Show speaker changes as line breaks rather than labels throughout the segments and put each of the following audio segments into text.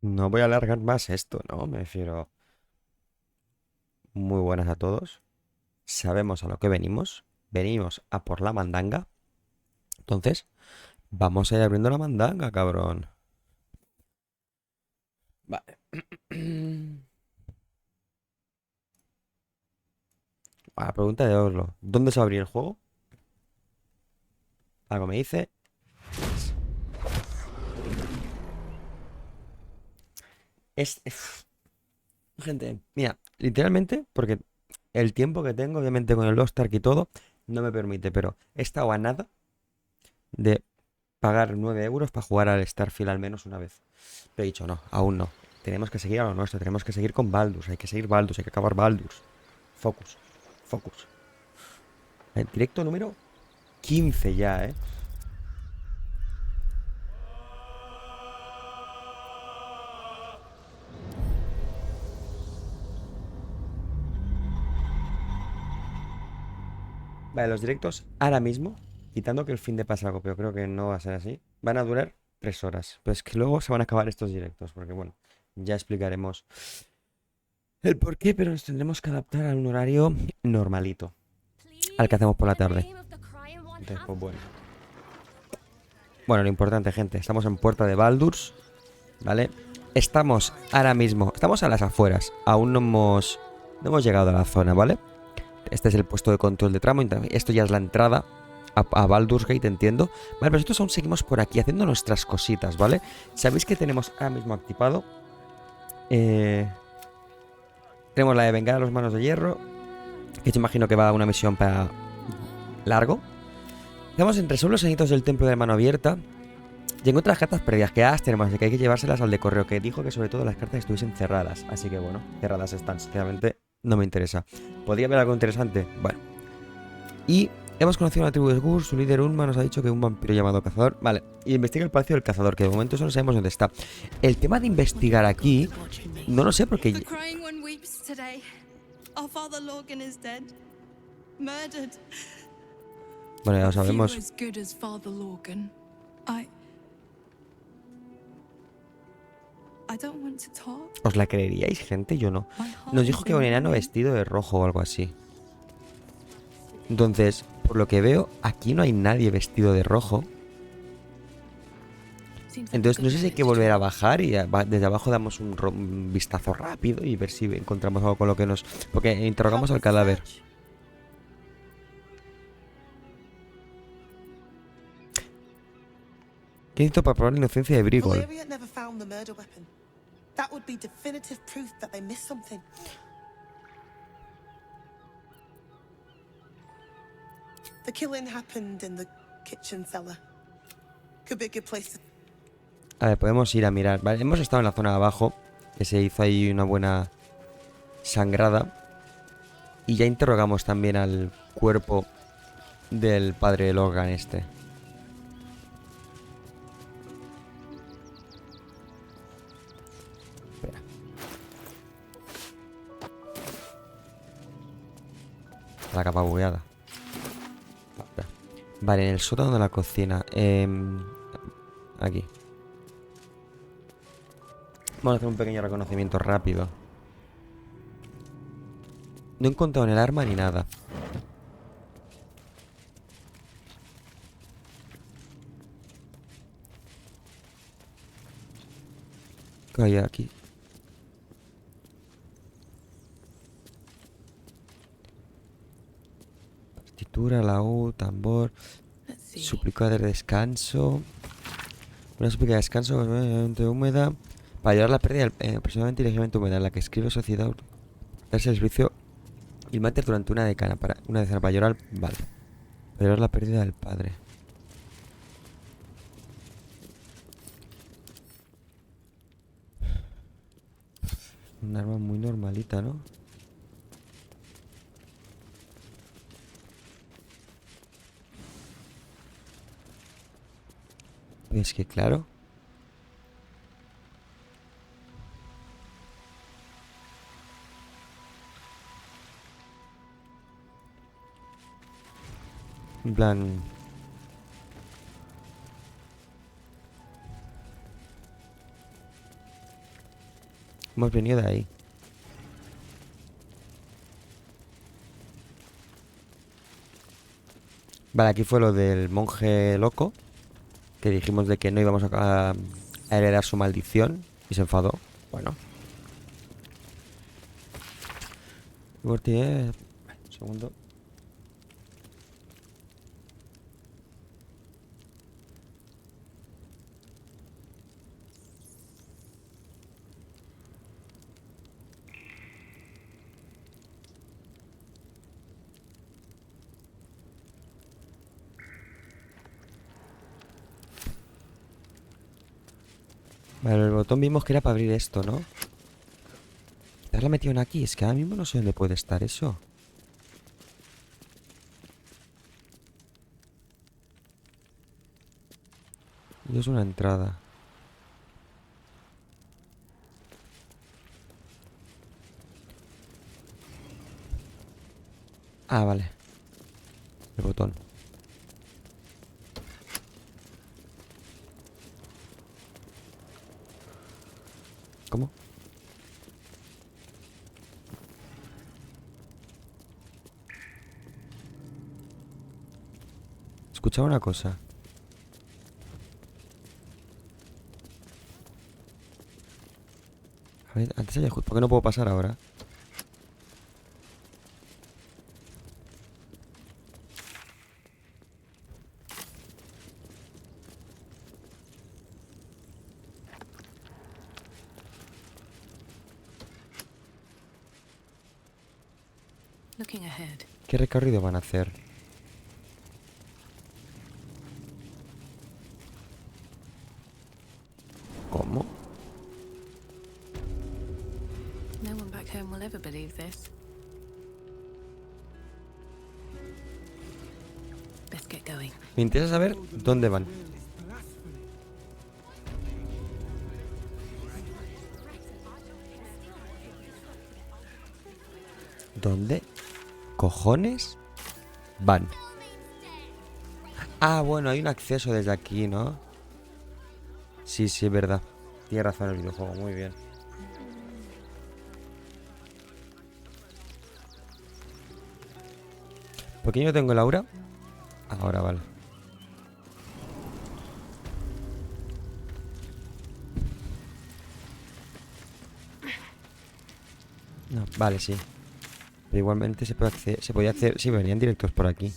No voy a alargar más esto, ¿no? Me refiero. Muy buenas a todos. Sabemos a lo que venimos. Venimos a por la mandanga. Entonces, vamos a ir abriendo la mandanga, cabrón. Vale. A la pregunta de Oslo. ¿Dónde se abría el juego? Algo me dice. Gente, mira, literalmente, porque el tiempo que tengo, obviamente con el Lost Ark y todo, no me permite, pero he estado a nada de pagar 9 euros para jugar al Starfield al menos una vez. Pero he dicho, no, aún no. Tenemos que seguir a lo nuestro, tenemos que seguir con Baldur, hay que seguir Baldur, hay que acabar Baldur. Focus, focus. El directo número 15 ya, ¿eh? Vale, los directos ahora mismo, quitando que el fin de pasa algo, pero creo que no va a ser así, van a durar 3 horas. Pero es que luego se van a acabar estos directos, porque bueno, ya explicaremos el por qué, pero nos tendremos que adaptar a un horario normalito, al que hacemos por la tarde. Entonces, pues bueno. Bueno, lo importante, gente, estamos en Puerta de Baldurs, ¿vale? Estamos ahora mismo, estamos a las afueras, aún no hemos llegado a la zona, ¿vale? Este es el puesto de control de tramo, esto ya es la entrada a Baldur's Gate, entiendo. Vale, pero nosotros aún seguimos por aquí haciendo nuestras cositas, ¿vale? Sabéis que tenemos ahora mismo activado tenemos la de vengar a los manos de hierro, que yo imagino que va a una misión para largo. Estamos entre solo los anillos del templo de mano abierta. Y encuentro las cartas perdidas, que las tenemos, que hay que llevárselas al de correo, que dijo que sobre todo las cartas estuviesen cerradas. Así que bueno, cerradas están, sinceramente no me interesa. ¿Podría haber algo interesante? Bueno. Y hemos conocido a la tribu de Sgur, su líder Unma nos ha dicho que un vampiro llamado Cazador... Vale, y investiga el palacio del Cazador, que de momento solo sabemos dónde está. El tema de investigar aquí, no lo sé porque... Bueno, ya lo sabemos. ¿Os la creeríais, gente? Yo no. Nos dijo que un enano vestido de rojo o algo así. Entonces, por lo que veo, aquí no hay nadie vestido de rojo. Entonces, no sé si hay que volver a bajar y desde abajo damos un vistazo rápido y ver si encontramos algo con lo que nos... Porque interrogamos al cadáver. ¿Qué necesito para probar la inocencia de Brigol? A ver, podemos ir a mirar. Vale, hemos estado en la zona de abajo, que se hizo ahí una buena sangrada. Y ya interrogamos también al cuerpo del padre de Logan este. Espera. La capa bugueada. Vale, en el sótano de la cocina. Aquí. Vamos a hacer un pequeño reconocimiento rápido. No he encontrado en el arma ni nada. ¿Qué hay aquí? Partitura, laúd, tambor. Súplica de descanso. Una súplica de descanso húmeda. Para ayudar a la pérdida aproximadamente y ligeramente húmeda, en la que escribe sociedad. Darse el servicio y mater durante una decena para llorar. Vale. Para llorar la pérdida del padre. Un arma muy normalita, ¿no? Es que claro. En plan. Hemos venido de ahí. Vale, aquí fue lo del monje loco. Que dijimos de que no íbamos a heredar su maldición. Y se enfadó. Bueno. Por ti, un segundo. Vale, el botón vimos que era para abrir esto, ¿no? ¿Te has metido en aquí? Es que ahora mismo no sé dónde puede estar eso. Y es una entrada. Ah, vale. El botón. ¿Cómo? Escuchaba una cosa. A ver, antes había... ¿Por qué no puedo pasar ahora? ¿Qué recorrido van a hacer? ¿Cómo? Me interesa saber dónde van. ¿Dónde cojones van? Ah, bueno, hay un acceso desde aquí, ¿no? Sí, sí, es verdad. Tiene razón el videojuego, muy bien. ¿Por qué yo no tengo el aura? Ahora, vale. No, vale, sí. Pero igualmente se puede acceder, se podía hacer... Sí, venían directos por aquí.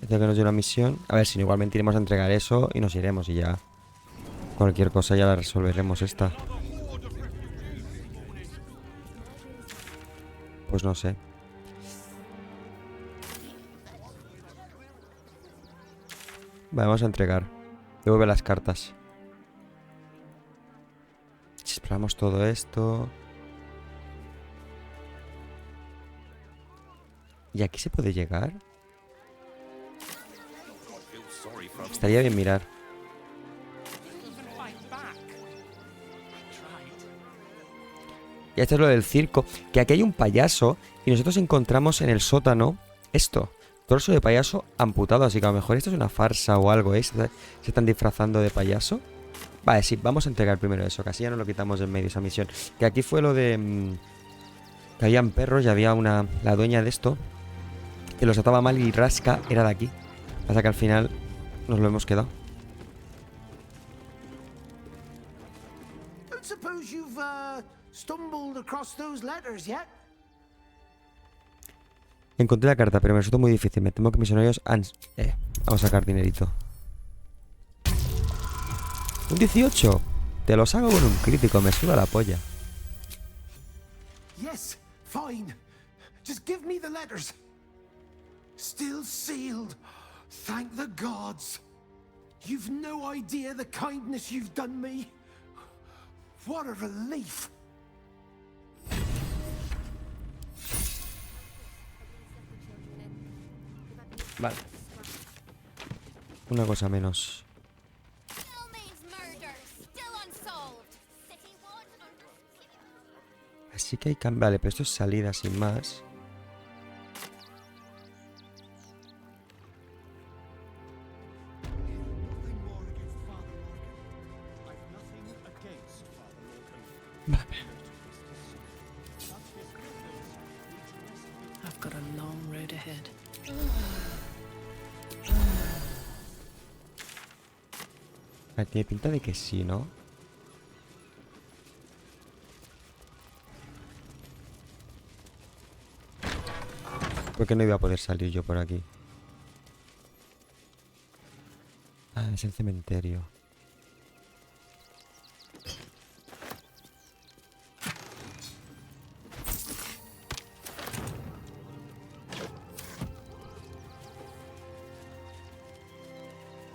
Tengo que nos dio una misión. A ver, si no, igualmente iremos a entregar eso y nos iremos y ya. Cualquier cosa ya la resolveremos esta. Pues no sé. Vale, vamos a entregar. Devuelve las cartas. exploramos todo esto. ¿Y aquí se puede llegar? Estaría bien mirar. Y esto es lo del circo. Que aquí hay un payaso y nosotros encontramos en el sótano esto. Torso de payaso amputado. Así que a lo mejor esto es una farsa o algo, ¿eh? ¿Se están disfrazando de payaso? Vale, sí, vamos a entregar primero eso. Casi ya no lo quitamos de en medio esa misión. Que aquí fue lo de... que habían perros y había una... la dueña de esto que los ataba mal y rasca era de aquí. Pasa que al final nos lo hemos quedado. Encontré la carta, pero me resultó muy difícil. Me temo que mis honorarios han... vamos a sacar dinerito. Un 18. Te lo saco con un crítico, me suda la polla.
Yes, fine. Just give me the letters. Still sealed. Thank the gods. You've no idea the kindness you've done me. What a relief.
Vale. Una cosa menos. Así que hay que... Vale, pero esto es salida sin más. Vale.
I've got a long road ahead.
Tiene pinta de que sí, ¿no? Porque no iba a poder salir yo por aquí. Ah, es el cementerio.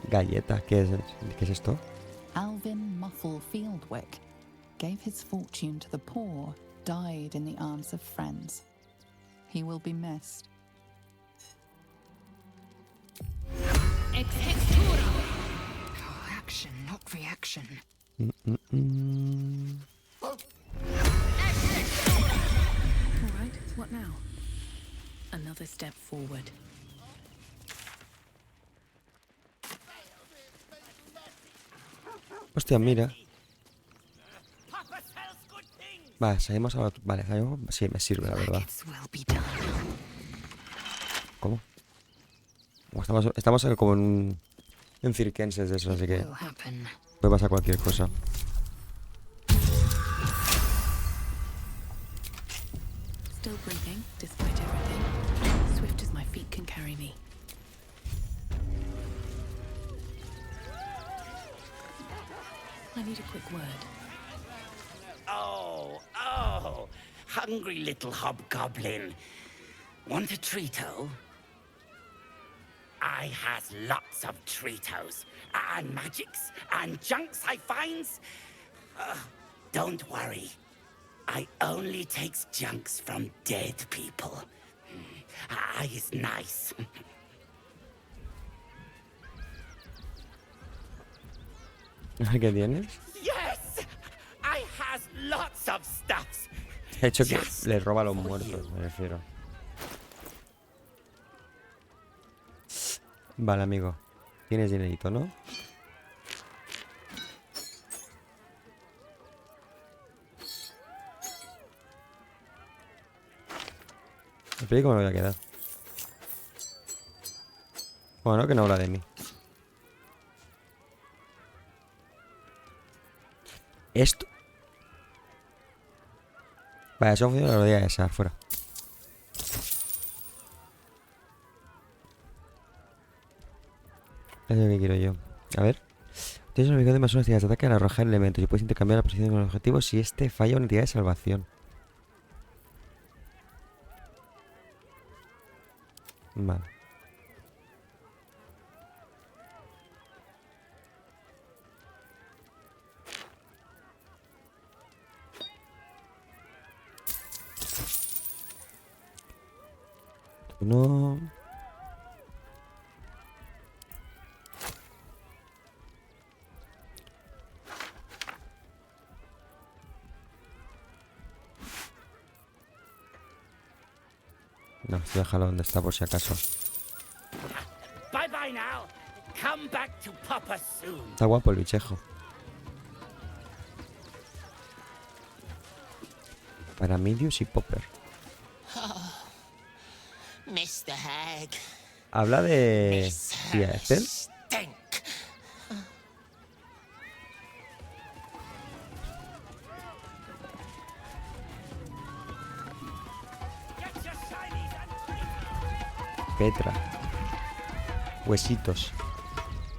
Galleta, ¿qué es esto?
Alvin Muffle Fieldwick gave his fortune to the poor, died in the arms of friends. He will be missed.
Action, not reaction.
Oh.
All right, what now? Another step forward.
Hostia, mira. Vale, salimos a... Vale, salimos... Sí, me sirve, la verdad. ¿Cómo? Estamos como en circenses de eso, así que... puede pasar cualquier cosa.
Still breathing, despite everything. Swift as my feet can carry me. I need a quick word.
Oh, hungry little hobgoblin. Want a treato? I has lots of treatos, and magics, and junks I finds. Don't worry. I only takes junks from dead people. I is nice.
¿Qué tienes?
Yes! I has lots of stuffs.
De hecho que le roba a los muertos, me refiero. Vale, amigo. Tienes dinerito, ¿no? El periódico me lo voy a quedar. Bueno, que no habla de mí. Esto... Vale, eso funciona la rodilla esa, fuera. Es lo que quiero yo. A ver. Tienes una habilidad de más unas tiradas de ataque al arrojar elementos y puedes intercambiar la posición con el objetivo si este falla una tirada de salvación. Vale. No. No, déjalo donde está por si acaso.
Bye bye now. Come back to Papa soon.
Está guapo el bichejo. Para Medius y Popper.
Mr. Hag.
Habla de...
Miss
tía
her
Ethel.
stink.
Get your shinies and
Petra. Huesitos.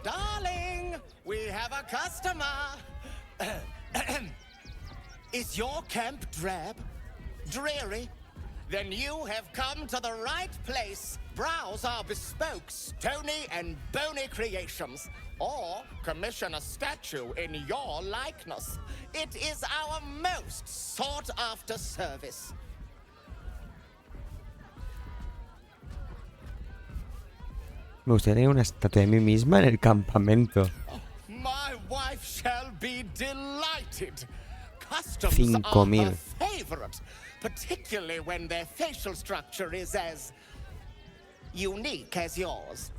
Darling, we have a customer. Is your camp drab? Dreary? Then you have come to the right place. Browse our bespoke, stony and bony creations. Or commission a statue in your likeness. It is our most sought-after service.
Me gustaría tener una estatua de mí misma en el campamento.
My wife shall be delighted. Customs
5.000.
are her favorite, particularly when their facial structure is as unique as yours.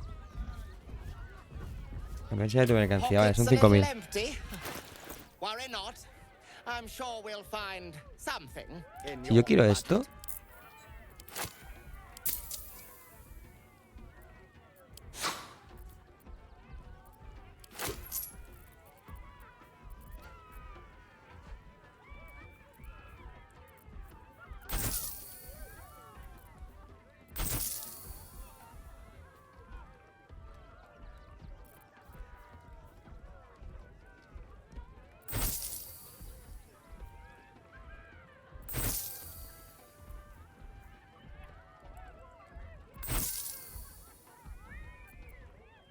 A ver si ya tuve mercancía. Vale, son
Pockets a little
5.000.
empty. Worry not. I'm sure we'll find something in
Si yo
your
quiero
budget.
esto...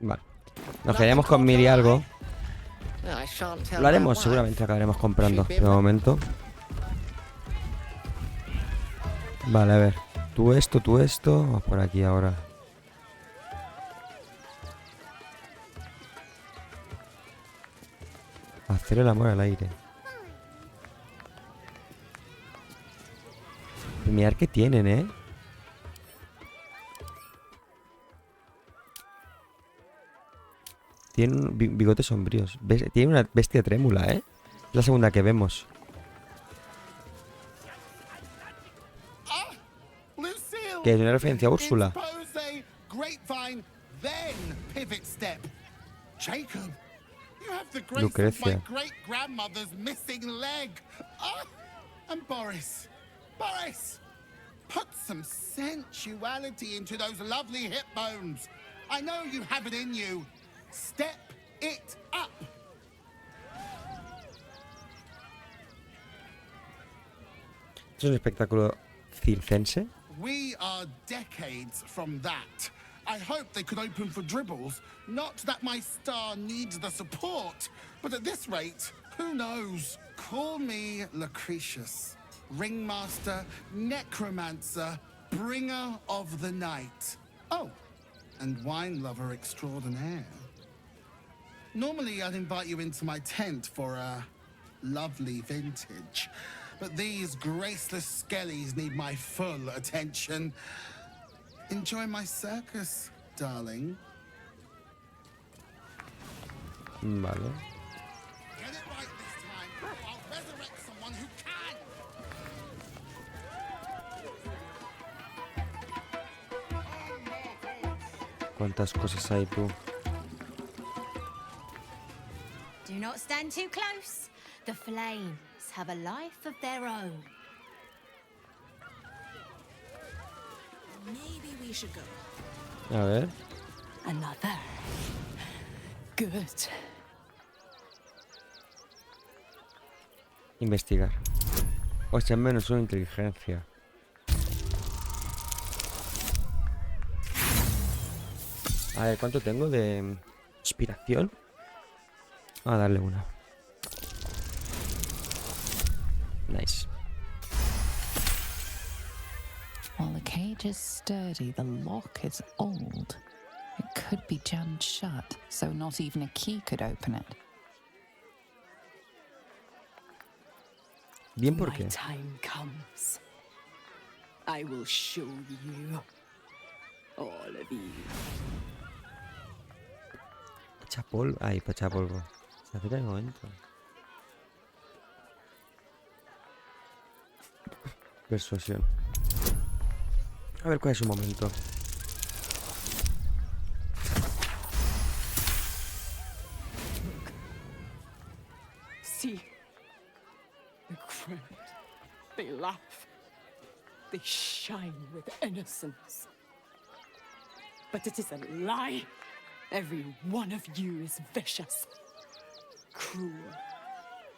Vale. Nos quedaríamos con Miri algo.
I shan't tell
Lo haremos,
my
seguramente
wife.
acabaremos comprando. De momento. Vale, a ver. Tú esto, tú esto. Vamos por aquí ahora. Hacer el amor al aire. Y mirad que tienen, ¿eh? Tienen bigotes sombríos. Tiene una bestia trémula, ¿eh? Es la segunda que vemos.
Lucille!
Que es una referencia a Úrsula.
Expose, grapevine, then pivot step. Jacob, you have the grace of my
Lucrecia.
great-grandmother's missing leg. Ah! And Boris, Boris, put some sensuality into those lovely hip bones. I know you have it in you. Step it up.
¿Es un espectáculo circense?
We are decades from that. I hope they could open for dribbles. Not that my star needs the support, but at this rate, who knows? Call me Lucretius, ringmaster, necromancer, bringer of the night. Oh, and wine lover extraordinaire. Normally, I'd invite you into my tent for a lovely vintage. But these graceless skellies need my full attention. Enjoy my circus, darling.
Vale.
Get it right this time, or I'll resurrect someone who can.
¿Cuántas cosas hay tú?
Do not stand too close. The flames have a life of their own.
Maybe we should go.
A ver.
Another. Good.
Investigar. O sea, menos una inteligencia. A ver, ¿cuánto tengo de inspiración? Vamos a darle una. Nice.
While the cave cage is sturdy, the lock is old. It could be jammed shut, so not even a key could open it.
Bien, ¿por
My
qué?
time comes. I will show you all of you.
Echa polvo. Ay, echa polvo. Se acerca el momento. Persuasión. A ver cuál es su momento.
See, the crowd, they laugh. They shine with innocence. But it is a lie. Every one of you is vicious, cruel.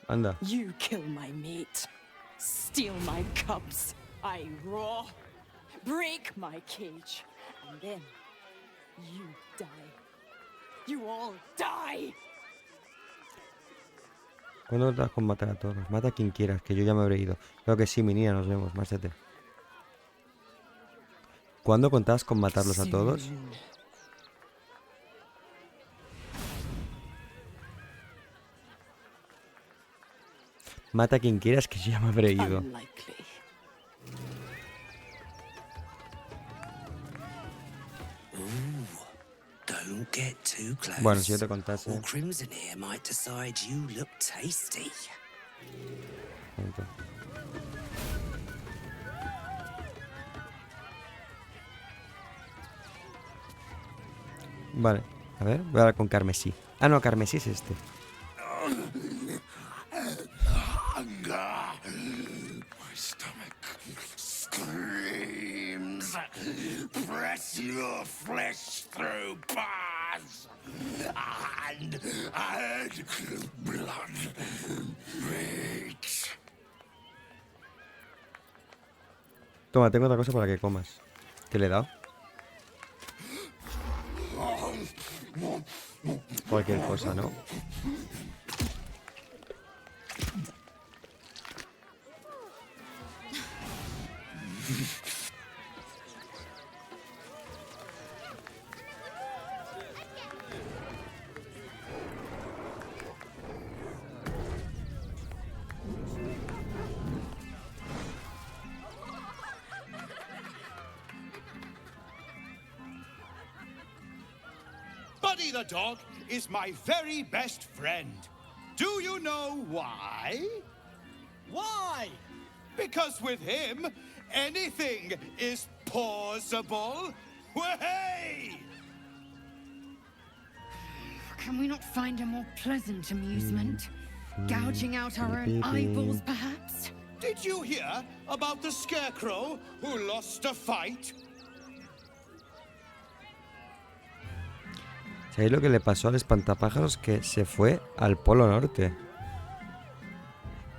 Anda.
You kill my mate, steal my cubs, I raw, break my cage, and then you die. You all die.
¿Cuándo tratas con matar a todos? Mata a quien quieras, que yo ya me habré ido. Creo que sí, mi niña, nos vemos. Márchate. ¿Cuándo contabas con matarlos a todos?
Soon.
Mata a quien quieras, que yo ya me habré ido.
Unlikely.
Don't get too close.
Bueno, si yo te contase.
Or Crimson here might decide you look tasty.
Momento. Vale, a ver, voy a hablar con Carmesí. Ah, no, Carmesí es este.
Hunger. My stomach screams. Press your flesh through bars. And blood breaks.
Toma, tengo otra cosa para que comas. ¿Qué le he dado? Cualquier cosa, ¿no?
Buddy the dog is my very best friend. Do you know why? Why? Because with him, anything is possible. Way!
Can we not find a more pleasant amusement? Gouging out our own eyeballs, perhaps?
Did you hear about the scarecrow who lost a fight?
¿Sabéis lo que le pasó al espantapájaros? Que se fue al Polo Norte.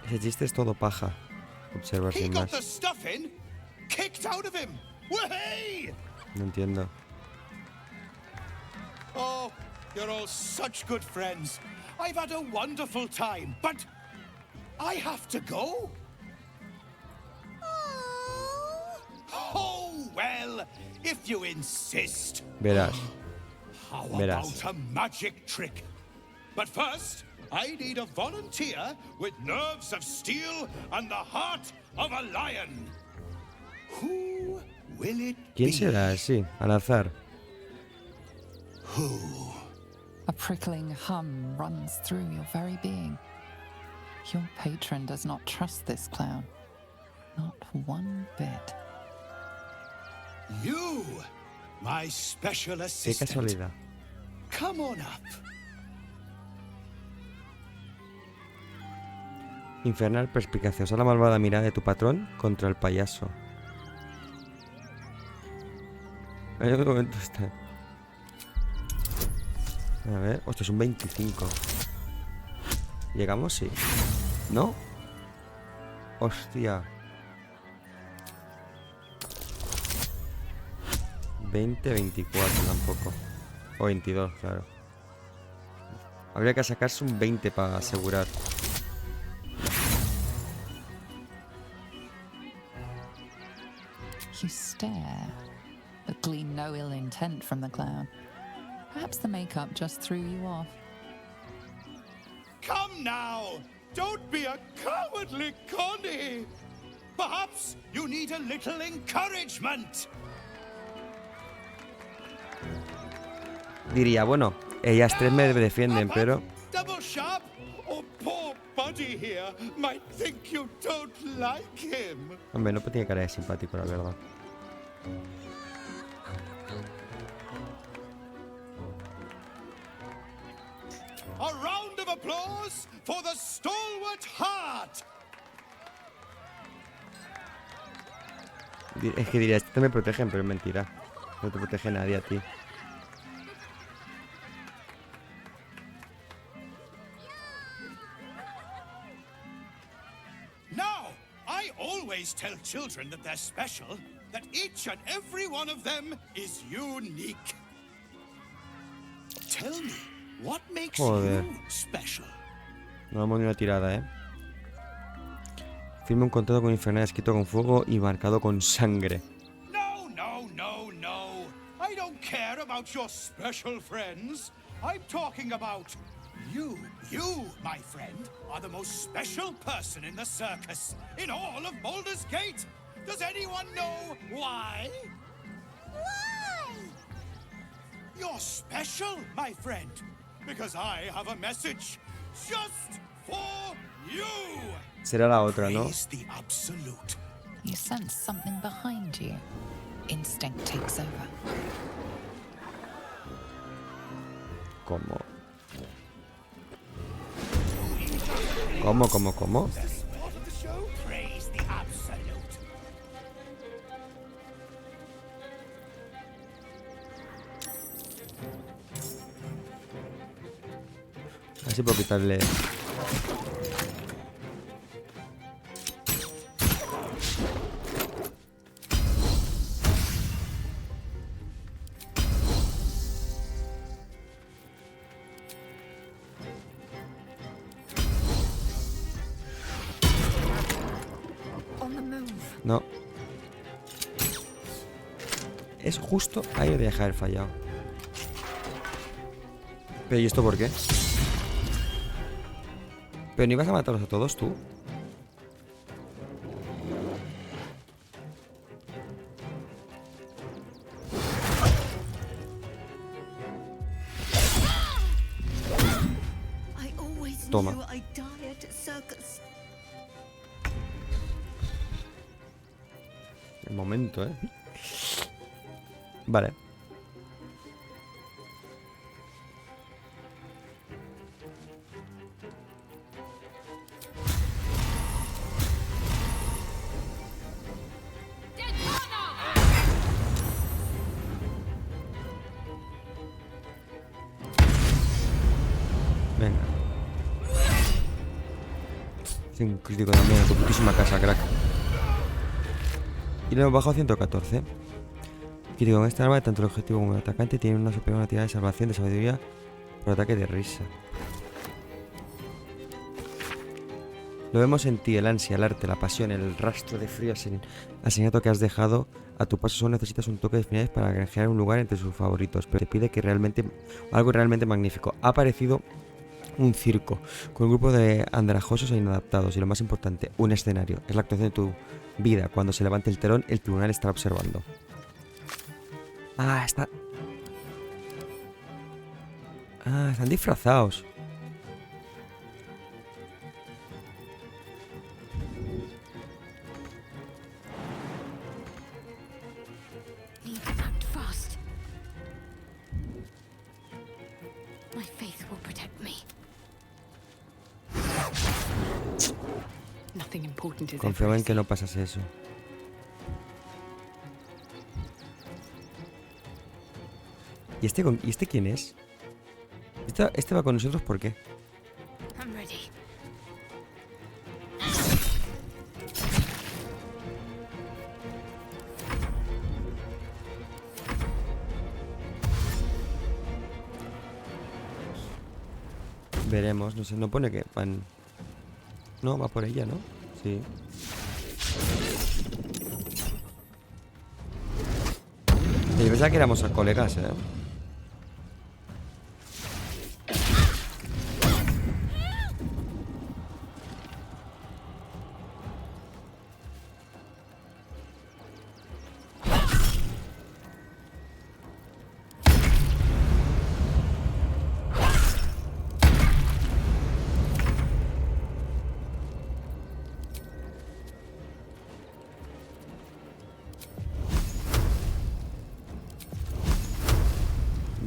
Ese chiste es todo paja. Observa
He
sin
got
más.
the stuffing kicked out of him. Way!
No entiendo.
Oh, you're all such good friends. I've had a wonderful time, but I have to go. Oh, well, if you insist.
Verás.
How
Verás.
about a magic trick? But first, I need a volunteer with nerves of steel and the heart of a lion. Who will it
¿Quién
be?
será? Sí, al azar.
Who?
A prickling hum runs through your very being. Your patron does not trust this clown. Not one bit.
You, my special
Qué
assistant.
casualidad.
Come on up.
Infernal perspicaciosa la malvada mirada de tu patrón contra el payaso. ¿En qué momento está? A ver, hostia, es un 25. ¿Llegamos? Sí. ¿No? Hostia. 20, 24 tampoco. O 22, claro. Habría que sacarse un 20 para asegurar.
You stare, but glean no ill intent from the clown. Perhaps the makeup just threw you off.
Come now! Don't be a cowardly Connie! Perhaps you need a little encouragement.
Diría, bueno, ellas tres me defienden, pero...
Double sharp, or poor Buddy here might think you don't like him.
Hombre, no tiene cara de simpático, la verdad.
A round of applause for the stalwart heart.
Es que diría, estos me protegen, pero es mentira. No te protege nadie a ti.
Now, I always tell children that they're special, that each and every one of them is unique. Tell me, what makes
Joder.
you special?
No damos ni una tirada, ¿eh? Firme un contrato con Infernal escrito con fuego y marcado con sangre.
No, no, no, no. I don't care about your special friends. I'm talking about you. You, my friend, are the most special person in the circus, in all of Baldur's Gate. Does anyone know why? Why? You're special, my friend, because I have a message just for you.
Será la otra, ¿no?
Praise the absolute.
You sense something behind you. Instinct takes over.
¿Cómo? ¿Cómo?
The sport of the show? Praise the absolute.
Así puedo quitarle...
On the move.
No. Es justo ahí de dejar fallado. Pero ¿y esto por qué? ¿Pero no ibas a matarlos a todos tú?
I always
Toma.
knew I'd die at a circus.
El momento, ¿eh? Vale. Venga. Hice un crítico también en tu putísima casa, crack. Y lo hemos bajado a 114. Crítico con esta arma, tanto el objetivo como el atacante tienen una superior tirada de salvación de sabiduría por ataque de risa. Lo vemos en ti, el ansia, el arte, la pasión, el rastro de frío asesinato que has dejado a tu paso. Solo necesitas un toque de finales para granjear un lugar entre sus favoritos, pero te pide que algo realmente magnífico. Ha aparecido un circo con un grupo de andrajosos e inadaptados y lo más importante, un escenario. Es la actuación de tu vida. Cuando se levante el telón, el tribunal estará observando. Están disfrazados.
Need to act fast. My faith will protect me.
Nothing important is
Confiaba
ever
en que no pasase eso. ¿Y este quién es? Este va con nosotros, ¿por qué?
I'm ready.
Veremos, no sé, no pone que van... No, va por ella, ¿no? Sí. Pensaba que éramos colegas, ¿eh?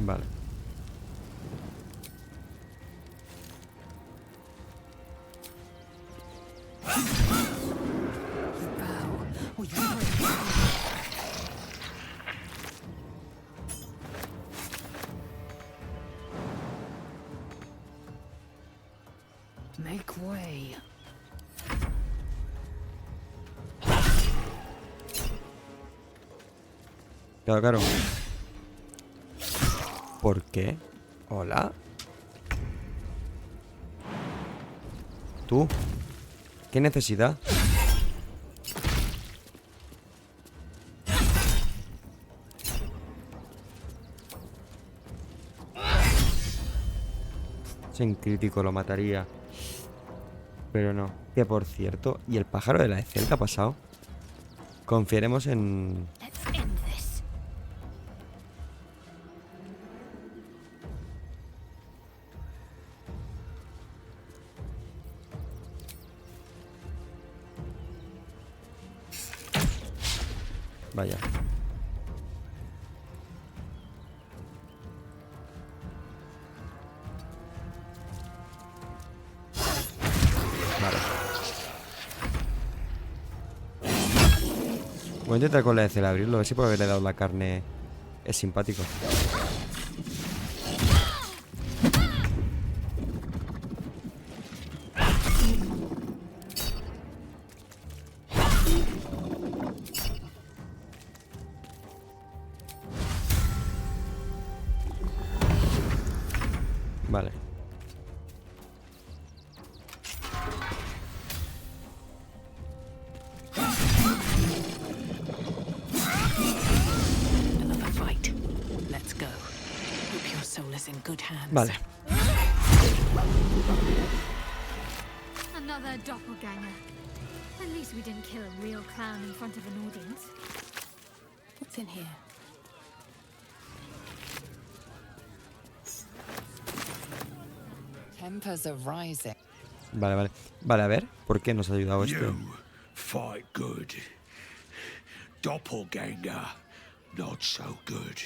Vale.
Make way.
Claro, claro. ¿Por qué? Hola. ¿Tú? ¿Qué necesidad? Sin crítico lo mataría. Pero no. Que por cierto, ¿y el pájaro de la Ecel qué ha pasado? Confiaremos en...
Let's end this.
Vaya. Vale. Voy a intentar con la Ecel abrirlo, a ver si por haberle dado la carne es simpático. Vale.
Another fight. Let's go. Hope your soul is in good hands.
Vale.
Another doppelganger. At least we didn't kill a real clown in front of an audience.
What's in here?
Tempers are rising.
Vale, vale. Vale, a ver, ¿por qué nos ha ayudado este?
You fight good. Doppelganger, not so good.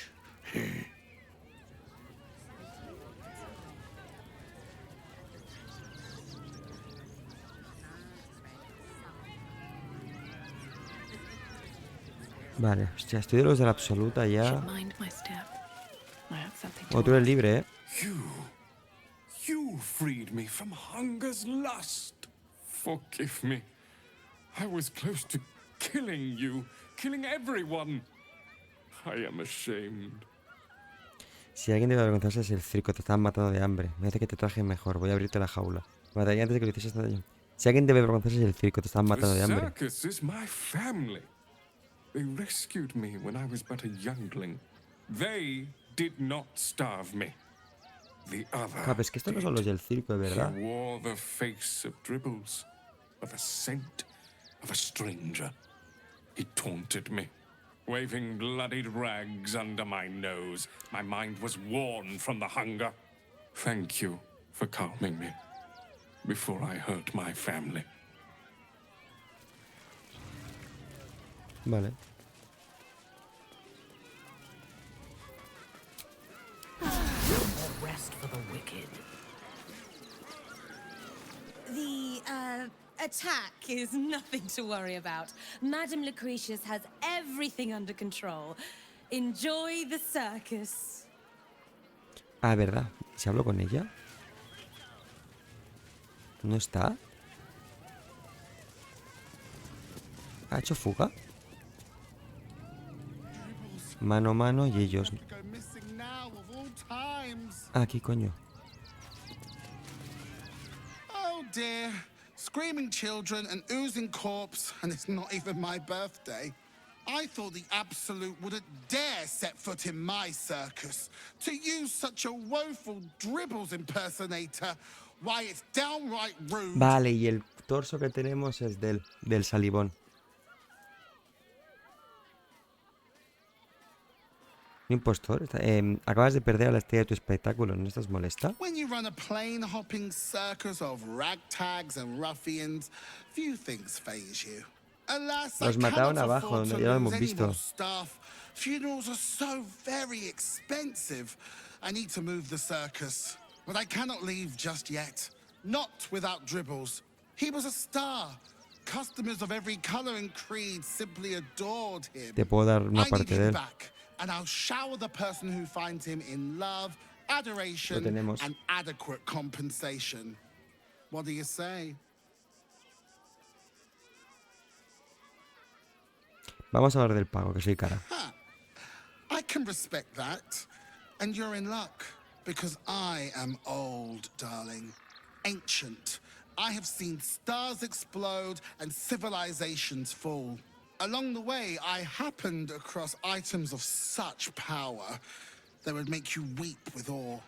Vale, hostia, estoy de los de la absoluta ya.
Should mind my step. I have something to
O tú eres libre, ¿eh?
You freed me from hunger's lust. Forgive me. I was close to killing you, killing everyone. I am ashamed.
Si alguien debe avergonzarse es el circo, te estaban matando de hambre. Me hace que te traje mejor, voy a abrirte la jaula. Me mataría antes de que lo hicieses daño. Si alguien debe avergonzarse es el circo, te estaban matando de
The
hambre.
circus is my family. They rescued me when I was but a youngling. They did not starve me. The other
Ah, pero es que estos no son los del circo, de verdad.
He wore the face of Dribbles, of a saint, of a stranger. He taunted me, waving bloodied rags under my nose. My mind was worn from the hunger. Thank you for calming me before I hurt my family.
Vale.
Rest for the wicked.
The, attack is nothing to worry about. Madame Lucretius has everything under control. Enjoy the circus.
Ah, verdad. ¿Se habló con ella? ¿No está? ¿Ha hecho fuga? Mano a mano y ellos. Ah, aquí, coño.
Oh dear. Screaming children, an oozing corpse, and it's not even my birthday.
I thought the Absolute wouldn't dare set foot in my circus. To use such a woeful Dribbles impersonator, why, it's downright rude.
Vale, y el torso que tenemos es del salivón. Impostor, acabas de perder a la estrella de tu espectáculo, ¿no estás molesta?
When you run a plain-hopping circus of ragtags and ruffians, few things faze you. Alas,
Los
I
mataron
cannot
abajo,
afford
donde
to
ya lo
lose
hemos
any
visto.
more staff. Funerals are so very expensive. I need to move the circus, but I cannot leave just yet. Not without Dribbles. He was a star. Customers of every color and creed simply adored him.
Te puedo dar una
I need
parte de
him
él.
back, and I'll shower the person who finds him in love,
Lo
adoration,
tenemos.
and adequate compensation. What do you say?
Vamos a hablar del pago, que soy cara.
I can respect that. And you're in luck, because I am old, darling. Ancient. I have seen stars explode and civilizations fall. Along the way, I happened across items of such power that would make you weep with awe.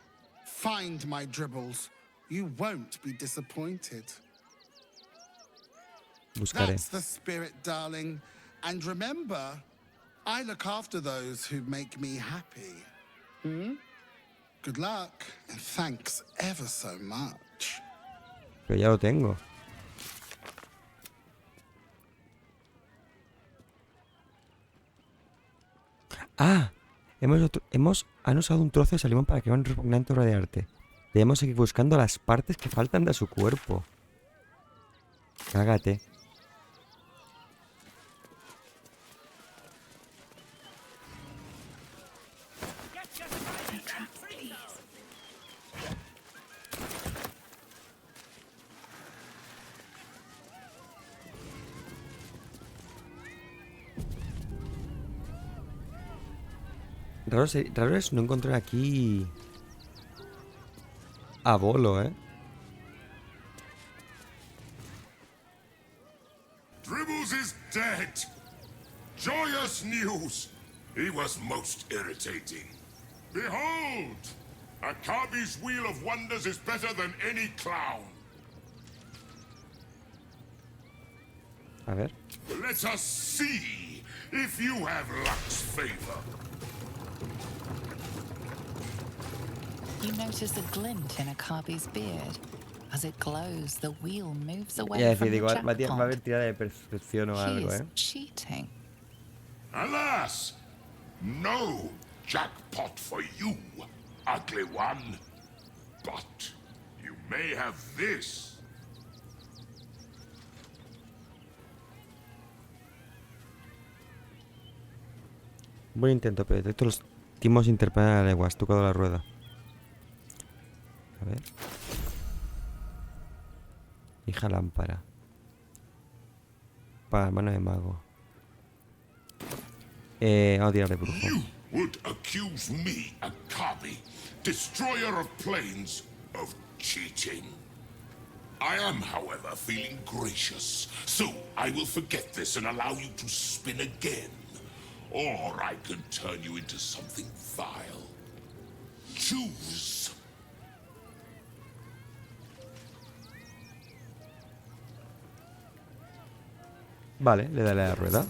Find my Dribbles. You won't be disappointed.
Buscaré.
That's the spirit, darling. And remember, I look after those who make me happy. Good luck, and thanks ever so much.
Pero ya lo tengo. Ah, han usado un trozo de salivón para crear un repugnante obra de arte. Debemos seguir buscando las partes que faltan de su cuerpo. Cágate. Raro es no encontrar aquí a Bolo, ¿eh?
Dribbles is dead. Joyous news. He was most irritating. Behold! Akabi's Wheel of Wonders is better than any clown.
A ver.
Let us see if you have luck's favor.
You notice a glint in Akabi's beard. As it glows, the wheel moves away
Ya
from
decir,
the
digo, va a
jackpot.
haber tirada de percepción o
He
algo,
is
¿eh?
cheating.
Alas! No jackpot for you, ugly one. But you may have this.
Buen intento, pero detecto los timos interpelan a la legua. Has tocado la rueda. A ver. Hija lámpara. Para mano de mago. Vamos a tirar de brujo.
You would accuse me, Akabi, destroyer of planes, of cheating. I am, however, feeling gracious, so I will forget this and allow you to spin again. Or I can turn you into something vile. Choose.
Vale, le daré a la rueda.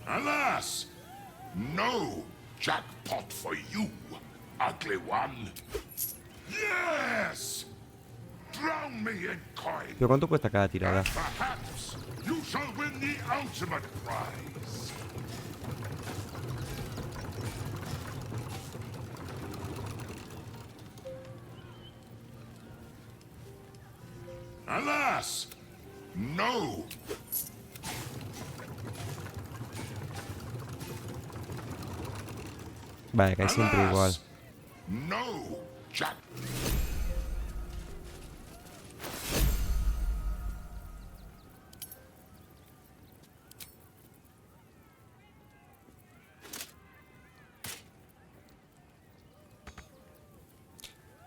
Alas! No jackpot for you, ugly one. Yes! Drown me in coin.
¿Pero cuánto cuesta cada tirada?
Perhaps you shall win the ultimate prize. Alas! No!
Vale, que es siempre igual.
No, Jack.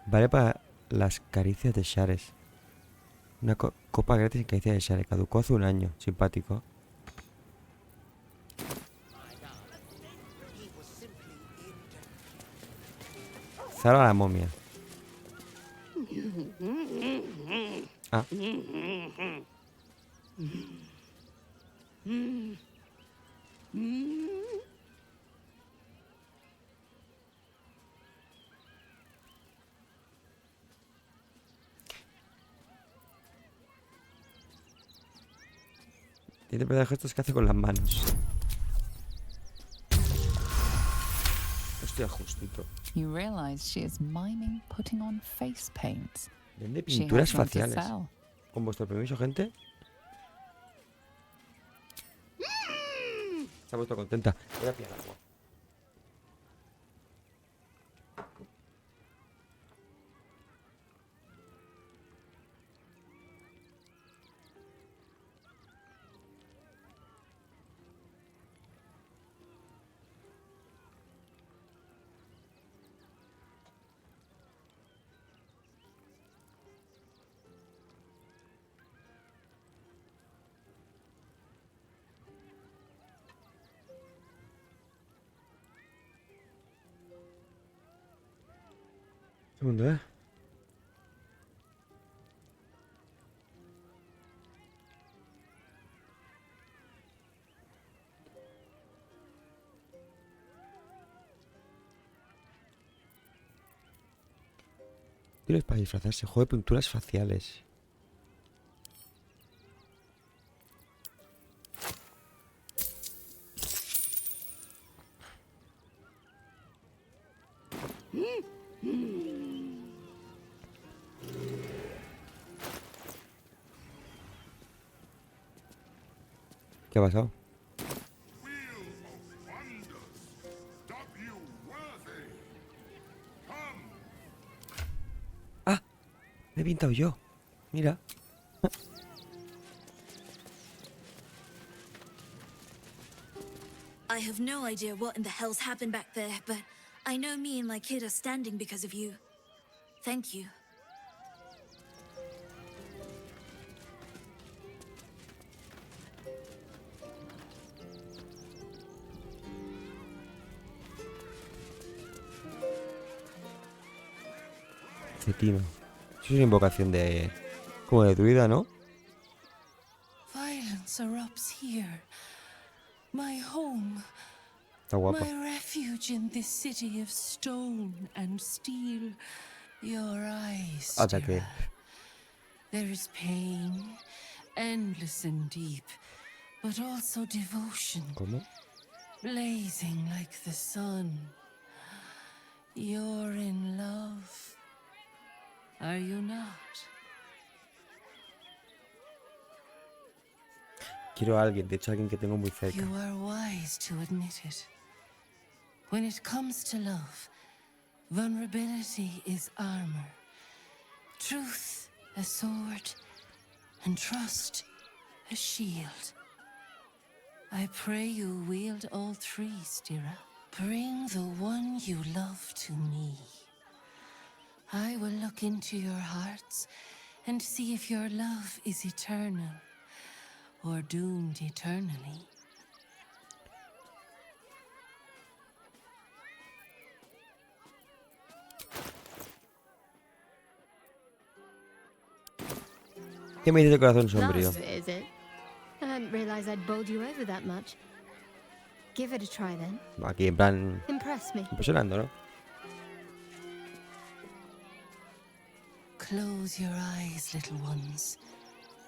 Vale, para las caricias de Shares. Una copa gratis en caricias de Shares. Caducó hace un año. Simpático. Zara la momia. Ah. Tiene que gestos que hace con las manos. Hostia, justito.
You realize she is miming putting on face paints.
Vende
She
pinturas
has them to
faciales.
sell.
Con vuestro permiso, gente. Se ha puesto contenta. Voy a pillar agua. Segundo, ¿eh? Tienes para disfrazarse. Juego de pinturas faciales. ¿Qué ha pasado? ¡Ah! Me he pintado yo. Mira.
I have no idea what in the hell's happened back there, but I know me and my kid are standing because of you. Thank you.
Cetino. Eso es una invocación de... como de druida, ¿no?
Violence erupts here. My home.
Está guapa.
My refuge in this city of stone and steel. Your eyes,
Ataque.
There is pain, endless and deep, but also devotion.
¿Cómo?
Blazing like the sun. You're in love. Are you not?
Quiero a alguien, de hecho a alguien que tengo muy cerca.
You are wise to admit it. When it comes to love, vulnerability is armor. Truth, a sword, and trust, a shield. I pray you wield all three, Stira. Bring the one you love to me. I will look into your hearts and see if your love is eternal or doomed eternally.
¿Qué me dice de corazón sombrío?
That's it, is it? I hadn't realized I'd bowled you over that much. Give it a try then.
Aquí en plan...
Impress me.
impresionando, ¿no?
Close your eyes, little ones.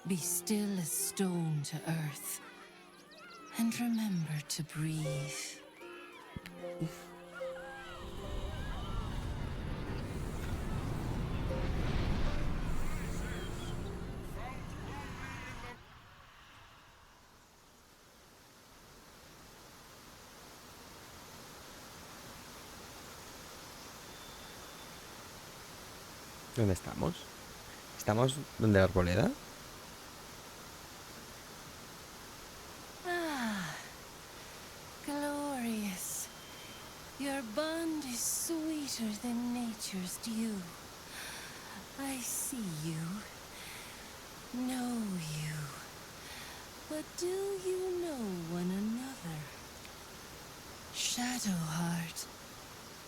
Be still as stone to earth. And remember to breathe.
¿Dónde estamos? ¿Estamos donde la arboleda?
Ah, glorious. Your bond is sweeter than nature's dew. I see you, know you, but do you know one another? Shadowheart,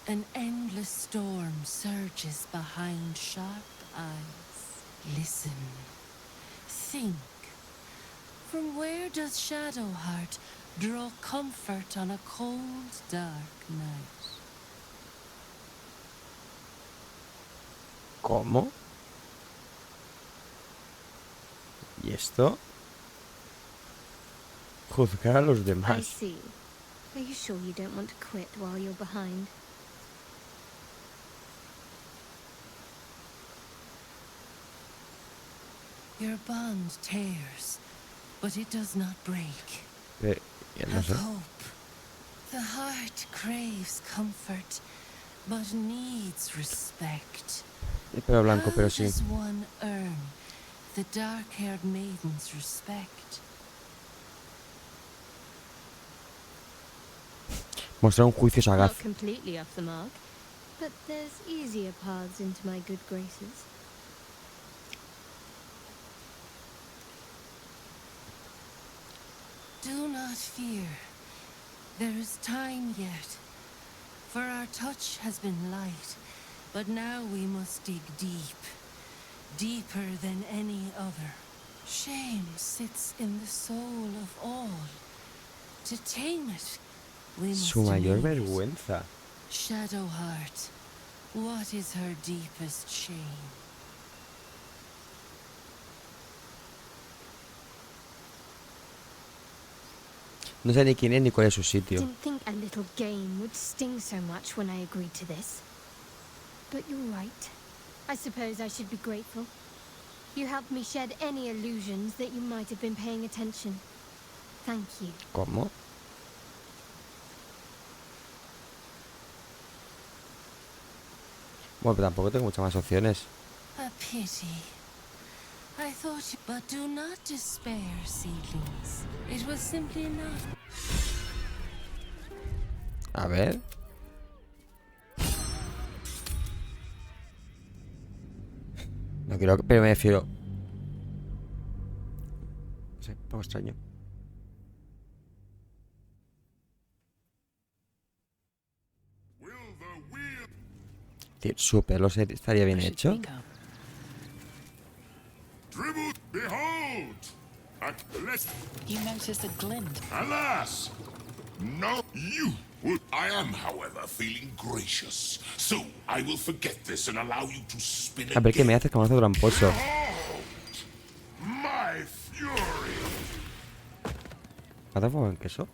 an endless storm surges behind sharp eyes. Listen, think. From where does Shadowheart draw comfort on a cold, dark night?
¿Cómo? ¿Y esto? Juzgar a los
I
demás.
see. Are you sure you don't want to quit while you're behind?
Your bond tears, but it does not break.
No
Have
sé.
hope. The heart craves comfort, but needs respect.
El pelo blanco,
How
pero sí.
does one earn the dark-haired maiden's respect?
Mostrar un juicio sagaz.
Not completely off the mark, but there's easier paths into my good graces.
Do not fear. There is time yet. For our touch has been light, but now we must dig deep. Deeper than any other. Shame sits in the soul of all. To tame it, we must
Su mayor
name it.
vergüenza.
Shadowheart, what is her deepest shame?
No sé ni quién es ni cuál es su sitio.
Didn't think a little game would sting so much when I agreed to this. But you're right. I suppose I should be grateful. You helped me shed any illusions that you might have been paying attention. Thank you.
¿Cómo? Bueno, pero tampoco tengo muchas más opciones.
A pity. I thought you... But do not despair, seedlings. It was simply not...
A ver. No quiero, pero me refiero. No sé, un poco extraño. Tío, su pelo estaría bien hecho.
Behold!
You notice a glint.
Alas! No, you would. I am, however, feeling gracious. So I will forget this and allow you to spin
A ver qué
again.
me haces, que me hace tramposo.
My fury!
¿Me hace fuego en queso?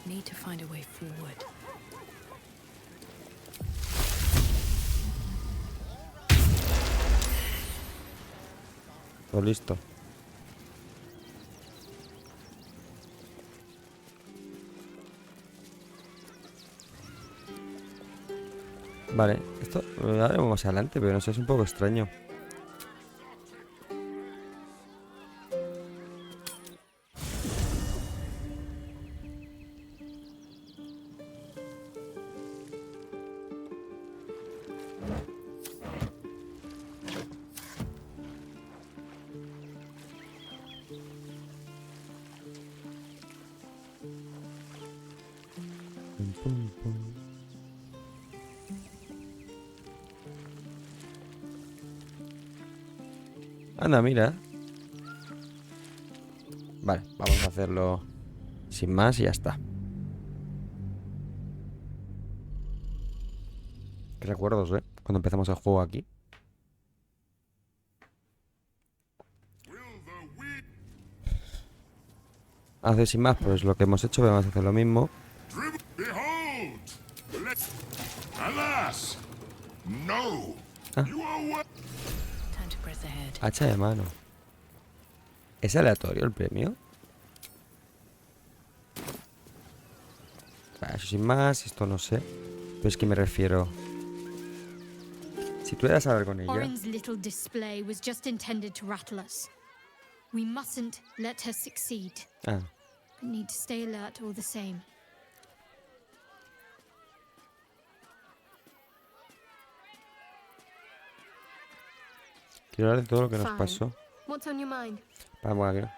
Need to find a way forward.
Todo listo. Vale, esto lo haremos más adelante, pero no sé, es un poco extraño. Pum, pum, pum. Anda, mira. Vale, vamos a hacerlo sin más y ya está. Qué recuerdos, cuando empezamos el juego aquí. Hacer sin más, pues lo que hemos hecho, vamos a hacer lo mismo.
Behold! Alas! No!
Ah.
You are
Time to press ahead.
Hacha de mano. ¿Es aleatorio el premio? Vale, eso sin más, esto no sé. Pero es que me refiero. Si tú eras a ver con ella.
Orin's little display was just intended to rattle us. We mustn't let her succeed.
Ah,
but need to stay alert all the same.
Quiero hablar de todo lo que nos
Fine.
pasó.
What's on your mind?
Vamos aquí.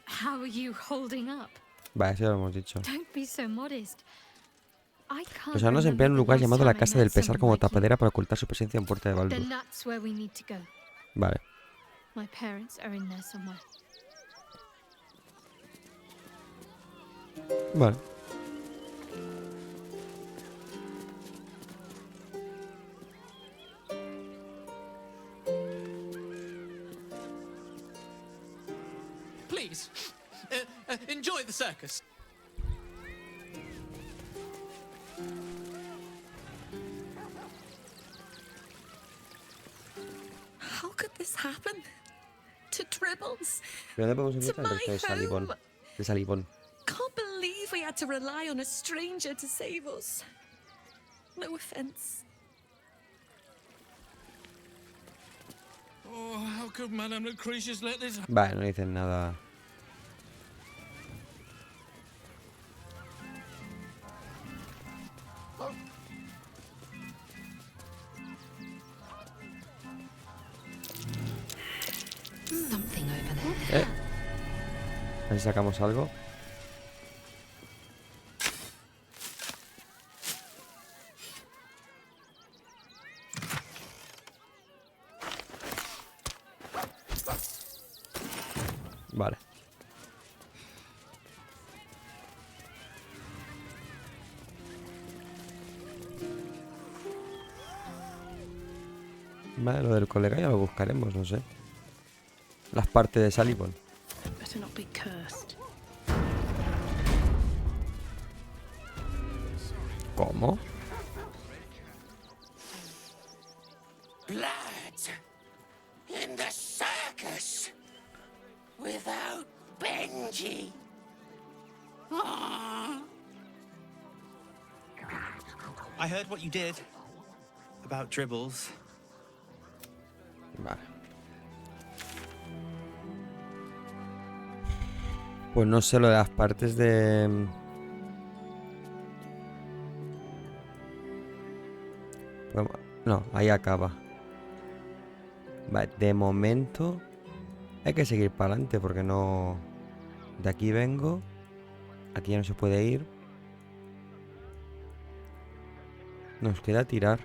How are you holding up?
Vale, eso ya lo hemos dicho.
Don't be so modest. I can't
Los enanos emplean un lugar llamado la Casa del Pesar como tapadera para ocultar su presencia en Puerta de Baldur.
Then that's where we need to go.
Vale.
My parents are in there somewhere.
Vale.
Please, enjoy the circus.
How could this happen? To Dribbles?
¿Pero dónde podemos
To
encontrar el resto de
my
Salibón?
home?
De Salibón.
Can't believe we had to rely on a stranger to save us. No offense.
Oh, how could Madame Lucretius let this happen?
Vale, no dicen nada.
Something over there.
A ver si sacamos algo. Vale. Vale, lo del colega ya lo buscaremos, no sé. Las partes de Salibón.
Better not be cursed.
¿Cómo?
Blood in the circus without Benji. Aww.
I heard what you did about Dribbles.
Vale. Pues no sé lo de las partes de... No, ahí acaba. Vale, de momento hay que seguir para adelante porque no... De aquí vengo. Aquí ya no se puede ir. Nos queda tirar.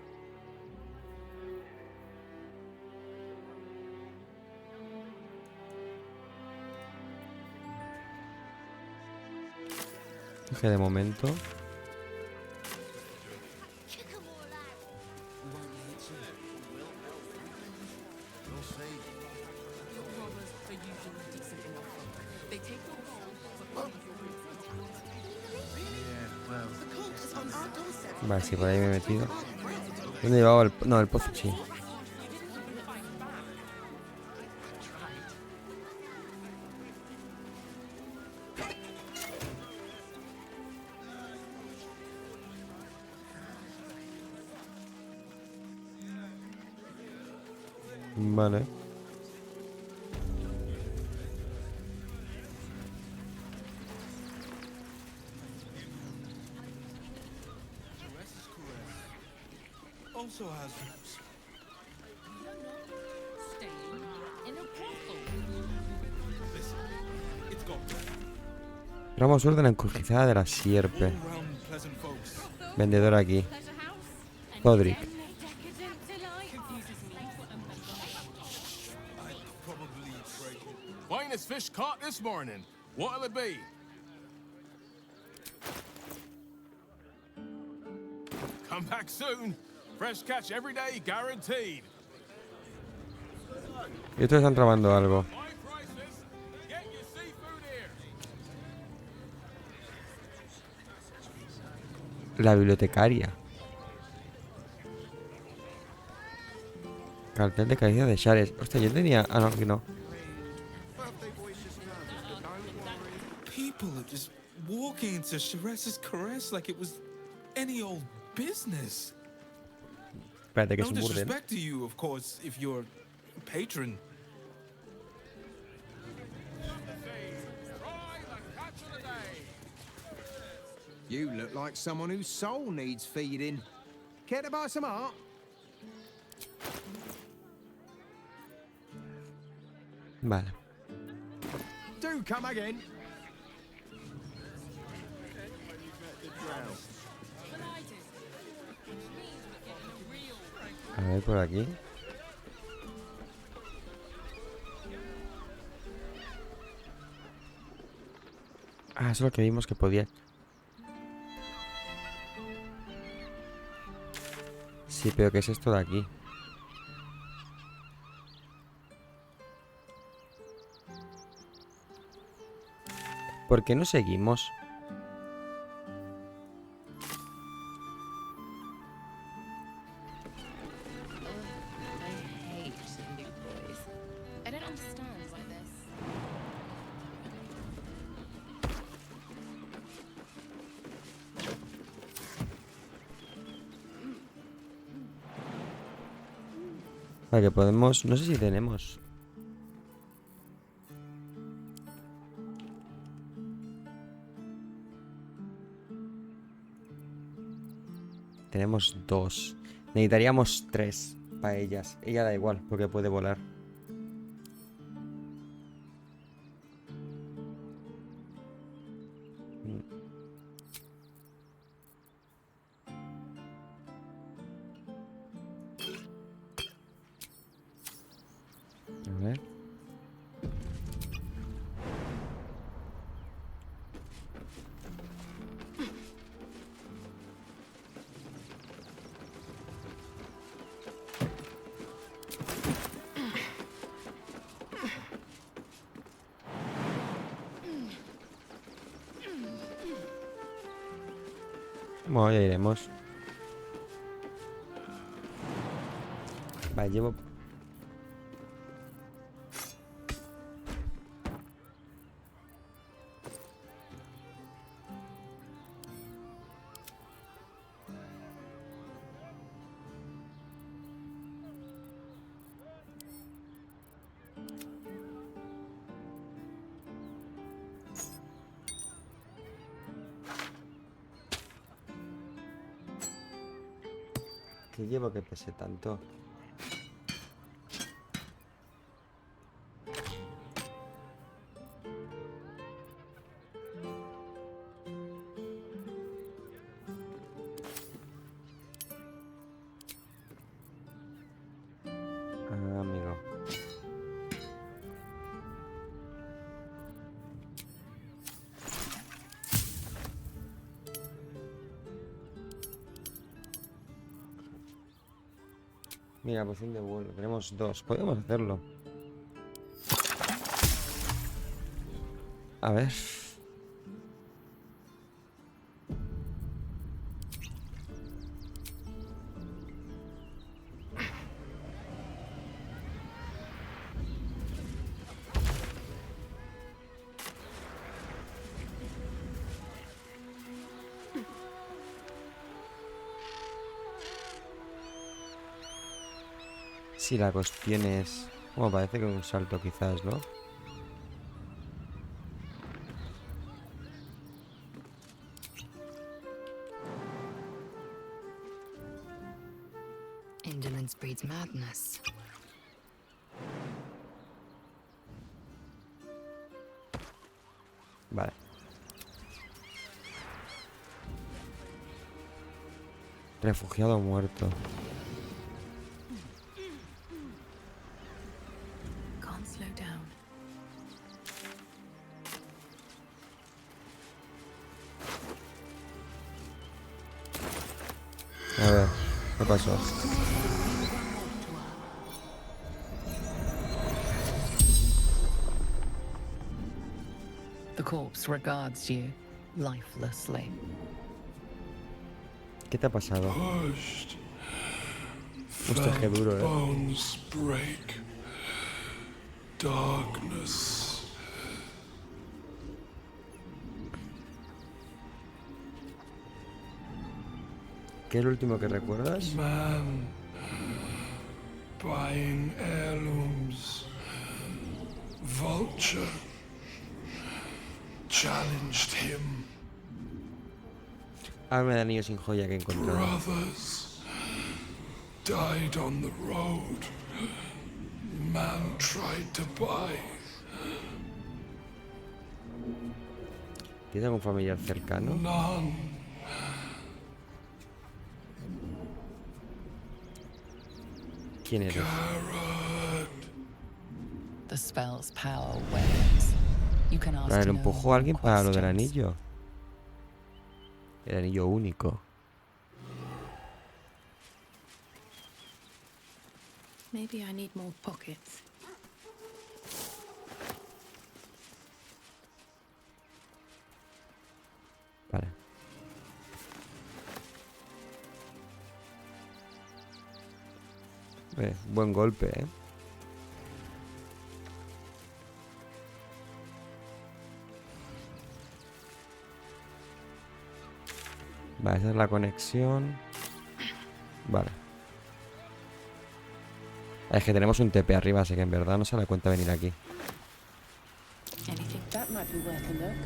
Que de momento... Vale, sí, por ahí me he metido. ¿Dónde llevaba el... No, el pozo, sí. Vale.
Also has roots. Listen, it's got
Ramo sur de la encrucijada de la sierpe.
all-round pleasant folks.
Vendedor aquí. Podrick.
Finest fish caught this morning. What'll it be? Come back soon. Fresh catch every day, guaranteed.
Y estos están trabando algo.
Get your seafood here.
La bibliotecaria. Cartel de caída de Shares. Hostia, yo tenía... Ah, no, aquí no.
People are just walking into Sheres's caress like it was any old business.
Espérate, que es
No
un burdel.
disrespect to you, of course, if you're a patron.
You look like someone whose soul needs feeding. Care to buy some art?
Vale.
Do come again.
A ver por aquí. Ah, eso es lo que vimos que podía. Sí, pero ¿qué es esto de aquí? ¿Por qué no seguimos?
I hate new boys. I don't understand why this.
Para que podemos... No sé si tenemos... Tenemos 2. Necesitaríamos 3 para ellas. Ella da igual, porque puede volar. A ver. Bueno, ya iremos. Vale, llevo... ¿Qué llevo que pese tanto? Ah, amigo. Mira, poción de vuelo. Tenemos 2. Podemos hacerlo. A ver. Si la cuestión es... Bueno, parece que un salto quizás, ¿no?
Indolence breeds madness.
Vale. Refugiado muerto.
Can't slow down.
A ver, ¿qué pasó?
The corpse regards you lifelessly.
¿Qué te ha pasado?
Pushed.
Hostia, qué duro,
Bones break. Darkness.
¿Qué es lo último que recuerdas?
Man buying heirlooms. Vulture challenged him.
Háblame de anillo sin joya que he encontrado.
Brothers died on the road. Man tried to buy.
¿Tienes algún familiar cercano?
None.
¿Quién eres?
The spell's power wanes. You can ask
Vale, lo
no
empujó a alguien para lo del
questions.
anillo. El anillo único.
Maybe I need more pockets.
Vale. Buen golpe, ¿eh? Vale, esa es la conexión. Vale. Es que tenemos un TP arriba, así que en verdad no se da cuenta venir aquí.
Anything that might be worth a look.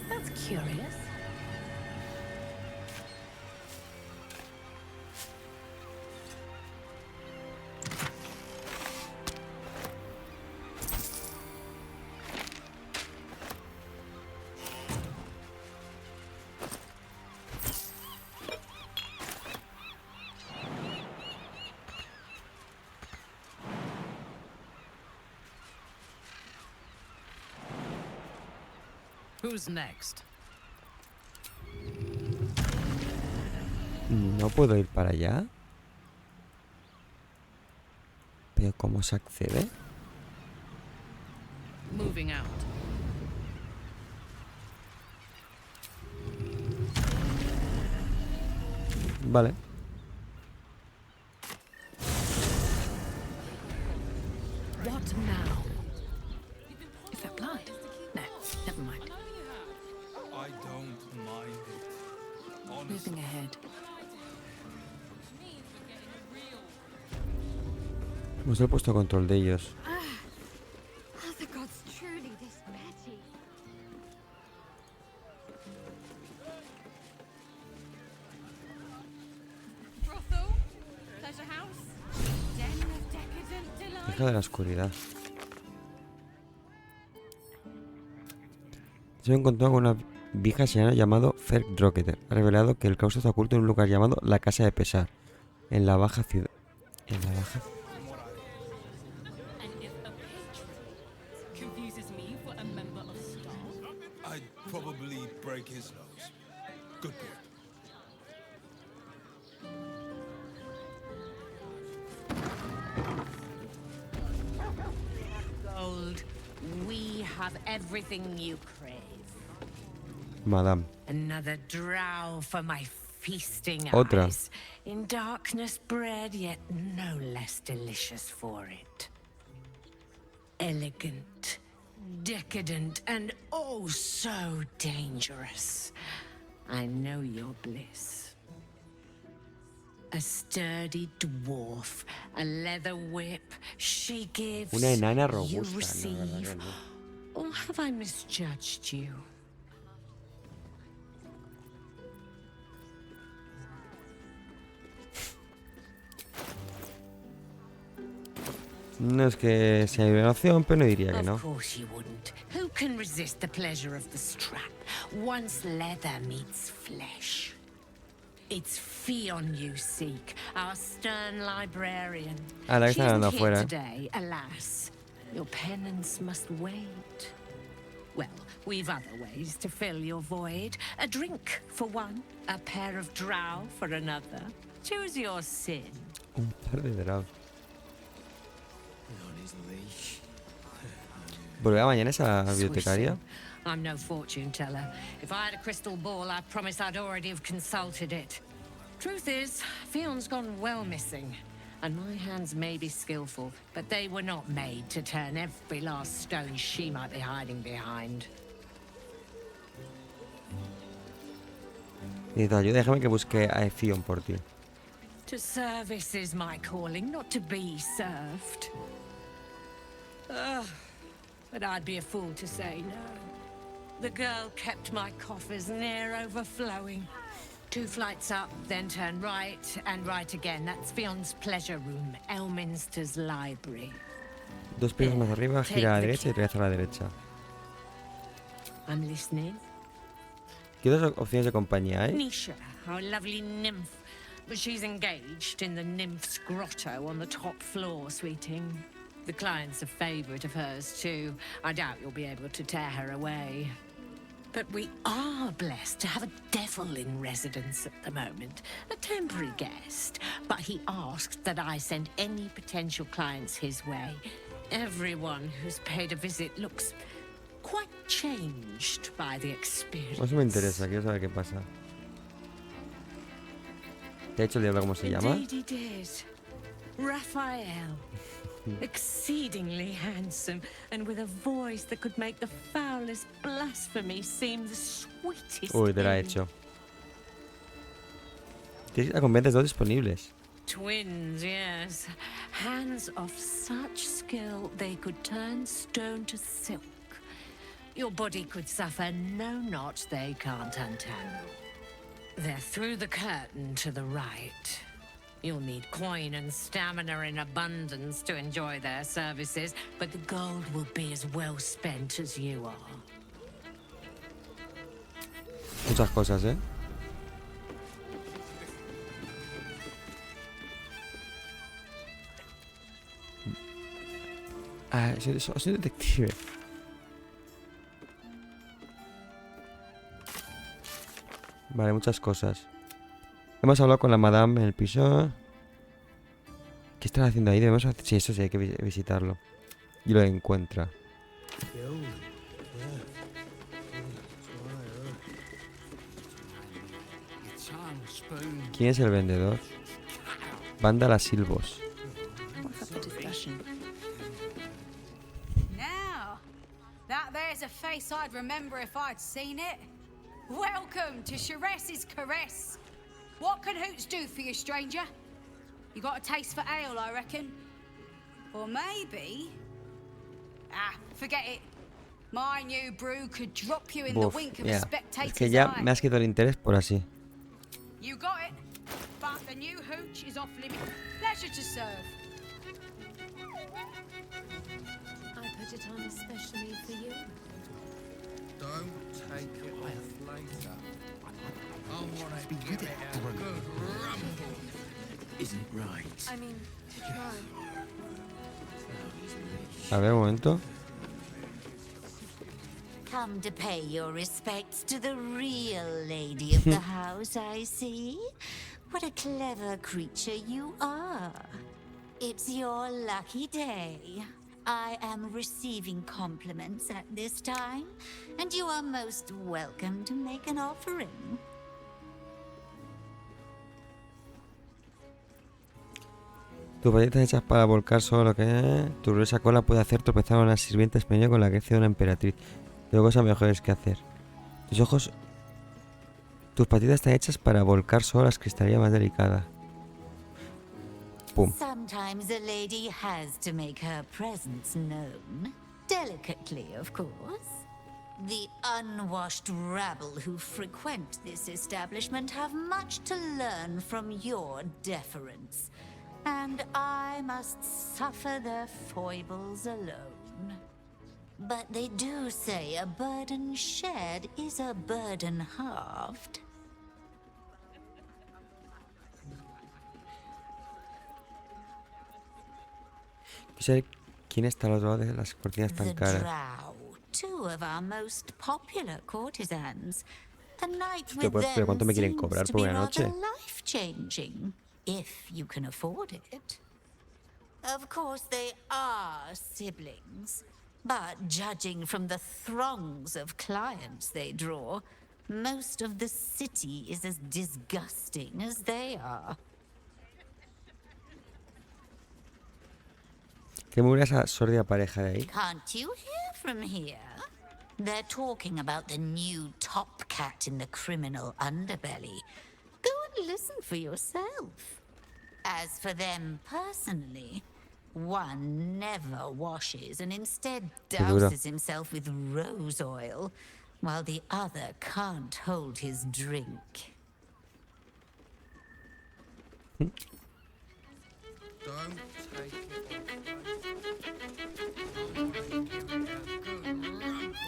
That's curious.
Who's next?
No puedo ir para allá. Pero ¿cómo se accede?
Moving out.
Vale.
What now? Is that blood? No, never mind.
I don't mind it.
Moving ahead.
Hemos puesto control de ellos.
Are the gods truly this petty?
Brothel? Pleasure house? Den of decadent delight?
Hija de la oscuridad. Se ha encontrado con una vieja señora llamado Ferkdroketer. Ha revelado que el caos está oculto en un lugar llamado la Casa de Pesar, en la baja ciudad. En la baja.
Confuses me for a member of staff.
I'd probably break his nose. Good boy.
Gold, we have everything you crave.
Madame.
Another drow for my feasting
Otra.
eyes. In darkness bred, yet no less delicious for it. Elegant, decadent, and oh so dangerous. I know your bliss. A sturdy dwarf, a leather whip, she gives,
Una enana
you
robusta. No, la verdad
receive.
que no.
Or have I misjudged you?
No es que sea una opción, pero no diría que no.
Of course you wouldn't. Who can resist the pleasure of the strap once leather meets flesh? It's Fionn you seek, our stern librarian.
Ah, la que
She
está
isn't
andando
here
afuera.
today, alas. Your penance must wait. Well, we've other ways to fill your void. A drink for one, a pair of drow for another. Choose your sin.
Un par de drags.
On his leash.
¿Volverá mañana esa bibliotecaria?
I'm no fortune teller. If I had a crystal ball, I promise I'd already have consulted it. Truth is, Fion's gone well missing. And my hands may be skillful, but they were not made to turn every last stone she might be hiding behind.
Necesito ayuda, déjame que busque a Effion por ti.
To service is my calling, not to be served. Ugh, but I'd be a fool to say no. The girl kept my coffers near overflowing. 2 flights up, then turn right, and right again. That's Fion's pleasure room, Elminster's library.
2 pisos más arriba, gira a la derecha y regresa a la derecha.
I'm listening.
¿Qué otras opciones de compañía hay?
Nisha, our lovely nymph. But she's engaged in the nymph's grotto on the top floor, sweeting. The client's a favourite of hers, too. I doubt you'll be able to tear her away. But we are blessed to have a devil in residence at the moment. A temporary guest. But he asked that I send any potential clients his way. Everyone who's paid a visit looks quite changed by the experience.
Eso me interesa, quiero saber qué pasa. ¿Te ha dicho el diablo cómo se llama?
Indeed he did. RAPHAEL. Exceedingly handsome, and with a voice that could make the foulest blasphemy seem the sweetest.
Uy, te la he hecho. Tienes que convencer 2 disponibles.
Twins, yes. Hands of such skill they could turn stone to silk. Your body could suffer no knot they can't untangle. They're through the curtain to the right. You'll need coin and stamina in abundance to enjoy their services, but the gold will be as well spent as you are.
Muchas cosas, ¿eh? Ah, soy detective. Vale, muchas cosas. Hemos hablado con la madame en el piso. ¿Qué están haciendo ahí? Debemos hacer... Sí, eso sí, hay que visitarlo. Y lo encuentra. ¿Quién es el vendedor? Banda Las Silvos.
Now, that there's a face I'd remember if I'd seen it. Welcome to Sharess's Caress. What can Hoots do for you, stranger? You got a taste for ale, I reckon? Or maybe... Ah, forget it. My new brew could drop you in the wink of a spectator's
Es que ya
eye.
me has quitado el interés por así.
You got it, but the new hooch is off limit. Pleasure to serve.
I put it on especially for you.
Don't take it off later. I want to give it a good rumble.
Isn't it right?
I mean, try.
A ver, un momento.
Come to pay your respects to the real lady of the house, I see. What a clever creature you are. It's your lucky day. I am receiving compliments at this time, and you are most welcome to make an offering.
Tus patitas hechas para volcar solo lo que... Tu gruesa cola puede hacer tropezar a una sirvienta española con la gracia de una emperatriz. Tengo cosas mejores que hacer. Tus ojos... Tus patitas están hechas para volcar solo las cristalerías más delicadas. Pum.
Sometimes a lady has to make her presence known. Delicately, of course. The unwashed rabble who frequent this establishment have much to learn from your deference. And I must suffer their foibles alone. But they do say a burden shared is a burden halved.
¿Quién está al otro lado de las cortinas tan
The
caras?
Drow, two of our most popular courtesans. A night
Hostia,
with
pues, ¿pero cuánto
them
me quieren
seems
cobrar
to
por
be
una
rather
noche?
life-changing, if you can afford it. Of course, they are siblings, but judging from the throngs of clients they draw, most of the city is as disgusting as they are.
¿Qué me hubiera esa sórdida pareja de ahí?
Can't you hear from here? They're talking about the new top cat in the criminal underbelly. Go and listen for yourself. As for them personally, one never washes and instead
Qué dura.
douses himself with rose oil, while the other can't hold his drink.
Don't take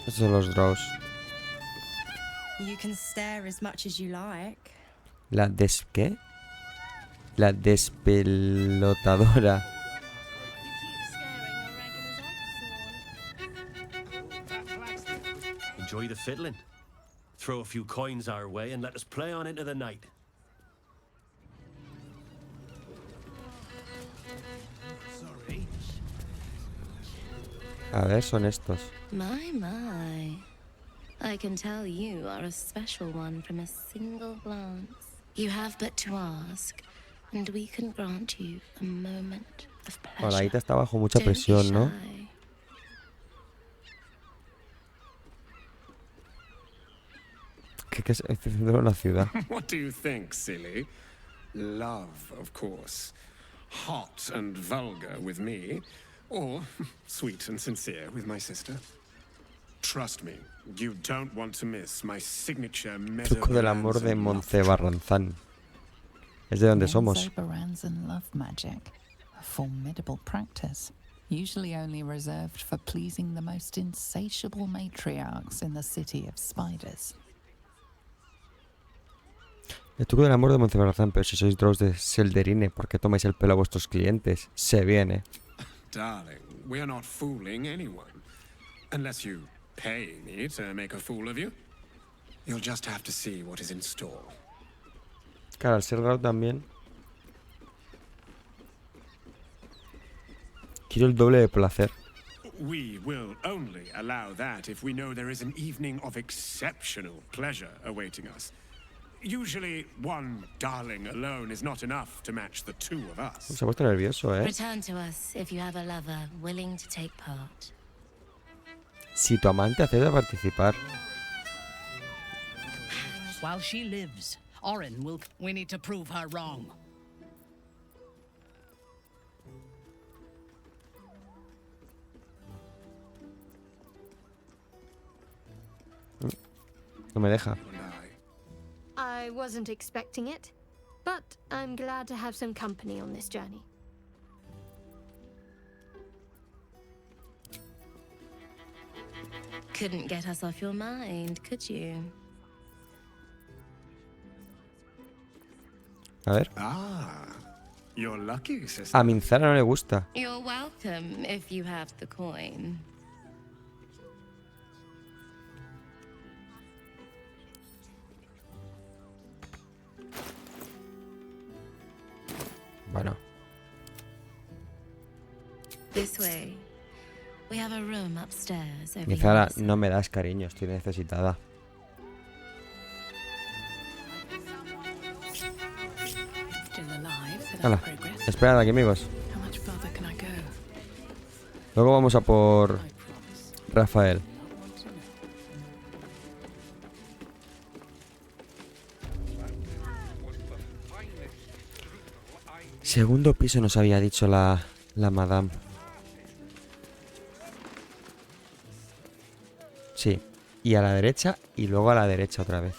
Estos son los draws.
You can stare as much as you like.
La ¿qué? La despelotadora.
Enjoy the fiddling. Throw a few coins our way and let us play on into the night.
A ver, son estos.
My. I can tell you are a special one from a single glance. You have but to ask, and we can grant you a moment of pleasure.
La Ita está bajo mucha presión, ¿no? ¿Qué es el centro de la ciudad?
What do you think, silly? Love, of course. Hot and vulgar with me, or sweet and sincere with my sister. Trust me, you don't want to miss my signature
Truco del amor de Montebarranzán. Es de donde somos.
Baranzan love magic, a formidable practice, usually only reserved for pleasing the most insatiable matriarchs in the city of spiders.
El truco del amor de Montebarranzán, pero si sois draws de Selderine, ¿por qué tomáis el pelo a vuestros clientes? Se viene.
Darling, we are not fooling anyone. Unless you pay me to make a fool of you. You'll just have to see what is in store.
Claro, al ser draw también. Quiero el doble de placer.
We will only allow that if we know there is an evening of exceptional pleasure awaiting us. Usually, one darling alone is not enough to match the two of us.
Se ha puesto nervioso, ¿eh?
Return to us if you have a lover willing to take part.
Si tu amante acepta participar.
While she lives, Orin will... We need to prove her wrong.
No me deja.
I wasn't expecting it, but I'm glad to have some company on this journey.
Couldn't get us off your mind, could you?
A ver.
Ah, you're lucky, sister.
A Minzara no le gusta.
You're welcome if you have the coin.
Bueno.
This way. We have a room upstairs over
Minzara,
here.
no me das cariño, estoy necesitada.
Still alive, so that's
Hala,
progress.
esperad aquí, amigos.
How much further can I go?
Luego vamos a por Rafael. Segundo piso nos había dicho la madame. Sí, y a la derecha y luego a la derecha otra vez.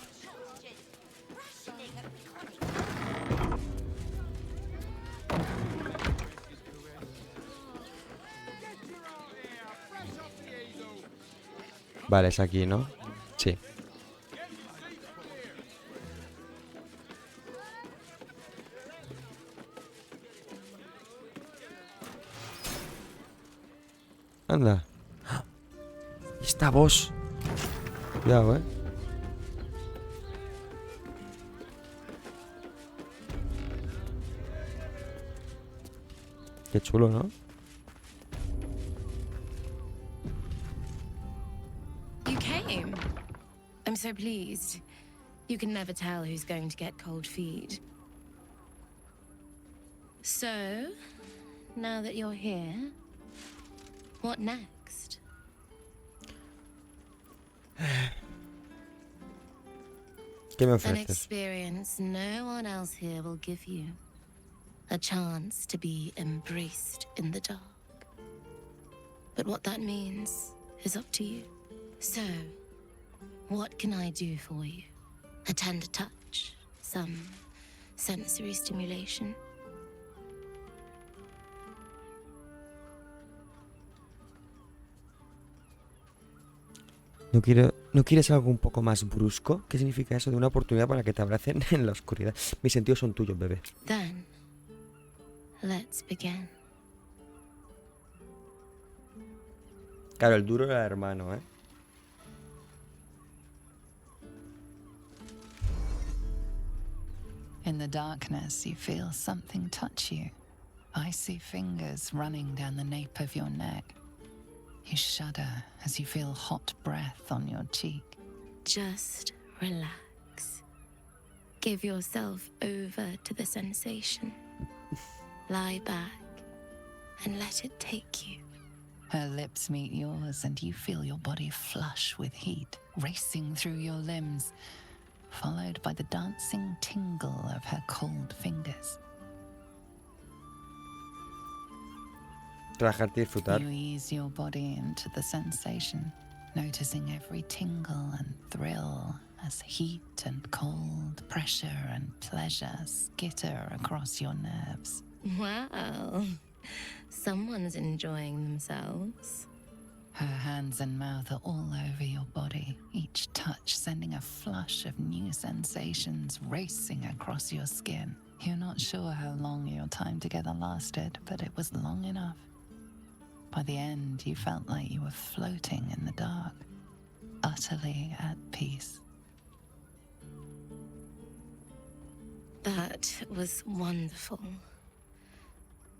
Vale, es aquí, ¿no? Sí. Anda. ¡Ah! Esta voz. Cuidado, ¿eh? Qué chulo, ¿no?
You came. I'm so pleased. You can never tell who's going to get cold feet. So, now that you're here, what next?
¿Qué me
An
ofreces?
experience no one else here will give you. A chance to be embraced in the dark. But what that means is up to you. So, what can I do for you? A tender touch? Some sensory stimulation?
¿No quieres algo un poco más brusco? ¿Qué significa eso de una oportunidad para que te abracen en la oscuridad? Mis sentidos son tuyos, bebé.
Then, let's begin.
Claro, el duro era el hermano, ¿eh?
In the darkness, you feel something touch you. Icy fingers running down the nape of your neck. You shudder as you feel hot breath on your cheek.
Just relax. Give yourself over to the sensation. Lie back and let it take you.
Her lips meet yours and you feel your body flush with heat, racing through your limbs, followed by the dancing tingle of her cold fingers.
Relajarte y disfrutar.
You ease your body into the sensation, noticing every tingle and thrill as heat and cold, pressure and pleasure skitter across your nerves.
Wow. Someone's enjoying themselves.
Her hands and mouth are all over your body, each touch sending a flush of new sensations racing across your skin. You're not sure how long your time together lasted, but it was long enough. By the end, you felt like you were floating in the dark, utterly at peace.
That was wonderful.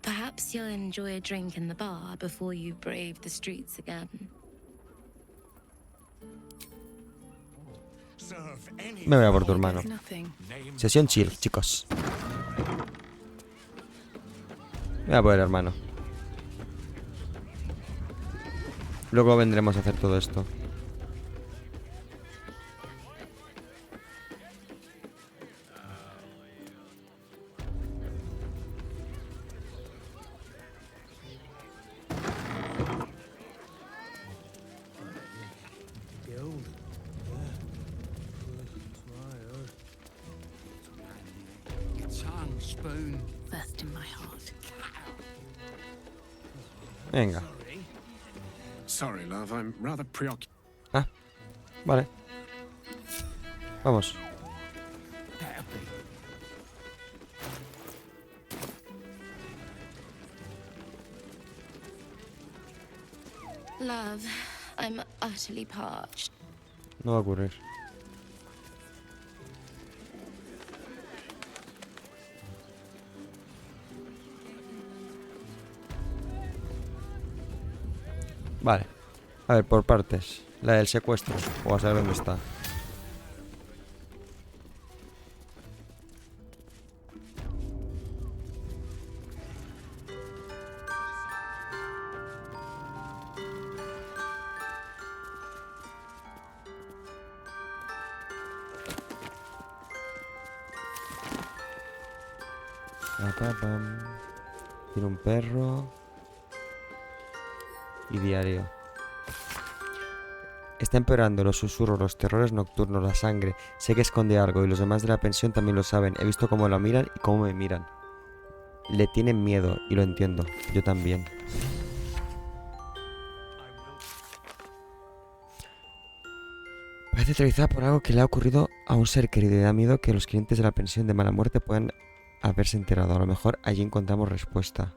Perhaps you'll enjoy a drink in the bar before you brave the streets again.
Me voy a por tu hermano. Sesión chill, chicos. Me voy a por el hermano. Luego vendremos a hacer todo esto.
First in my heart.
Venga.
Sorry, love, I'm rather preoccupied.
Ah, vale. Vamos.
Love, I'm utterly parched.
No va a ocurrir. Vale. A ver, por partes. La del secuestro. O a saber dónde está. Tiene un perro. Y diario. Está empeorando los susurros, los terrores nocturnos, la sangre. Sé que esconde algo y los demás de la pensión también lo saben. He visto cómo lo miran y cómo me miran. Le tienen miedo y lo entiendo. Yo también. Parece aterrorizada por algo que le ha ocurrido a un ser querido y da miedo que los clientes de la pensión de mala muerte puedan haberse enterado. A lo mejor allí encontramos respuesta.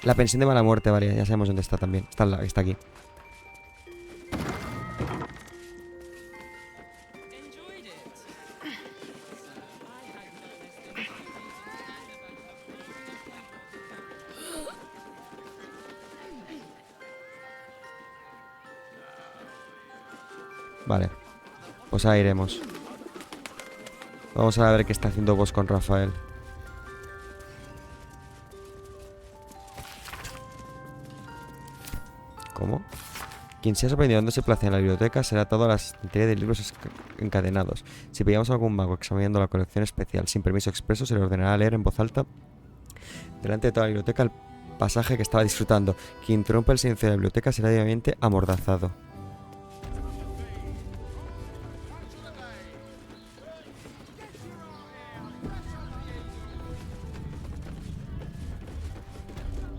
La pensión de mala muerte, vale, ya sabemos dónde está también. Está aquí. Vale. Pues ahí iremos. Vamos a ver qué está haciendo vos con Rafael. ¿Cómo? Quien sea sorprendido dándose placer en la biblioteca será atado a la estantería de libros encadenados. Si pillamos a algún mago examinando la colección especial sin permiso expreso, se le ordenará leer en voz alta delante de toda la biblioteca el pasaje que estaba disfrutando. Quien interrumpa el silencio de la biblioteca será debidamente amordazado.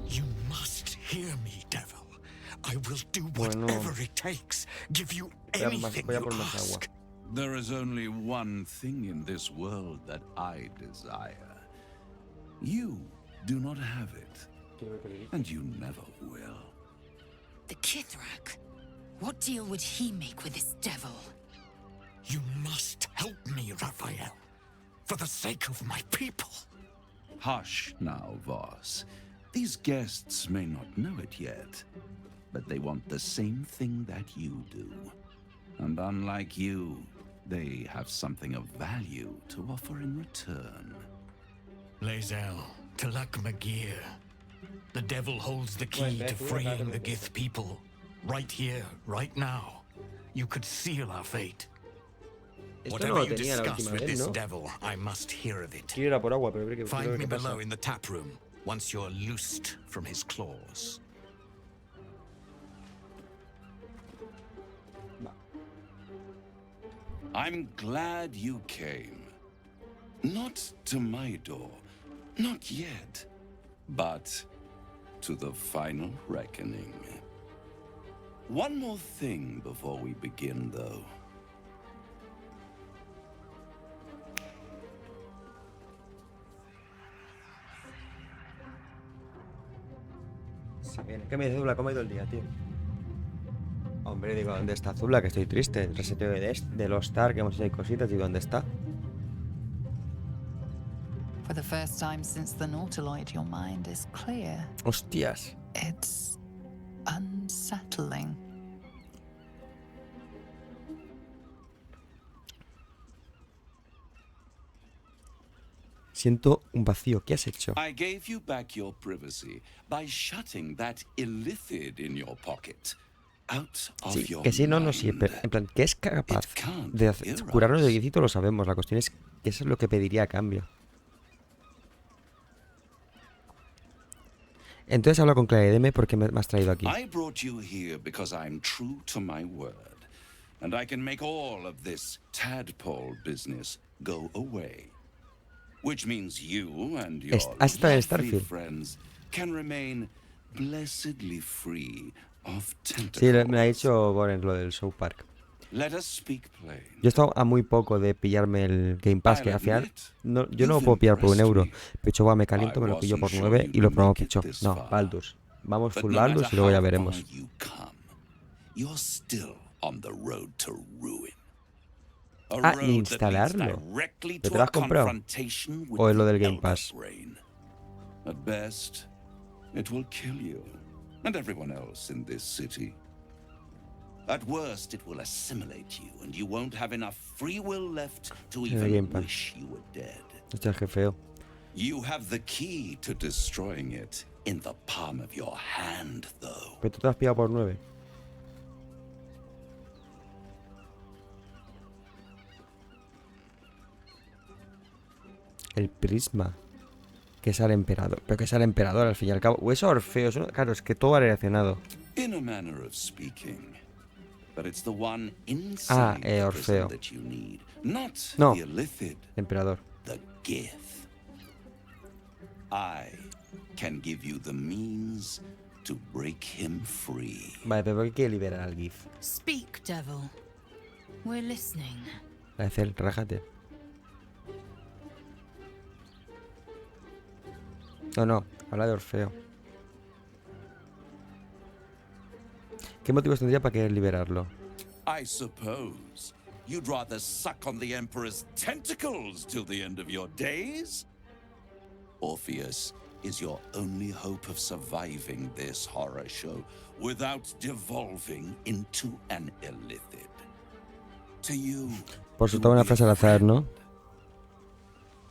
You must hear me, devil. I will do whatever it takes. Give you anything you ask.
There is only one thing in this world that I desire. You do not have it, and you never will.
The Kithrak? What deal would he make with this devil?
You must help me, Raphael. For the sake of my people.
Hush now, Voss. These guests may not know it yet, but they want the same thing that you do. And unlike you, they have something of value to offer in return.
Lae'zel, Talak Magir. The devil holds the key to freeing the Gith people. Right here, right now. You could seal our fate. Whatever you discuss with this devil, I must hear of it. Find me below in the tap room, once you're loosed from his claws.
I'm glad you came. Not to my door, not yet, but to the final reckoning. One more thing before we begin, though.
Se viene. ¿Qué me dice Zubla? ¿Cómo ha ido el día, tío? Hombre, digo, ¿dónde está Zubla? Que estoy triste. El reseteo de los Star, que hemos hecho ahí cositas. Digo, ¿dónde está?
For the first time since the Nautiloid, your mind is clear.
Hostias.
It's unsettling.
Siento un vacío. ¿Qué has hecho?
I gave you back your privacy by shutting that illithid in your pocket. Out of
Sí,
your
que sí, no, sí, pero en plan, que es capaz de curarnos de guisito lo sabemos. La cuestión es que eso es lo que pediría a cambio. Entonces habla con Claire, dime por qué me has traído aquí.
I brought you here because I'm true to my word, and I can make all of this tadpole business go away, which means you and your lovely friends can remain blessedly free of tentacles.
Sí, me ha dicho Boren lo del South Park.
Let us speak plain.
Yo he estado a muy poco de pillarme el Game Pass, que al final no, yo no lo puedo pillar por €1. Picho, va, me caliento, me lo pillo por 9 y lo probamos, Picho. No, Baldur. Vamos full Baldur y luego ya veremos. Ah, y instalarlo. ¿Lo te lo has comprado? ¿O es lo del Game Pass?
At best, it will kill you and everyone else in this city. At worst, it will assimilate you, and you won't have enough free will left to even wish you were dead.
Hostia, qué feo.
You have the key to destroying it in the palm of your hand, though.
Pero tú te has pillado por 9. El prisma. Que es al emperador. Pero que es al emperador al fin y al cabo. O es Orfeo. Claro, es que todo va relacionado.
In a manner of speaking. But it's the one inside
Orfeo.
that you need, not
No,
the illithid,
emperador.
the Gith. I can give you the means to break him free.
Vale, pero hay que liberar al Gith.
Speak, devil. We're listening.
Raphel, relájate. No, habla de Orfeo. ¿Qué motivos tendría para querer liberarlo?
I suppose you'd rather suck on the Emperor's tentacles till the end of your days? Orpheus is your only hope of surviving this horror show without devolving into an illithid. To you,
Por soltar una frase al azar, ¿no?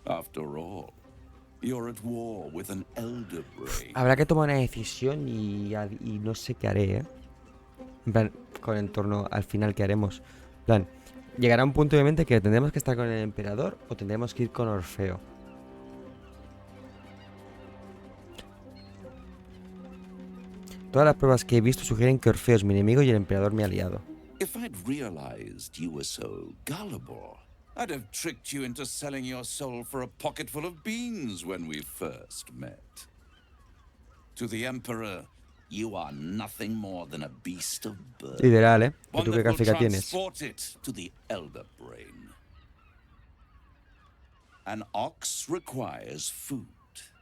After all, you're at war with an elder brain.
Habrá que tomar una decisión y no sé qué haré, ¿eh? En plan, con en torno al final que haremos. En plan, llegará un punto obviamente que tendremos que estar con el emperador o tendremos que ir con Orfeo. Todas las pruebas que he visto sugieren que Orfeo es mi enemigo y el emperador mi aliado.
If I'd realized you were so gullible, I'd have tricked you into selling your soul for a pocketful of beans when we first met. To the Emperor, you are nothing more than a beast of burden.
Literal, ¿eh? ¿Y
One
tú qué
that will
gráfica tienes?
transport it to the elder brain. An ox requires food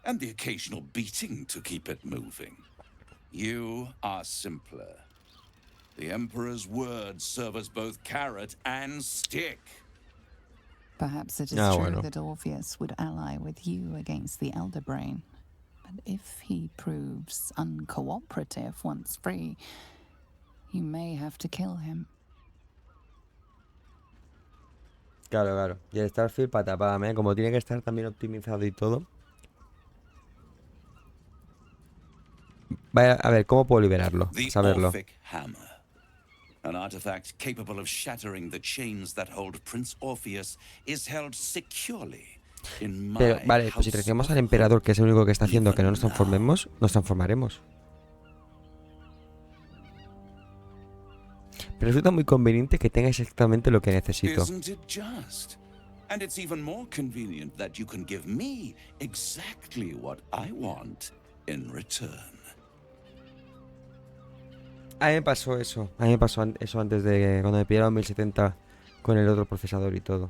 and the occasional beating to keep it moving. You are simpler. The Emperor's words serve as both carrot and stick.
Perhaps it is true that Orpheus would ally with you against the Elder Brain. But if he proves uncooperative once free, you may have to kill him.
Claro, claro. Y el Starfield patapam, ¿eh? Como tiene que estar también optimizado y todo. Vaya, a ver, ¿cómo puedo liberarlo? Saberlo.
An artifact capable of shattering the chains that hold Prince Orpheus is held securely in my
Pero, vale, pues si traicionamos al emperador, que es el único que está haciendo que no nos transformemos, nos transformaremos. Pero resulta muy conveniente que tenga exactamente lo que necesito.
Isn't it just? And it's even more convenient that you can give me exactly what I want in return.
A mí me pasó eso. A mí me pasó eso antes de cuando me pillaron 1070 con el otro procesador y todo.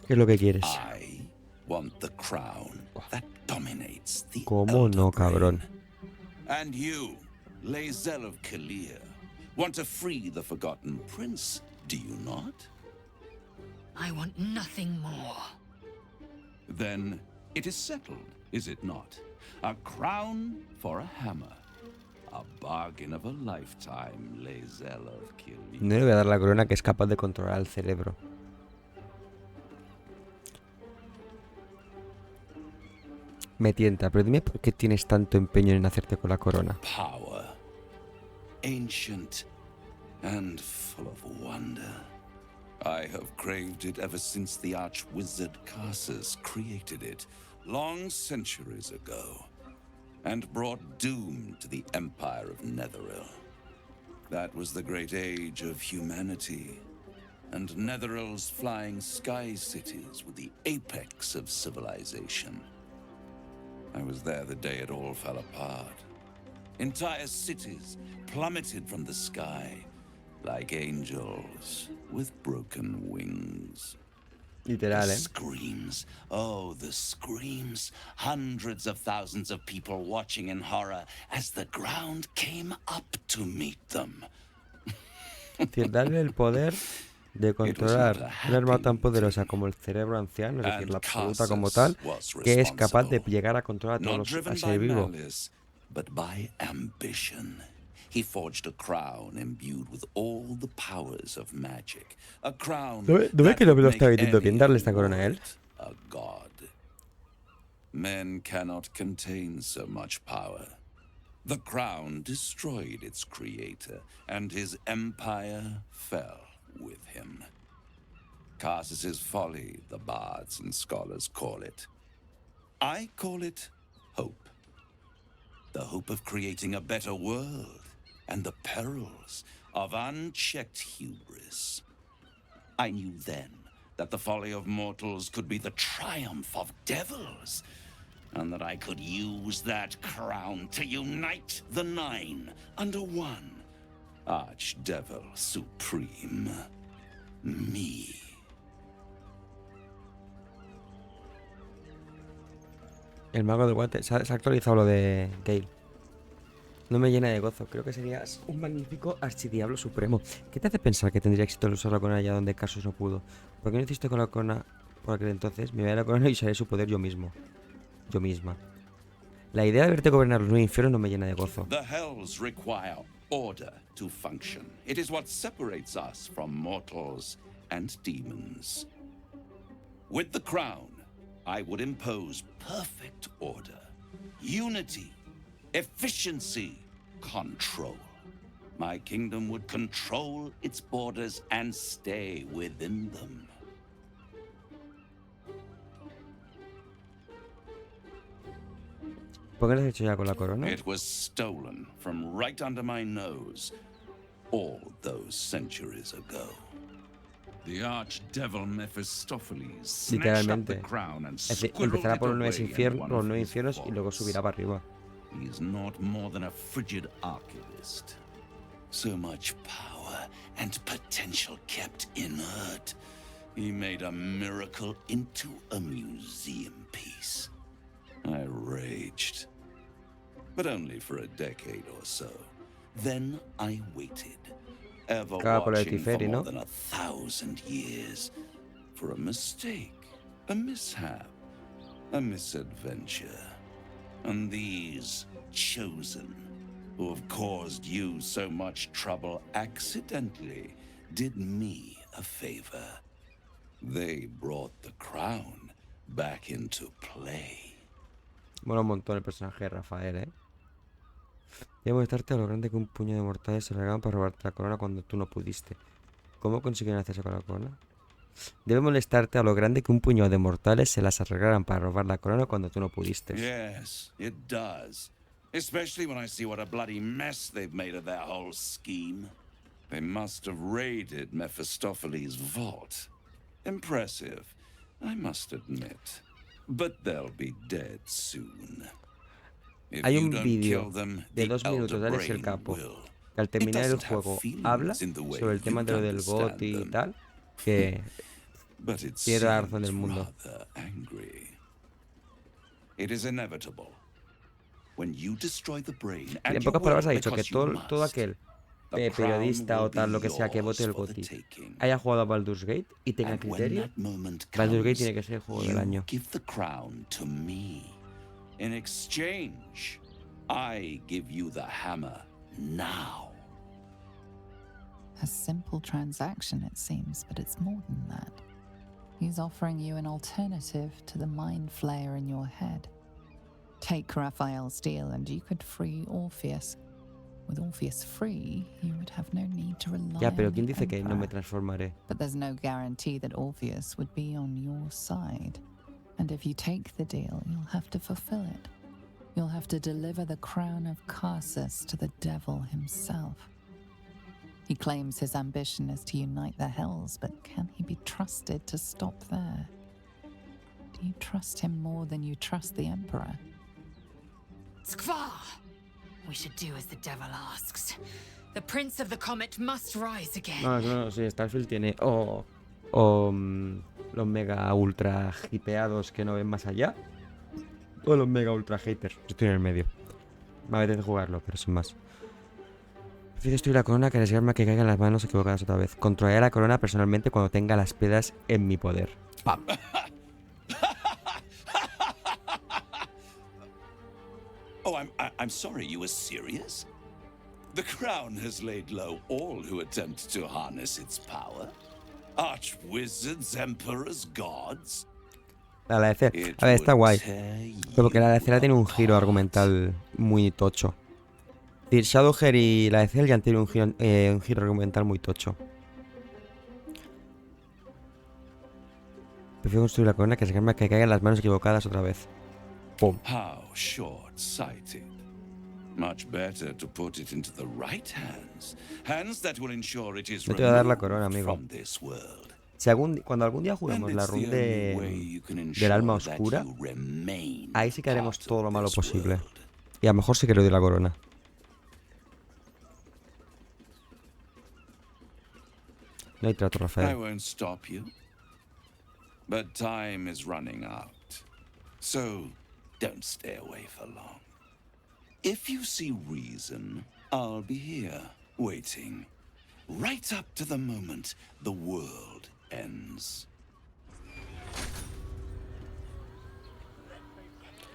¿Qué es lo que quieres?
I want the crown that dominates the
¿Cómo no, cabrón?
And you, Lae'zel of Kalir, want to free the forgotten prince, do you not?
I want nothing more.
Then it is settled, is it not? A crown for a hammer. A bargain of a lifetime, Lae'zel of Kalir.
No le voy a dar la corona que es capaz de controlar el cerebro. Me tienta, pero dime por qué tienes tanto empeño en hacerte con la corona.
Power. Ancient and full of wonder. I have craved it ever since the arch-wizard Karsus created it, long centuries ago, and brought doom to the Empire of Netheril. That was the great age of humanity, and Netheril's flying sky cities were the apex of civilization. I was there the day it all fell apart. Entire cities plummeted from the sky like angels with broken wings.
Literal,
The
¿eh?
screams, oh, the screams. Hundreds of thousands of people watching in horror as the ground came up to meet them.
Es decir, darle el poder de controlar una arma tan poderosa como el cerebro anciano, es decir, la absoluta como tal, que es capaz de llegar a controlar a todos los seres vivos.
But by ambition. He forged a crown imbued with all the powers of magic. A crown
¿No ves que no me lo está
make
vendiendo bien
any
darle esta corona a él?
a god. Men cannot contain so much power. The crown destroyed its creator, and his empire fell with him. Karsus's folly, the bards and scholars call it. I call it hope. The hope of creating a better world, and the perils of unchecked hubris. I knew then that the folly of mortals could be the triumph of devils, and that I could use that crown to unite the Nine under one Archdevil Supreme. Me.
El mago del guante. Se ha actualizado lo de Gale. No me llena de gozo. Creo que serías un magnífico archidiablo supremo. ¿Qué te hace pensar que tendría éxito el usar la corona allá donde Karsus no pudo? ¿Por qué no hiciste con la corona por aquel entonces? Me voy a la corona y usaré su poder yo mismo. Yo misma. La idea de verte gobernar los nueve infiernos no me llena de gozo.
The hells require order to function. It is what separates us from mortals and demons. With the crown, I would impose perfect order, unity, efficiency, control. My kingdom would control its borders and stay within them.
¿Por qué lo has hecho ya con la corona?
It was stolen from right under my nose all those centuries ago. The archdevil Mephistopheles snatched up the
Literalmente.
crown and
Empezará por los nueve
squirreled
infiernos y luego subirá para arriba.
He is not more than a frigid archivist. So much power and potential kept inert. He made a miracle into a museum piece. I raged. But only for a decade or so. Then I waited, ever watching for more than 1,000 years, for a mistake, a mishap, a misadventure. And these chosen, who have caused you so much trouble accidentally, did me a favor. They brought the crown back into play.
Mola un montón el personaje de Rafael, ¿eh? Debemos estarte a lo grande que un puño de mortales se largaban para robarte la corona cuando tú no pudiste. ¿Cómo consiguieron hacerse con la corona? Debe molestarte a lo grande que un puño de mortales se las arreglaran para robar la corona cuando tú no pudiste.
Yes, it does. Especially when I see what a bloody mess they've made of their whole scheme. They must have raided Mephistopheles' vault. Impressive, I must admit. But they'll be dead soon.
Hay un vídeo de 2 minutos de Alex el Capo que al terminar el juego habla sobre el tema de lo del GOTY y tal, que tiene la razón del mundo. En pocas palabras ha dicho que todo aquel periodista o tal, lo que sea, que vote el GOTY haya jugado a Baldur's Gate y tenga criterio, Baldur's Gate tiene que ser el juego del año.
In exchange, I give you the hammer now.
A simple transaction, it seems, but it's more than that. He's offering you an alternative to the mind flayer in your head. Take Raphael's deal and you could free Orpheus. With Orpheus free, you would have no need to rely
Ya, pero
on
¿quién
the
dice que no me
Emperor?
transformaré?
But there's no guarantee that Orpheus would be on your side. And if you take the deal, you'll have to fulfill it. You'll have to deliver the crown of Carsus to the devil himself. He claims his ambition is to unite the Hells, but can he be trusted to stop there? Do you trust him more than you trust the Emperor?
Skvar! We should do as the devil asks. The Prince of the Comet must rise again.
No, sí, Starfield tiene los mega ultra hipeados que no ven más allá, o los mega ultra haters. Yo estoy en el medio. Me apetece jugarlo, pero sin más. Prefiero destruir la corona que arriesgarme a que caigan las manos equivocadas otra vez. Controlaré la corona personalmente cuando tenga las piedras en mi poder. ¡Pam!
Oh, I'm sorry, you were serious? The crown has laid low all who attempt to harness its power. Archwizards, emperors, gods.
La LAECEL. A ver, está guay. Pero porque la LAECEL tiene un giro argumental muy tocho. Es decir, Shadowheart y la LAECEL ya han tenido un giro argumental muy tocho. Prefiero construir la corona que arriesgarme a que caigan las manos equivocadas otra vez. ¡Pum!
How short-sighted. Much better to put it into the right hands. Hands that will ensure it is
No te voy a dar la
removed
corona, amigo.
from this world.
Si cuando algún día juguemos la run del alma oscura, ahí sí que haremos todo lo malo posible. Y a lo mejor sí que le doy la corona. No hay trato,
I
Rafael.
won't stop you. But time is running out. So don't stay away for long. If you see reason, I'll be here, waiting. Right up to the moment the world ends.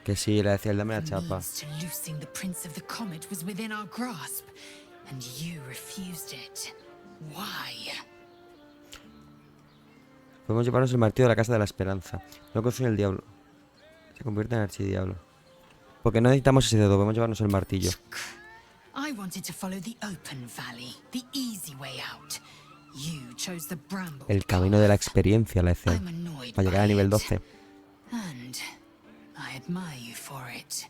Que sí, la decía, dame la chapa.
The means to loosing the Prince of the Comet was within our grasp.
And you refused it. Why?
Podemos llevarnos el martillo de la casa de la esperanza. No confío en el diablo. Se convierte en archidiablo. Porque no necesitamos ese dedo, podemos llevarnos el martillo.
I wanted to follow the open valley, the easy way out. You chose the bramble.
El camino de la experiencia, la EC. Para llegar a nivel 12.
And I admire you for it.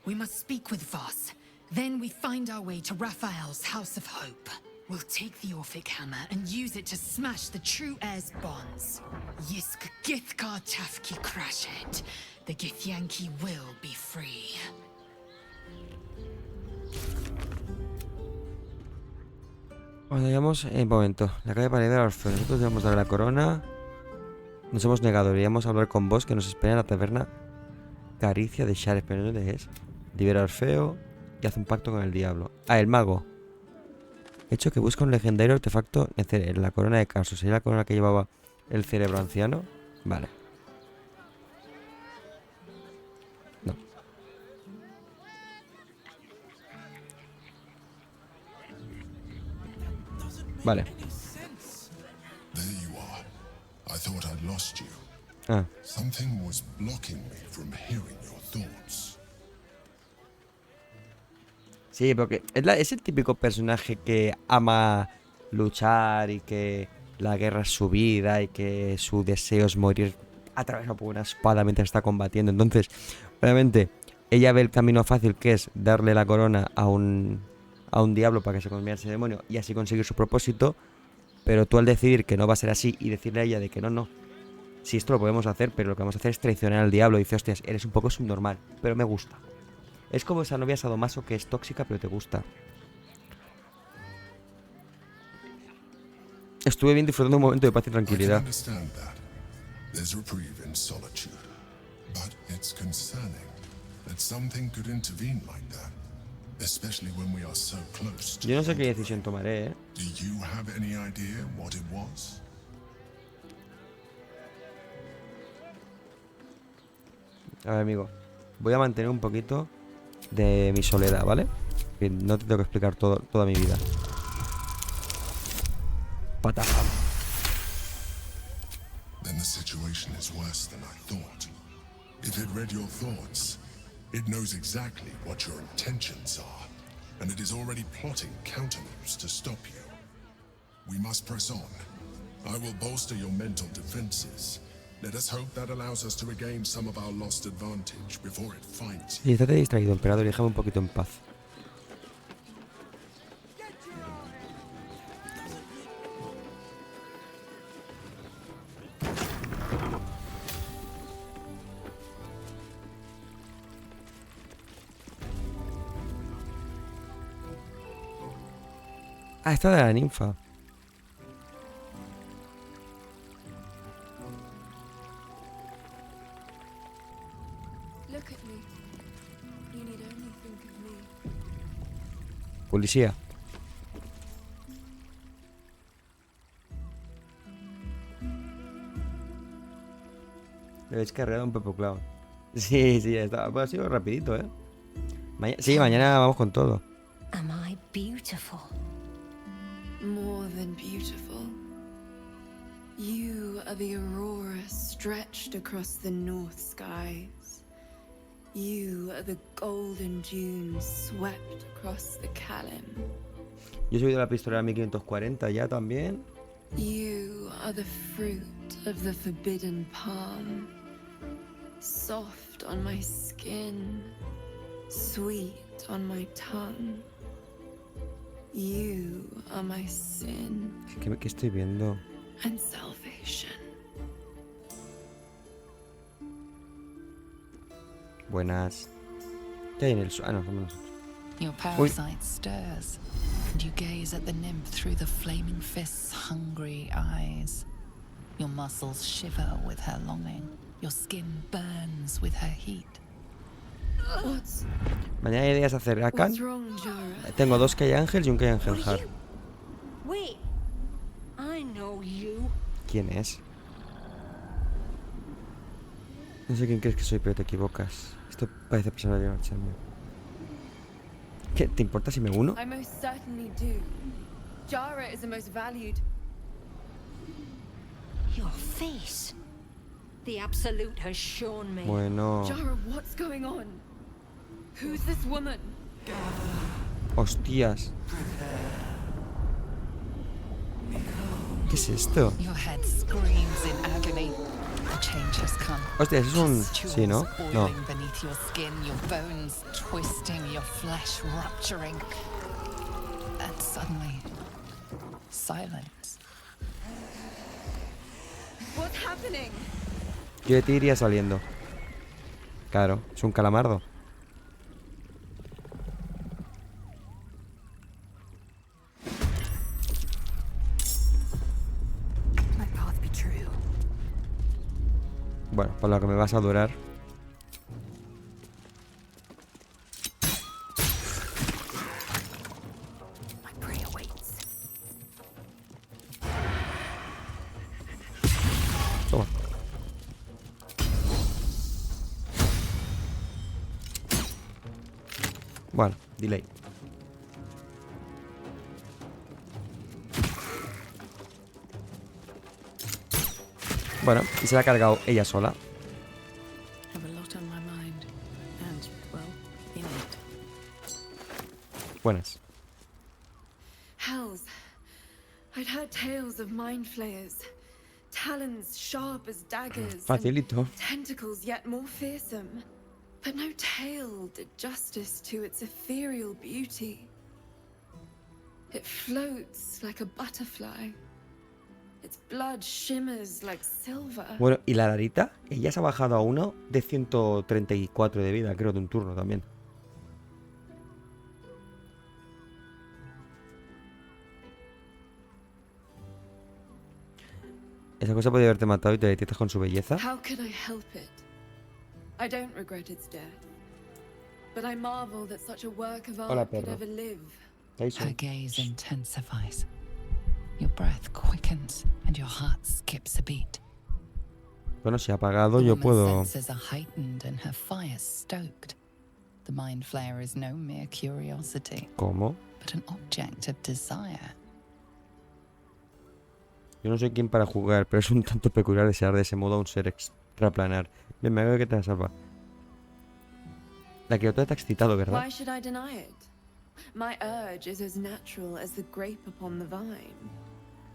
We must speak with Voss. Then we find our way to Raphael's House of Hope. We'll take the Orphic Hammer and use it to smash the true heir's bonds. Yisk Githkar Tafki Crashet. The Githyanki will be free.
Cuando llegamos, un momento, la calle para liberar a Orfeo. Nosotros debemos darle la corona. Nos hemos negado, deberíamos hablar con vos que nos espera en la taberna Caricia de Shares, pero ¿dónde es? Libera a Orfeo y hace un pacto con el diablo. Ah, el mago. Hecho que busca un legendario artefacto en la corona de Caso. ¿Sería la corona que llevaba el cerebro anciano? Vale. No. Vale.
There you are. I thought I'd lost you.
Ah.
Something was blocking me from hearing your thoughts.
Sí, porque es el típico personaje que ama luchar y que la guerra es su vida y que su deseo es morir atravesado por una espada mientras está combatiendo. Entonces, obviamente, ella ve el camino fácil que es darle la corona a un diablo para que se convierta en ese demonio y así conseguir su propósito. Pero tú al decidir que no va a ser así y decirle a ella de que no, si esto lo podemos hacer, pero lo que vamos a hacer es traicionar al diablo. Y dice, hostias, eres un poco subnormal, pero me gusta. Es como esa novia sadomaso que es tóxica pero te gusta. Estuve bien disfrutando un momento de paz y tranquilidad. Yo no sé qué decisión tomaré, ¿eh? A ver, amigo. Voy a mantener un poquito de mi soledad, ¿vale? Que no te tengo que explicar toda mi vida. Patajam.
Then the situation is worse than I thought. If it read your thoughts, it knows exactly what your intentions are, and it is already plotting countermoves to stop you. We must press on. I will bolster your mental defenses. Let us hope that allows us to regain some of our lost advantage before it finds you.
Y estate distraído, emperador, y déjame un poquito en paz. Ah, esta de la ninfa. Policía. Le habéis cargado un Pepo Clown. Sí, está. Pues ha sido rapidito, ¿eh? Sí, mañana vamos con todo.
Am I beautiful?
More than beautiful. You are the aurora stretched across the north skies. You are the golden dunes swept across the Calim.
Yo soy de la pistola 1540 ya también.
You are the fruit of the forbidden palm. Soft on my skin, sweet on my tongue. You are my sin.
¿Qué estoy viendo?
And salvation.
Buenas. ¿Qué hay en el suelo? Ah, no, somos nosotros.
Your parasite stirs, and you gaze at the nymph through the flaming fist's hungry eyes. Your muscles shiver with her longing. Your skin burns with her heat.
Mañana hay días se acercan. Tengo 2 Key Angels y un Key Angel Heart.
Wait, I know you.
¿Quién es? No sé quién crees que soy, pero te equivocas. Esto parece personal de marcharme. ¿Qué te importa si me uno?
I most certainly do. Jara is the most valued.
Your face. The Absolute has shown me.
Bueno.
Jara, what's going on? Who's this woman?
Hostias. ¿Qué es esto?
Your head screams in agony. The change has come.
Hostias, es un... Sí, ¿no? No.
Boiling beneath your skin, your bones twisting, your flesh rupturing. And suddenly, silence.
What's happening?
Yo de ti iría saliendo. Claro, es un calamardo. Bueno, por lo que me vas a durar. Toma. Bueno, delay. Bueno, y se la ha cargado ella sola.
Have a lot on my mind. And, well, in it.
Buenas.
Hells. I'd heard tales of mind flayers. Talons sharp as daggers.
Facilito.
And tentacles yet more fearsome. But no tale did justice to its ethereal beauty. It floats like a butterfly. Its blood shimmers like silver.
Bueno, y la Larita, ella se ha bajado a uno de 134 de vida, creo, de un turno también. Esa cosa podría haberte matado y te detestas con su belleza.
How could I help it? I don't regret its death. But I marvel that such a work of
Hola,
art could
perro.
ever live.
Her gaze intensifies. Your breath quickens and your heart skips a beat.
Bueno, si ha apagado,
The
yo
woman's
puedo...
senses are heightened and her fire stoked. The mind flayer is no mere curiosity,
¿Cómo?
but an object of desire.
Yo no soy quien para jugar, pero es un tanto peculiar desear de ese modo a un ser extraplanar. Ven, me veo que te la salva. La criatura te ha excitado, ¿verdad?
Why should I deny it? My urge is as natural as the grape upon the vine.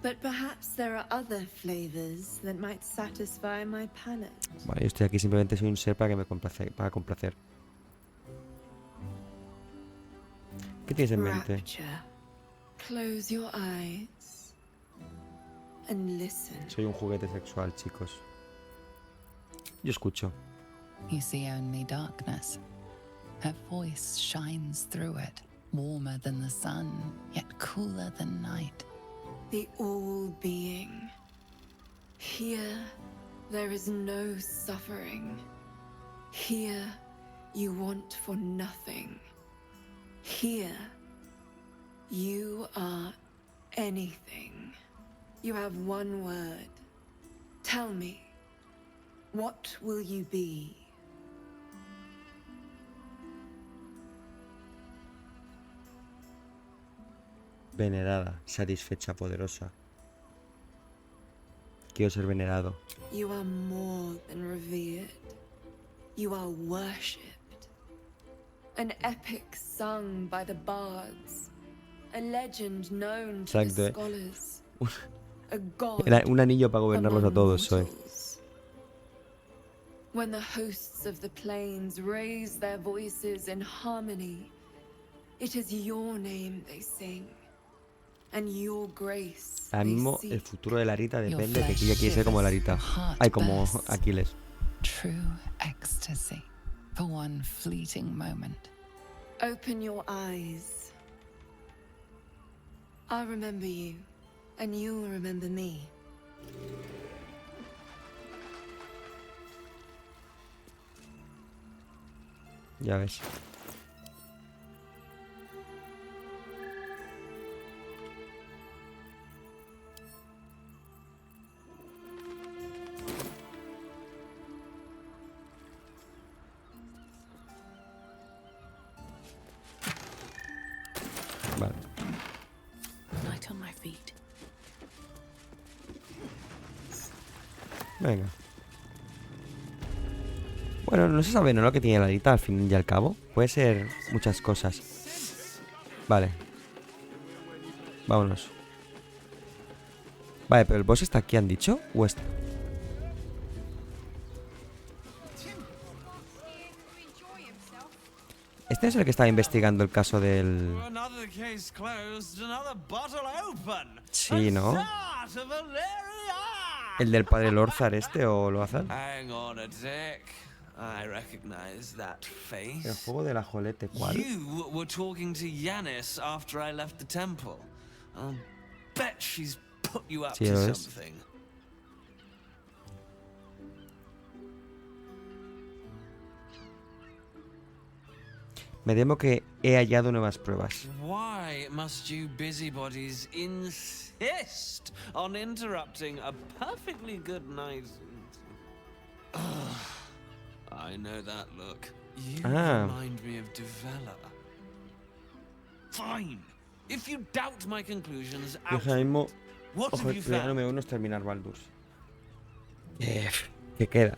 But perhaps there are other flavors that might satisfy my palate.
Vale, yo estoy aquí simplemente soy un ser para que me complace, para complacer. ¿Qué tienes en mente?
Rapture. Close your eyes and listen.
Soy un juguete sexual, chicos. Yo escucho.
You see only darkness. Her voice shines through it, warmer than the sun, yet cooler than night.
The all-being. Here, there is no suffering. Here, you want for nothing. Here, you are anything. You have one word. Tell me, what will you be?
Venerada, satisfecha, poderosa. Quiero ser venerado.
You are more than revered. You are worshipped. An epic sung by the bards. A legend known to the
Exacto,
scholars. A god
Era un anillo para gobernarlos a
among
todos, soy.
mortals. When the hosts of the plains raise their voices in harmony, it is your name they sing. And your grace
Ahora
they
mismo
seek.
el futuro de Larita depende de que ella quiere ser como Larita. Ay, como Aquiles.
True ecstasy for one fleeting moment.
Open your eyes. I'll remember you, and you'll remember me.
Ya ves. Venga. Bueno, no se sabe, ¿no? Lo que tiene la varita al fin y al cabo. Puede ser muchas cosas. Vale. Vámonos. Vale, pero el boss está aquí, ¿han dicho? ¿O está? Este es el que estaba investigando el caso del... Sí, ¿no? ¿El del padre Lorzar este o Loazar?
Hang on a sec. I recognize that face.
El juego del ajolete, ¿cuál?
You were talking to Yanis after I left the temple. I'll bet she's put you up
Sí,
to
lo es.
something.
Me temo que he hallado nuevas pruebas.
Why must you busybodies insist on interrupting a perfectly good night? Ugh, I know that look. You remind me of Devella. Fine. If you doubt my conclusions,
Yo ahora mismo...
What
Ojo,
have you
ya
found?
número 1 es terminar Baldur. ¿Qué queda,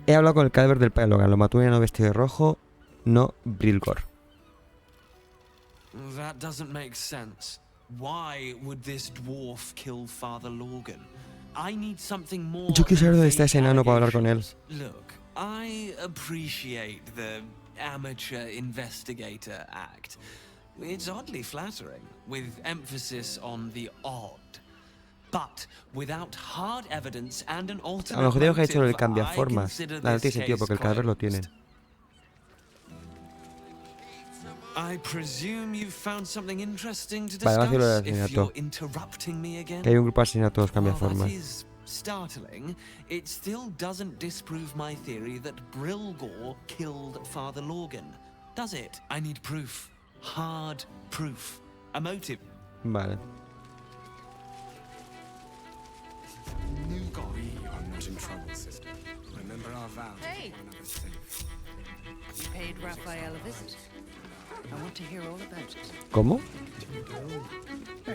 He hablado con el cadáver del padre Logan. Lo mató un enano vestido de rojo, no Brilgor.
That doesn't make sense. Why would this dwarf kill Father Logan? I need something more.
Yo quiero saber dónde está
than
ese enano para hablar con él.
Look, I appreciate the amateur investigator act. It's oddly flattering, with emphasis on the odd. But without hard evidence and an
A lo
alternate
mejor tengo que
motive,
hecho el cambia
I
formas.
consider
No tiene
this
sentido porque el
case
cadáver lo
closed.
tienen.
I presume you've found something interesting to
Vale, vamos a hacer lo del
discuss if
asesinato.
you're interrupting me again.
Que hay un grupo de asesinatos cambia
While that
formas.
is startling, it still doesn't disprove my theory that Brilgor killed Father Logan. Does it? I need proof. Hard proof. A motive.
Vale.
We are not in trouble, sister. Remember our vow to
Hey.
keep one another safe.
You paid Raphael a visit. I want to hear all about it.
¿Cómo?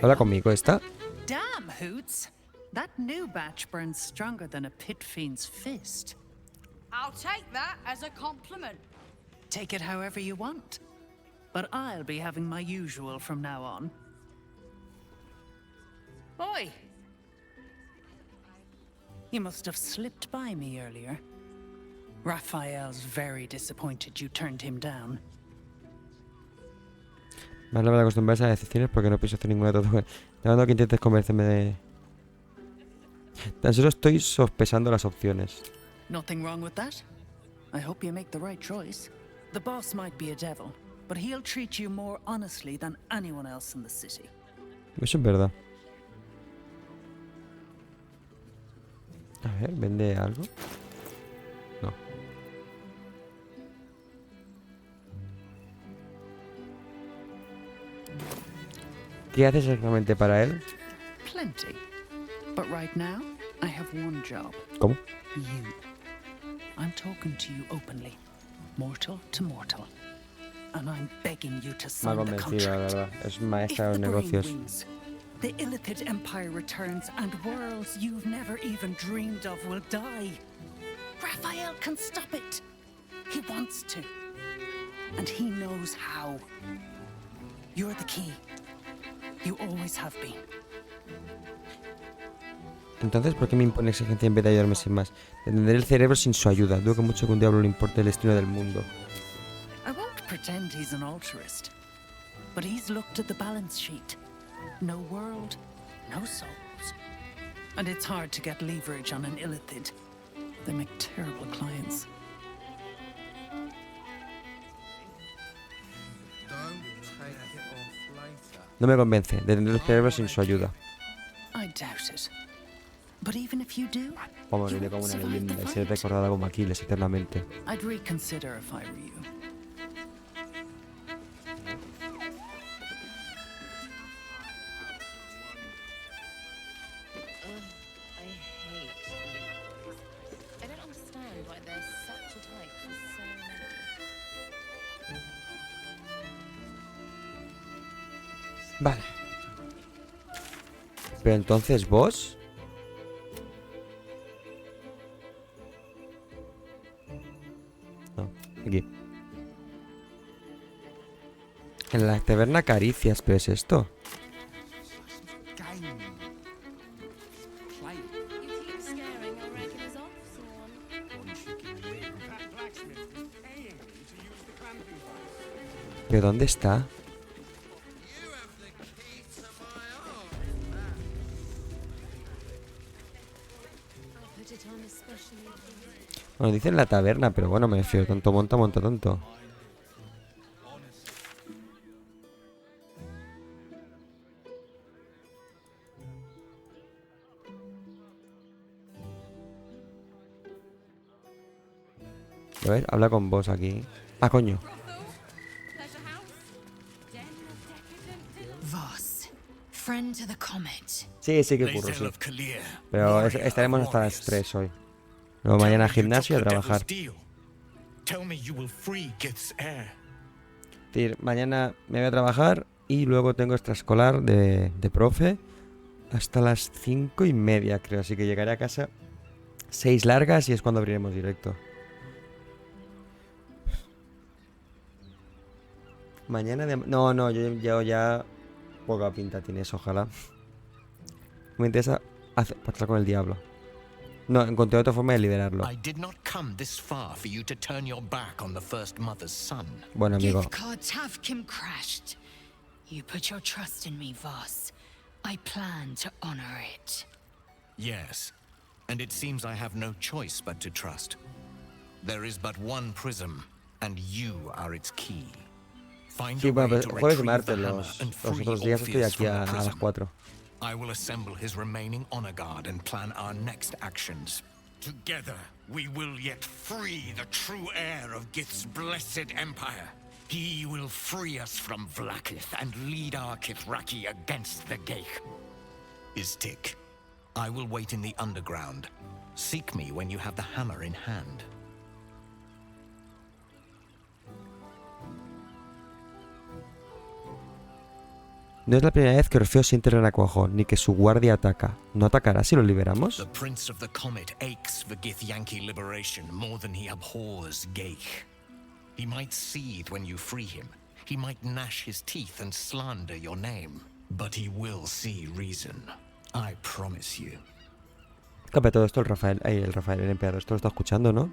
Habla conmigo, ¿está?
Damn, Hoots! That new batch burns stronger than a pit fiend's fist.
I'll take that as a compliment.
Take it however you want. But I'll be having my usual from now on. Oi! You must have slipped by me earlier. Raphael's very disappointed you turned him down.
Más la acostumbrarse a decepciones porque no pienso hacer ninguna otra. Te mando que intentes convencerme de... Tan solo estoy sospechando las opciones.
Nothing wrong with that. I hope you make the right choice. The boss might be a devil, but he'll treat you more honestly than anyone else in the city.
Eso es verdad. A ver, ¿vende algo? No. ¿Qué haces exactamente para él?
Plenty. But right now, I have one job.
¿Cómo?
You. I'm talking to you openly. Mortal to mortal. And I'm begging you to
Me ha
sign the
convencido, la
contract.
verdad. Es maestra de
If
los
the brain
negocios.
wins, the Illithid Empire returns and worlds you've never even dreamed of will die. Raphael can stop it. He wants to. And he knows how. You're the key. You always have been.
Entonces, ¿por qué me impone exigencia en vez de ayudarme sin más? Entender el cerebro sin su ayuda. Dudo que mucho que un diablo le importe el destino del mundo.
I won't pretend he's an altruist, but he's looked at the balance sheet. No world, no souls. And it's hard to get leverage on an Illithid. They make terrible clients.
Don't take it off later.
No me convence. De entender el cerebro sin su ayuda.
I doubt it. But even if you do,
Vamos a morir como una leyenda y ser recordada como Aquiles eternamente.
I'd reconsider if I were you.
I hate I don't understand why there's such a type for so many.
Vale. Pero entonces vos... No, aquí. En la taberna Caricias, ¿pero es esto? ¿Pero dónde está? Bueno, dicen la taberna, pero bueno, me fío. Tonto monta, monta tonto. A ver, habla con vos aquí. Ah, coño.
Voss, friend to the comet.
Sí, sí que curro, sí. Pero estaremos hasta las 3 hoy. Luego mañana al gimnasio y a trabajar. Mañana me voy a trabajar y luego tengo extraescolar de profe hasta las 5:30, creo. Así que llegaré a casa 6 largas y es cuando abriremos directo. Mañana de... No, yo ya poca pinta tienes, ojalá. Me interesa pasar con el diablo. No, encontré otra forma de liberarlo. Bueno, amigo.
You put your trust in me, Voss. I plan to honor it.
Yes, and it seems I have no choice but to trust. There is but one prism, and you are its key. Find
Sí,
a
bueno,
way
pero
to
jueves y
retrieve
martes,
the hammer
los
and free
otros días estoy
Orpheus
aquí
from
a
the
las
prison.
4.
I will assemble his remaining honor guard and plan our next actions. Together, we will yet free the true heir of Gith's blessed empire. He will free us from Vlaakith and lead our Kithraki against the Geich. Istik, I will wait in the underground. Seek me when you have the hammer in hand.
No es la primera vez que Orfeo siente renacuajo, ni que su guardia ataca. ¿No atacará si lo liberamos?
The Prince of the Comet aches for Githyanki liberation more than he abhors Geich. He might seethe when you free him. He might gnash his teeth and slander your name. But he will see reason. I promise you.
Escape todo esto el Rafael. El Rafael, el emperador. Esto lo está escuchando, ¿no?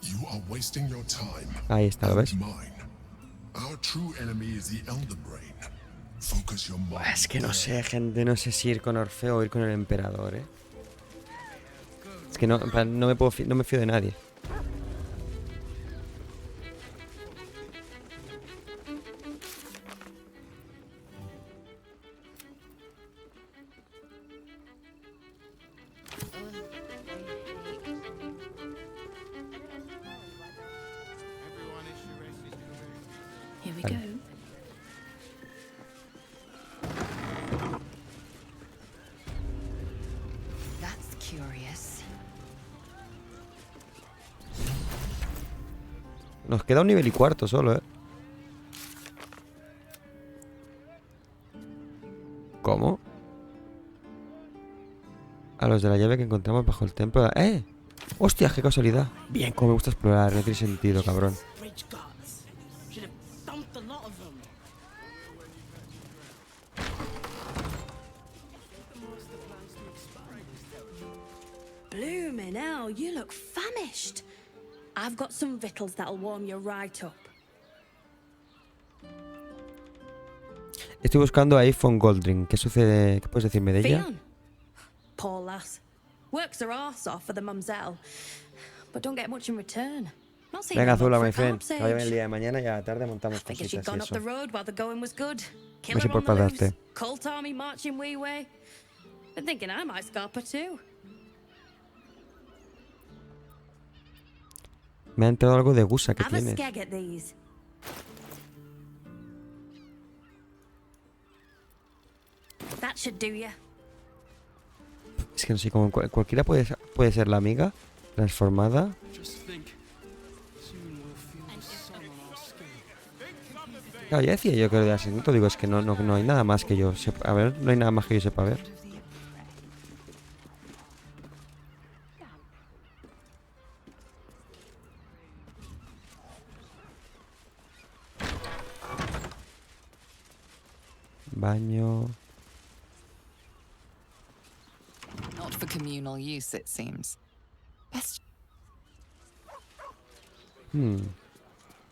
You are wasting your time.
Ahí está, ¿lo ves?
Mine. Our true enemy is the Elder Brain. Focus your mind.
Es que no sé, gente. No sé si ir con Orfeo o ir con el emperador, ¿eh? Es que no me fío de nadie.
Here we go. That's curious.
Nos queda un nivel y cuarto solo, ¿eh? ¿Cómo? A los de la llave que encontramos bajo el templo. ¡Eh! ¡Hostia, qué casualidad! Bien, como me gusta explorar, no tiene sentido, cabrón.
Bloomin' hell, you look famished. I've got some victuals that'll warm you right up.
Estoy buscando a iPhone Goldring. ¿Qué sucede? ¿Qué puedes decirme de ella?
Fionn. Poor lass. Works her arse off for the mumsel, but don't get much in return. Not seen
Venga,
her
Zula,
for
my
a
friend.
carp's
Que vaya bien el
age.
día de mañana y a la tarde montamos
Figured she'd
cositas y
gone up the
eso.
road while the going was good.
Merci
Killer
por
on the loose.
pasarte.
Cult army marching wee way. Been thinking I might scarp her too.
Me ha entrado algo de gusa que
Have a
tienes.
skeg at these. That should do ya.
Es que no sé, como cualquiera puede ser la amiga transformada.
Just think, soon we'll feel the sun on our skin.
Claro, ya decía yo que lo de asesinato, digo, es que no hay nada más que yo sepa. A ver, no hay nada más que yo sepa, a ver. Baño.
Not for communal use, it seems. Best.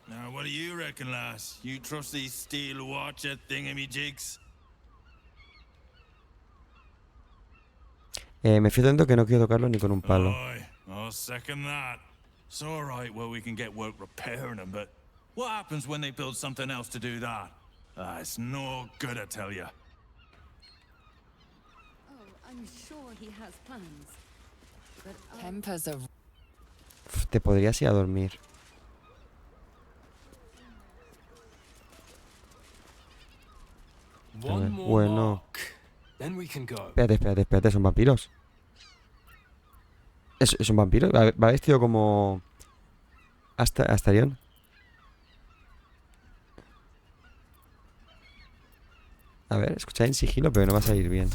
Now, what do you reckon, lass? You trust these steel watcher thingamajigs?
Me fío tanto que no quiero tocarlo ni con un palo.
Aye, I'll second that. It's all right, well, we can get work repairing them, but what happens when they build something else to do that? It's no good, I tell you.
Oh, I'm sure he has plans. But
Tempers are.
Te podrías ir a dormir. A ver, bueno. Espérate, son vampiros. ¿Es un vampiro? Va vestido como Astarion. A ver, escuchad en sigilo, pero no va a salir bien.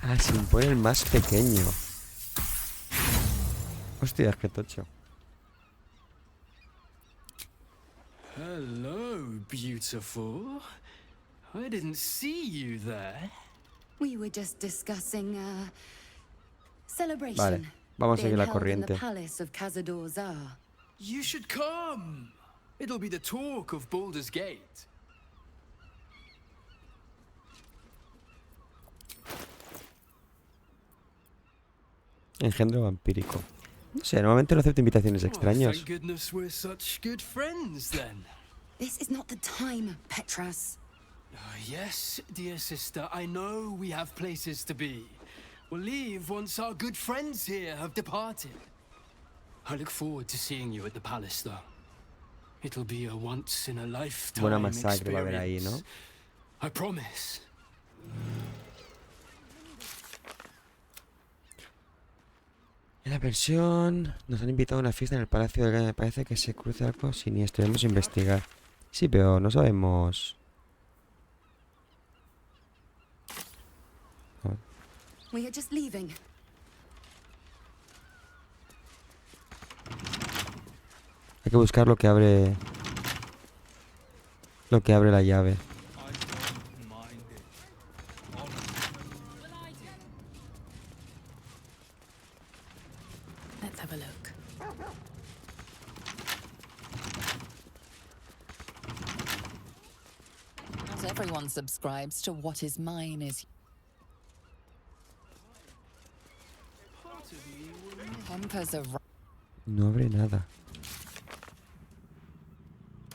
Ah, se impone el más pequeño. Hostia, qué tocho.
Hello, beautiful. I didn't see you there.
we were just discussing celebration.
Vale, vamos a seguir la
being held in
corriente.
the palace of Cazador Zar.
You should come. It'll be the talk of Baldur's Gate.
Engendro vampírico. No sé, normalmente no acepto invitaciones extraños.
Thank goodness we're such good friends then.
This is not the time, Petras.
Yes, dear sister, I know we have places to be. We'll leave once our good friends here have departed. I look forward to seeing you at the palace, though. It'll be a once-in-a-lifetime
Buena masacre va a haber ahí, ¿no?
experience. I promise.
En la pensión nos han invitado a una fiesta en el palacio de... Me parece que se cruza algo siniestro. Debemos investigar. Sí, pero no sabemos... A ver.
We are just leaving.
Hay que buscar lo que abre... Lo que abre la llave.
Let's have a look. Not everyone subscribes to what is mine is. Tempers are.
No abre nada.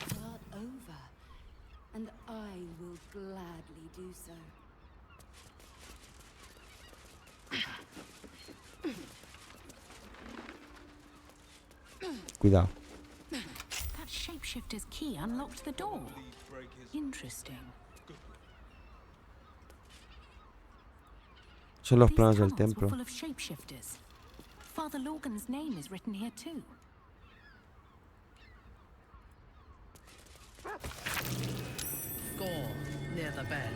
Start over, and I will gladly do so.
Cuidado.
That shapeshifter's key unlocked the door. Interesting.
Son los
These
planos del
tunnels were
templo.
full of shapeshifters. Father Logan's name is written here too.
Score near the bed.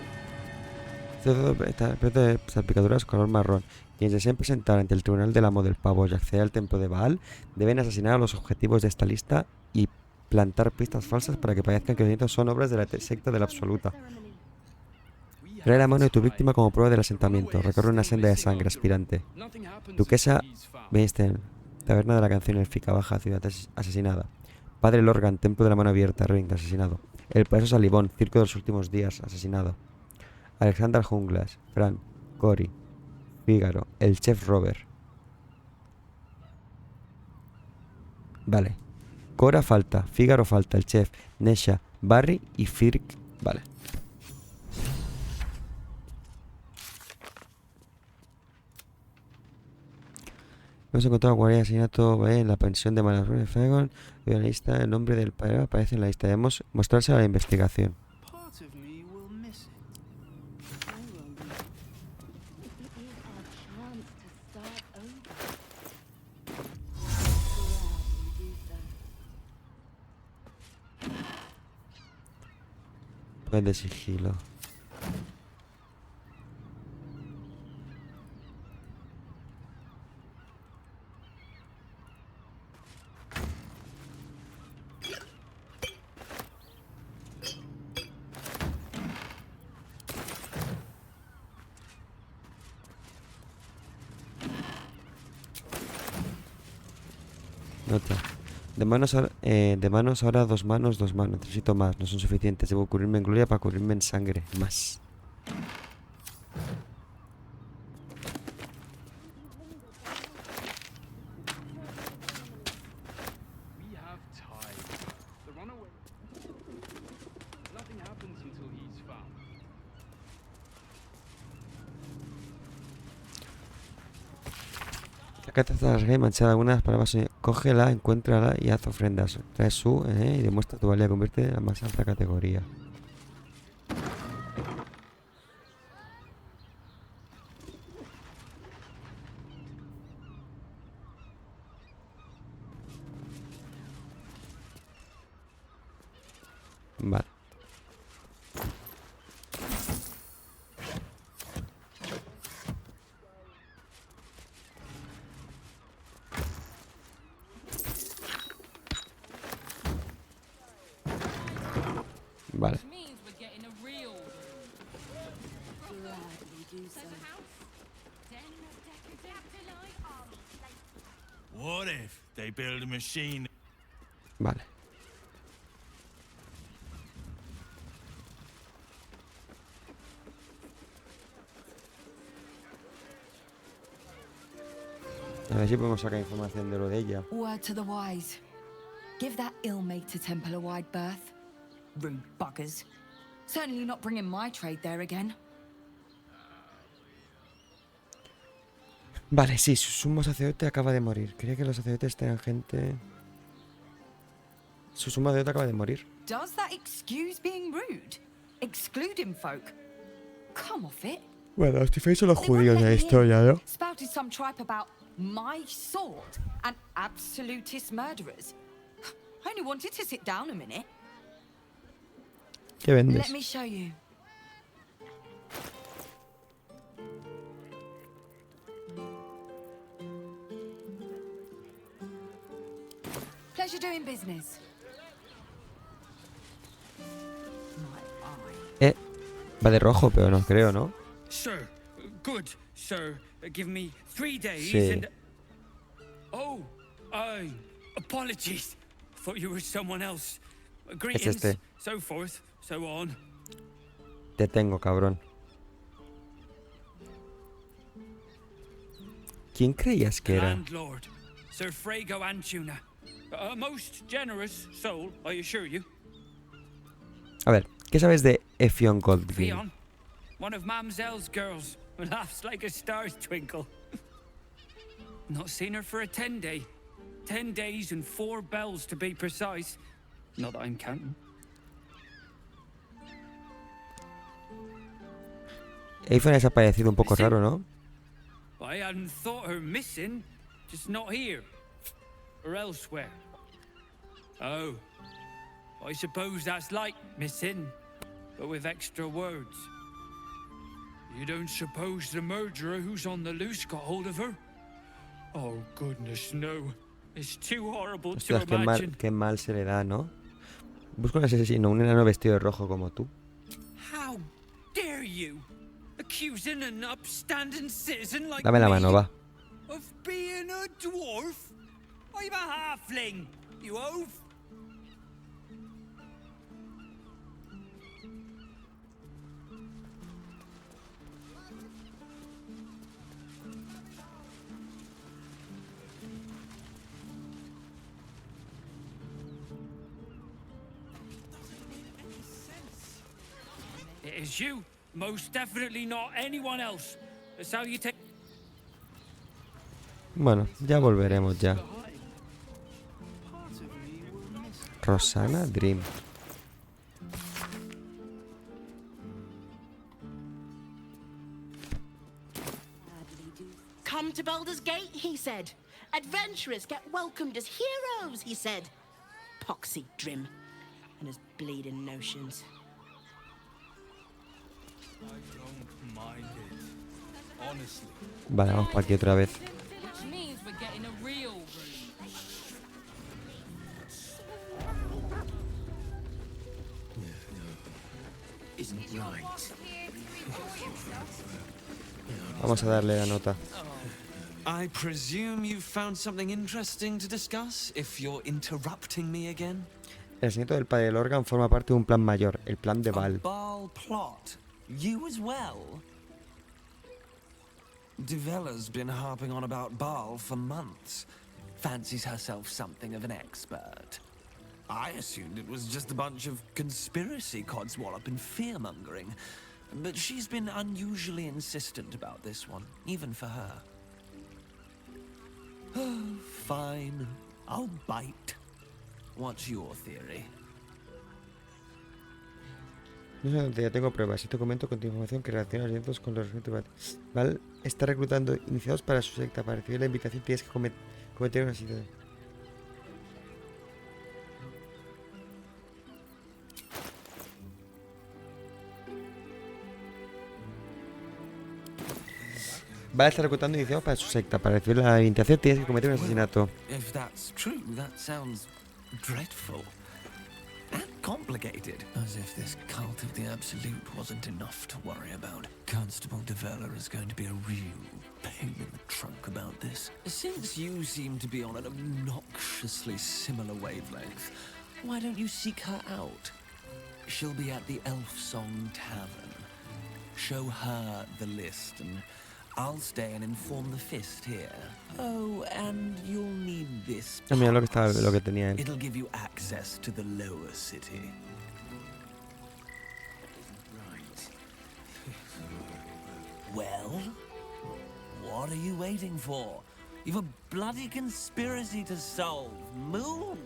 De salpicaduras color marrón. Quienes deseen presentar ante el tribunal del amo del pavo y acceder al templo de Baal deben asesinar a los objetivos de esta lista y plantar pistas falsas para que parezcan que los nietos son obras de la secta de la absoluta. Trae la mano de tu víctima como prueba del asentamiento. Recorre una senda de sangre aspirante. Duquesa Weinstein, taberna de la canción élfica, baja ciudad asesinada. Padre Lorgan, templo de la mano abierta, Ring, asesinado. El payaso Salivón, circo de los últimos días, asesinado. Alexander Junglas, Fran, Cory, Fígaro, el chef Robert. Vale. Cora falta, Fígaro falta, el chef, Nesha, Barry y Firk. Vale. Hemos encontrado guardia de asesinato en la pensión de Malasruel de Fagon. Y en la lista, el nombre del padre aparece en la lista. Debemos mostrárselo a la investigación.
Part of me will miss it.
I will be. It is our chance to start over.
Pues de sigilo. Nota. De manos ahora 2 manos, 2 manos. Necesito más, no son suficientes. Debo cubrirme en gloria para cubrirme en sangre. Más.
We have time. The runaway. Nothing happens until he's found.
La carta está rasgada y manchada. Algunas palabras. Cógela, encuéntrala y haz ofrendas. Trae su y demuestra tu valía. Convierte en la más alta categoría. Vale. Vale.
What if they build a machine?
Vale. A ver si podemos sacar información de lo de ella.
Word to the wise. Give that ill-mated temple a wide berth. Rude buggers. Certainly not bringing my trade there again.
Vale, sí, su sumo sacerdote acaba de morir. Creía que los sacerdotes tenían gente... Su sumo sacerdote acaba de morir.
Does that excuse being rude? Excluding folk? Come off it.
Bueno, los tiféis son los judíos de la historia, ¿no?
Spouted some tripe about my sort and absolutist murderers. I only wanted to sit down a minute.
¿Qué vendes?
Let me show you. Pleasure doing business.
Va de rojo, pero no creo, ¿no?
Sir, good, sir. Give me 3 days
Sí.
and... Oh, apologies. Thought you were someone else. Greetings,
este.
so forth, so on.
Te tengo, cabrón. ¿Quién creías que era?
Landlord, Sir Frago Antuna. A most generous soul, I assure you.
A ver, ¿qué sabes de Effion Goldgreen?
Fionn, one of Mamselle's girls, laughs like a star's twinkle. Not seen her for a 10-day. 10 days and 4 bells to be precise. Not that I'm counting.
Effion ha desaparecido un poco raro, ¿no?
I hadn't thought her missing, just not here. Or elsewhere. Oh. I suppose that's like missing, but with extra words. You don't suppose the murderer who's on the loose got hold of her? Oh, goodness, no. It's too horrible to
Ostras,
imagine.
qué mal se le da, ¿no? Busca un asesino, un enano vestido de rojo como tú.
How dare you? Accusing an upstanding citizen like
Dame la
me
mano, va.
of being a dwarf? I'm a halfling, you oaf. It is you. Most definitely not anyone else. That's how you take...
Bueno, ya volveremos ya. Rosana Dream.
Come to Baldur's Gate, he said. Adventurers get welcomed as heroes, he said. Poxy Drim and his bleeding notions.
Vale, vamos para aquí otra vez.
Which means we're getting a real room.
Isn't right.
Vamos a darle la nota.
I presume you've found something interesting to discuss, if you're interrupting me again?
El asesinato del padre Lorgan forma parte de un plan mayor, el plan de Val.
Baal plot? You as well? Devella's been harping on about Baal for months. Fancies herself something of an expert. I assumed it was just a bunch of conspiracy codswallop and fear-mongering. But she's been unusually insistent about this one, even for her. Fine. I'll bite. What's your theory?
No sé dónde ya tengo pruebas. Este documento contiene información que relaciona los eventos con los recientes. Val está reclutando iniciados para su secta. Para recibir la invitación tienes que cometer una situación. Val está reclutando iniciados para su secta. Para recibir la invitación tienes que cometer un asesinato.
If that's true, that sounds dreadful. And complicated. As if this cult of the Absolute wasn't enough to worry about. Constable Devella is going to be a real pain in the trunk about this. Since you seem to be on an obnoxiously similar wavelength, why don't you seek her out? She'll be at the Elf Song Tavern. Show her the list and I'll stay and inform the Fist here. Oh, and you'll need this.
Mira lo que tenía él.
It'll give you access to the lower city. Right. Well, what are you waiting for? You've a bloody conspiracy to solve. Move!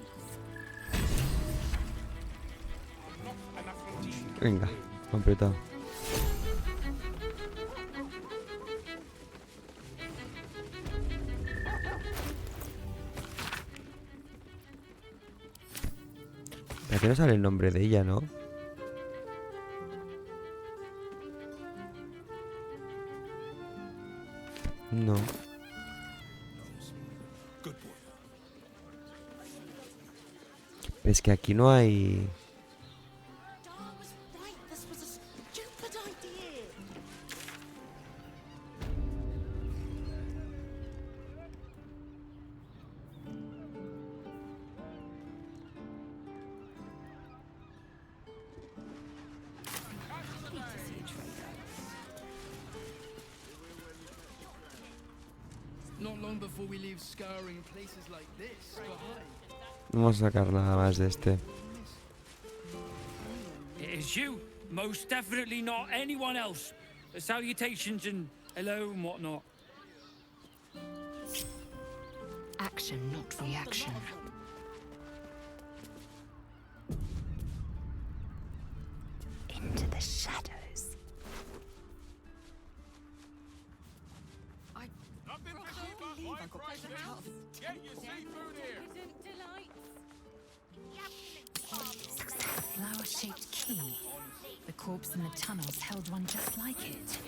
Venga, completado. Aquí no sale el nombre de ella, ¿no? No. Es que aquí no hay...
Not long before we leave scouring places like this behind.
No vamos a sacar nada más de este.
It is you. Most definitely not anyone else. Salutations and hello and whatnot.
Action, not reaction. Into the shadows. A flower-shaped key. The corpse in the tunnels held one just like it.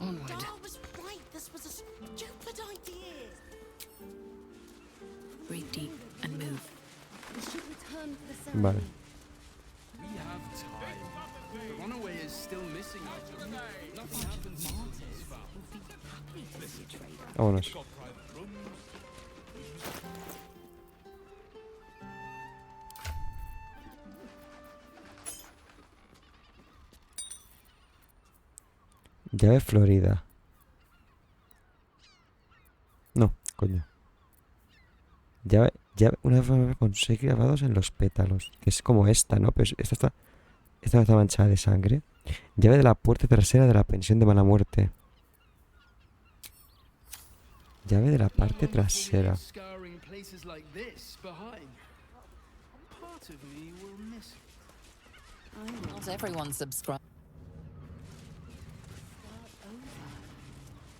Onward.
Dar was right. This was a stupid idea.
Breathe deep and move.
We should return for the
Vale.
ceremony.
We have time. The runaway is still missing. Nothing happens once he's found.
Vámonos. Llave florida. No, coño. Llave, una forma con 6 grabados en los pétalos. Que es como esta, ¿no? Pero esta no está manchada de sangre. Llave de la puerta trasera de la pensión de mala muerte. Llave de la parte trasera.
Scouring places like this behind. Part of me will miss it.
Not everyone subscribes.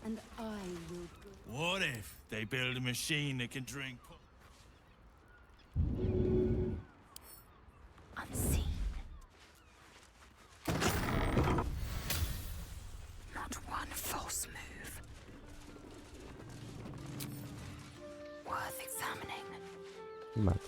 And I will go.
What if they build a machine that can drink?
Unseen. Not one false move. Worth examining.
Vale.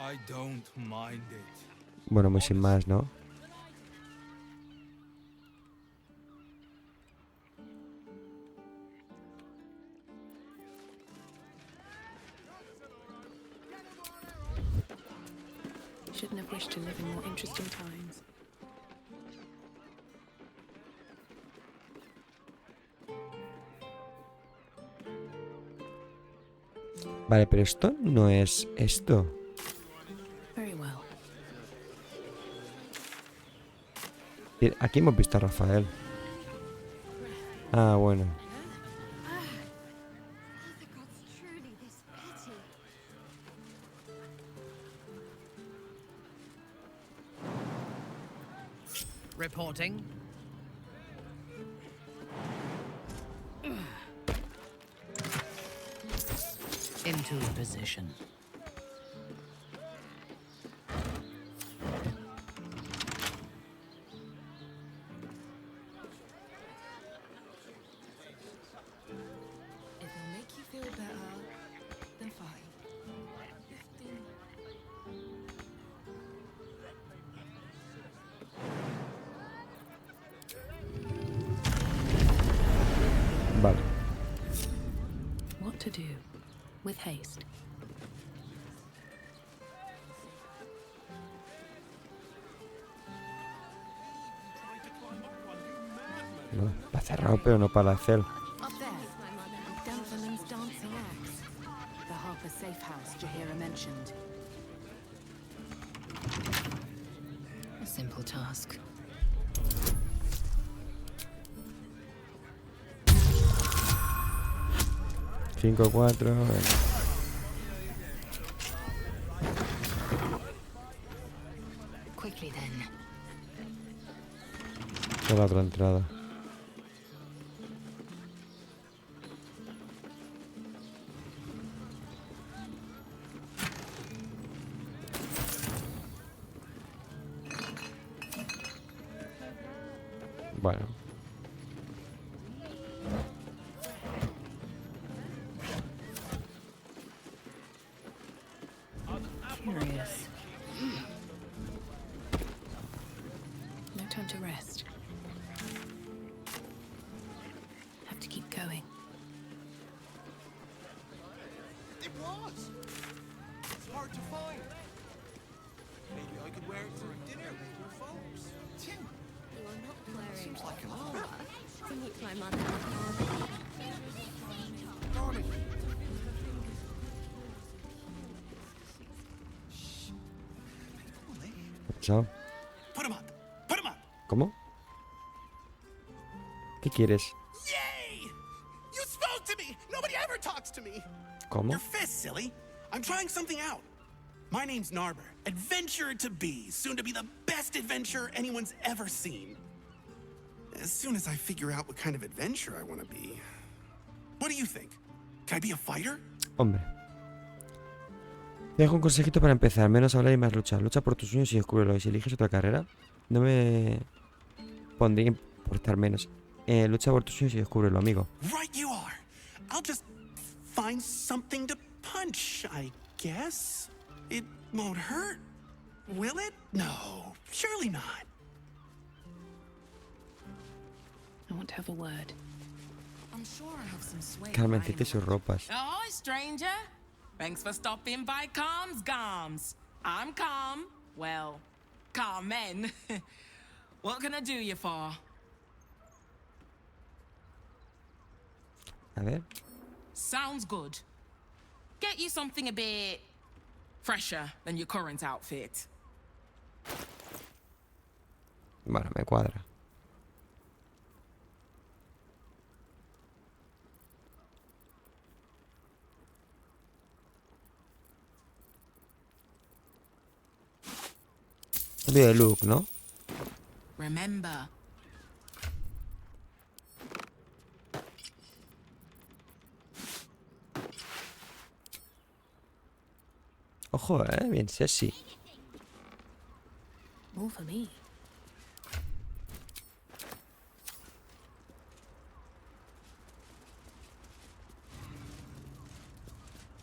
I don't mind it.
Bueno, muy sin más, ¿no?
Shouldn't have wished to live in more interesting times.
Vale, pero esto no es esto.
Very well.
Aquí hemos visto a Rafael. Ah, bueno.
Reporting. Into position.
It'll make you feel better, then fine.
Vale.
What to do with haste?
No, está cerrado, pero no para hacer.
Up there, Danthorn's dancing axe. The Harper safe house Jaheira mentioned.
A simple task.
Cinco, 4.
Quickly then.
Esta es la otra entrada. Bueno.
Curious. No time to rest. Have to keep going.
It was. It's hard to find. Maybe I could wear it for a dinner with your folks. Tim.
You are not wearing
Seems like an
armor
armor.
to meet my mother.
Darling.
Chao.
Put him up. Put him up.
¿Cómo? ¿Qué quieres?
Yay! You spoke to me. Nobody ever talks to me.
¿Cómo?
Your fist, silly. I'm trying something out. My name's Narber, adventurer to be, soon to be the best adventurer anyone's ever seen. As soon as I figure out what kind of adventurer I want to be. What do you think? Can I be a fighter?
Hombre. Te dejo un consejito para empezar. Menos hablar y más luchar. Lucha por tus sueños y descúbrelo. Y si eliges otra carrera, no me pondría a importar menos. Lucha por tus sueños y descúbrelo, amigo.
Right you are. I'll just find something to punch, I guess. It won't hurt, will it? No, surely not.
I want to have a word.
I'm sure I have some sway.
Carmencita y sus ropas.
Ahoy, stranger. Thanks for stopping by Calm's Gums. I'm Calm. Well, Carmen. What can I do you for?
A ver.
Sounds good. Get you something a bit fresher than your current outfit.
Bueno, me cuadra. Cambio de look, ¿no?
Remember,
Ojo, bien sexy.
More for me.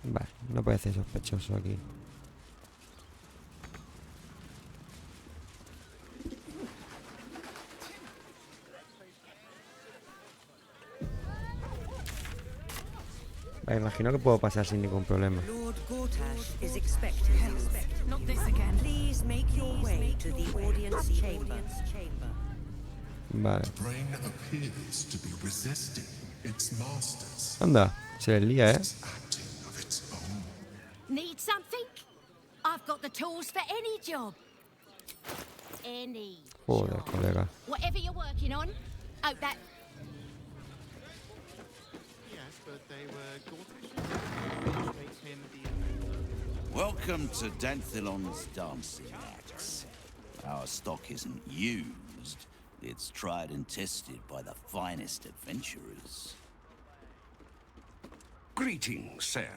Vale, no parece sospechoso aquí. Vale, imagino que puedo pasar sin ningún problema.
Lord Gortash is expecting you.
Not this again.
Please make your way to the audience chamber.
Vale.
The brain appears to be resisting its masters.
Anda, se le lía,
Need something? I've got the tools for any job. Any.
Joder, colega.
Whatever you're working on. Oh, that.
Yes, but they were Gortash, which makes him the...
Welcome to Danthilon's dancing acts. Our stock isn't used. It's tried and tested by the finest adventurers.
Greetings, sir.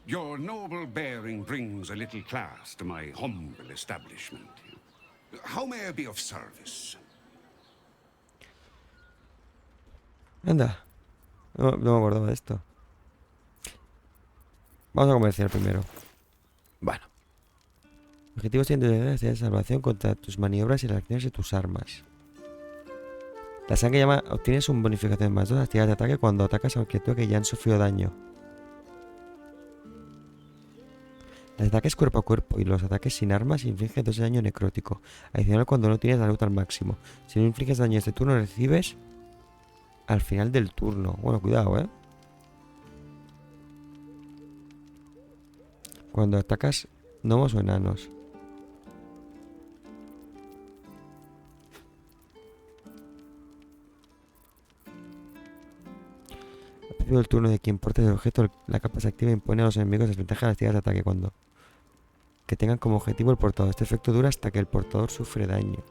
Your noble bearing brings a little class to my humble establishment. How may I be of service?
Anda. No me acordaba de esto. Vamos a comerciar primero. Bueno. Objetivo de salvación contra tus maniobras y las acciones de tus armas. La sangre llama. Obtienes un bonificación más 2 actividad de ataque cuando atacas a criaturas que ya han sufrido daño. Los ataques cuerpo a cuerpo y los ataques sin armas infligen 2 de daño necrótico. Adicional cuando no tienes salud al máximo. Si no infliges daño este turno, recibes al final del turno. Bueno, cuidado, Cuando atacas gnomos o enanos. Al principio del turno de quien porte el objeto, la capa se activa e impone a los enemigos desventaja de las tiradas de ataque cuando que tengan como objetivo el portador. Este efecto dura hasta que el portador sufre daño.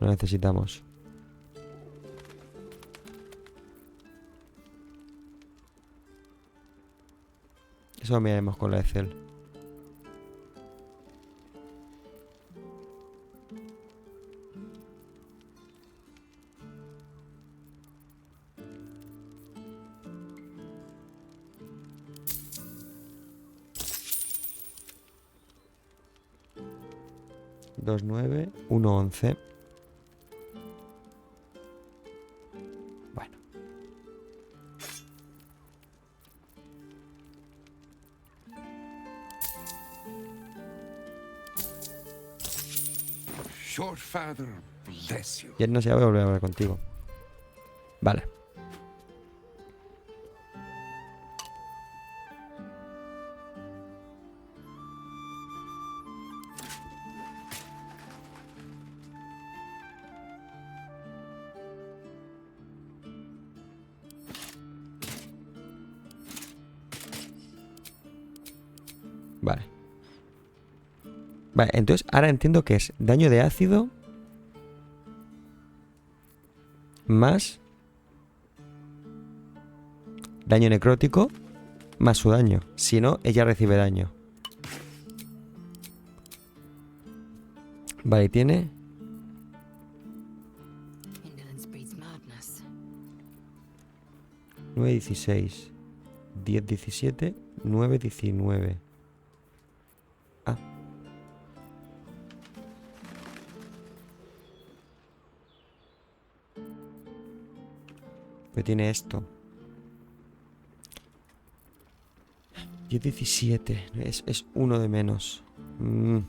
Lo necesitamos. Eso lo miraremos con la Excel. Dos 9, 1 11.
Your father bless you.
Ya no se va a volver a hablar contigo. Vale. Vale. Vale, entonces ahora entiendo que es daño de ácido más daño necrótico más su daño. Si no, ella recibe daño. Vale, tiene 9, 16, 10, 17, 9, 19. Ah. Pues tiene esto. 10, 17. Es uno de menos. Uno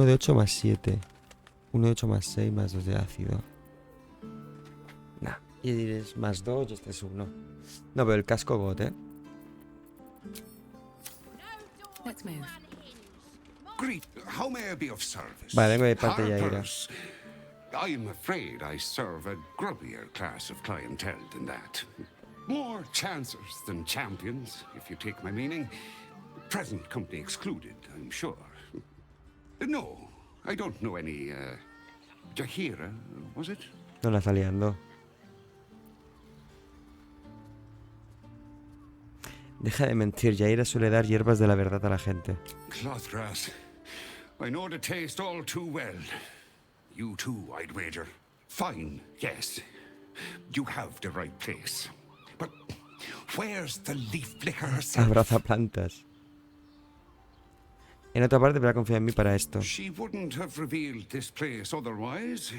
de 8 más 7. 1 de 8 más 6 más 2 de ácido. Nah. Y es más 2 y este es 1. No, pero el casco got,
Let's move.
Greet. How may I be of service?
Vale, vengo de parte de Yaira.
Harpers. I'm afraid I serve a grubbier class of clientele than that. More chancers than champions, if you take my meaning. Present company excluded, I'm sure. No, I don't know any, Jahira, was it?
No la está liando. Deja de mentir, Yaira suele dar hierbas de la verdad a la gente.
Cloth grass. I know the taste all too well. You too, I'd wager. Fine, yes. You have the right place. But where's the leaf flicker herself?
Abraza plantas. En otra parte, pero confía en mí para esto.
She wouldn't have revealed this place otherwise,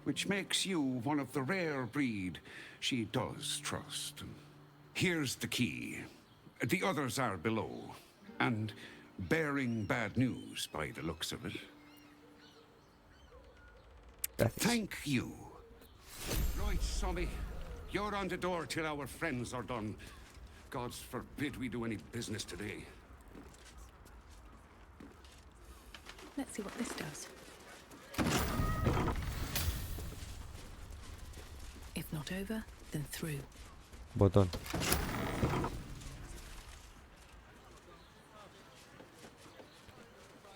which makes you one of the rare breed she does trust. Here's the key. The others are below, and bearing bad news by the looks of it.
Gracias.
Thank you. Right, Sommy. You're on the door till our friends are done. God's forbid we do any business today.
Let's see what this does. If not over, then through.
Botón.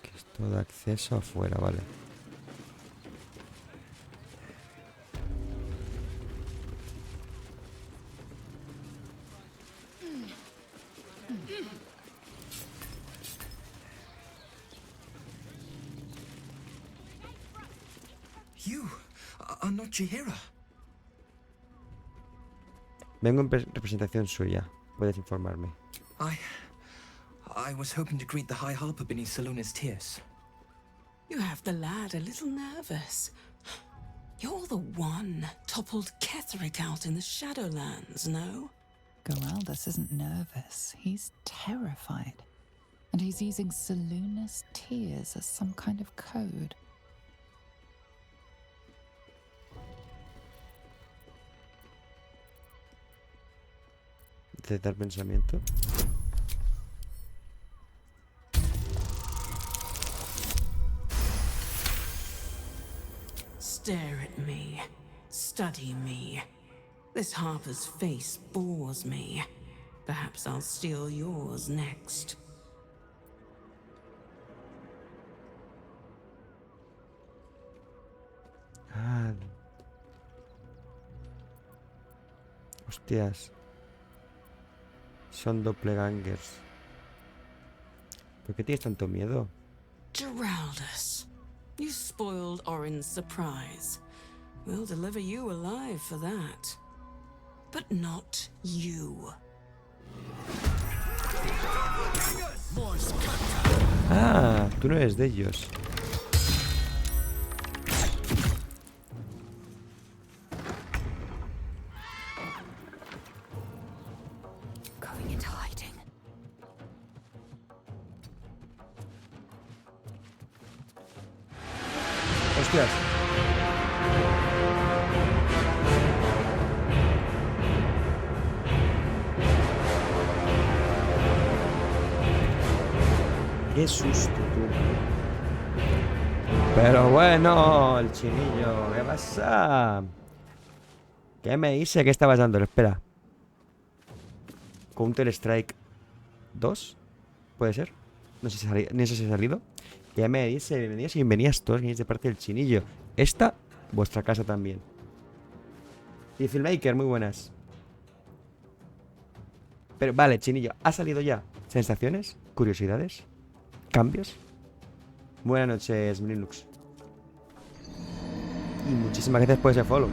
Que esto da acceso afuera, vale.
You are not Jahira.
Vengo en representación suya. Puedes informarme.
I was hoping to greet the High Harper beneath Salona's tears.
You have the lad a little nervous. You're the one toppled Ketherick out in the Shadowlands, no?
Geraldus isn't nervous. He's terrified. And he's using Salona's tears as some kind of code.
Detectar pensamiento.
Stare at me. Study me. This Harper's face bores me. Perhaps I'll steal yours next.
Ah. Hostias. Son doppelgangers. ¿Por qué tienes tanto miedo?
Geraldus, you spoiled Orin's surprise. We'll deliver you alive for that. But not you.
Ah, tú no eres de ellos.
Going into hiding.
Hostias. Qué susto, tú. Pero bueno, el chinillo, ¿qué pasa? ¿Qué me dice? ¿Qué estabas dando? Espera. Counter Strike 2, ¿puede ser? No sé si ha salido. ¿Qué me dice? Bienvenidos y bienvenidas todos, que de parte del chinillo. Esta, vuestra casa también. Y Filmmaker, muy buenas. Pero vale, chinillo, ¿ha salido ya? ¿Sensaciones? ¿Curiosidades? ¿Cambios? Buenas noches, Linux. Y muchísimas gracias por ese follow.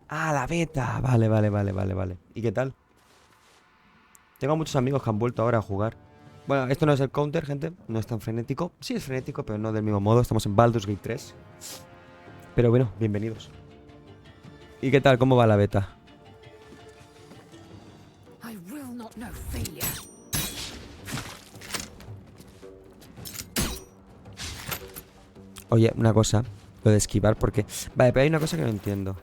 Ah, la beta. Vale. ¿Y qué tal? Tengo muchos amigos que han vuelto ahora a jugar. Bueno, esto no es el counter, gente. No es tan frenético. Sí es frenético, pero no del mismo modo. Estamos en Baldur's Gate 3. Pero bueno, bienvenidos. ¿Y qué tal? ¿Cómo va la beta?
I will not know failure.
Oye, una cosa. Lo de esquivar porque... Vale, pero hay una cosa que no entiendo.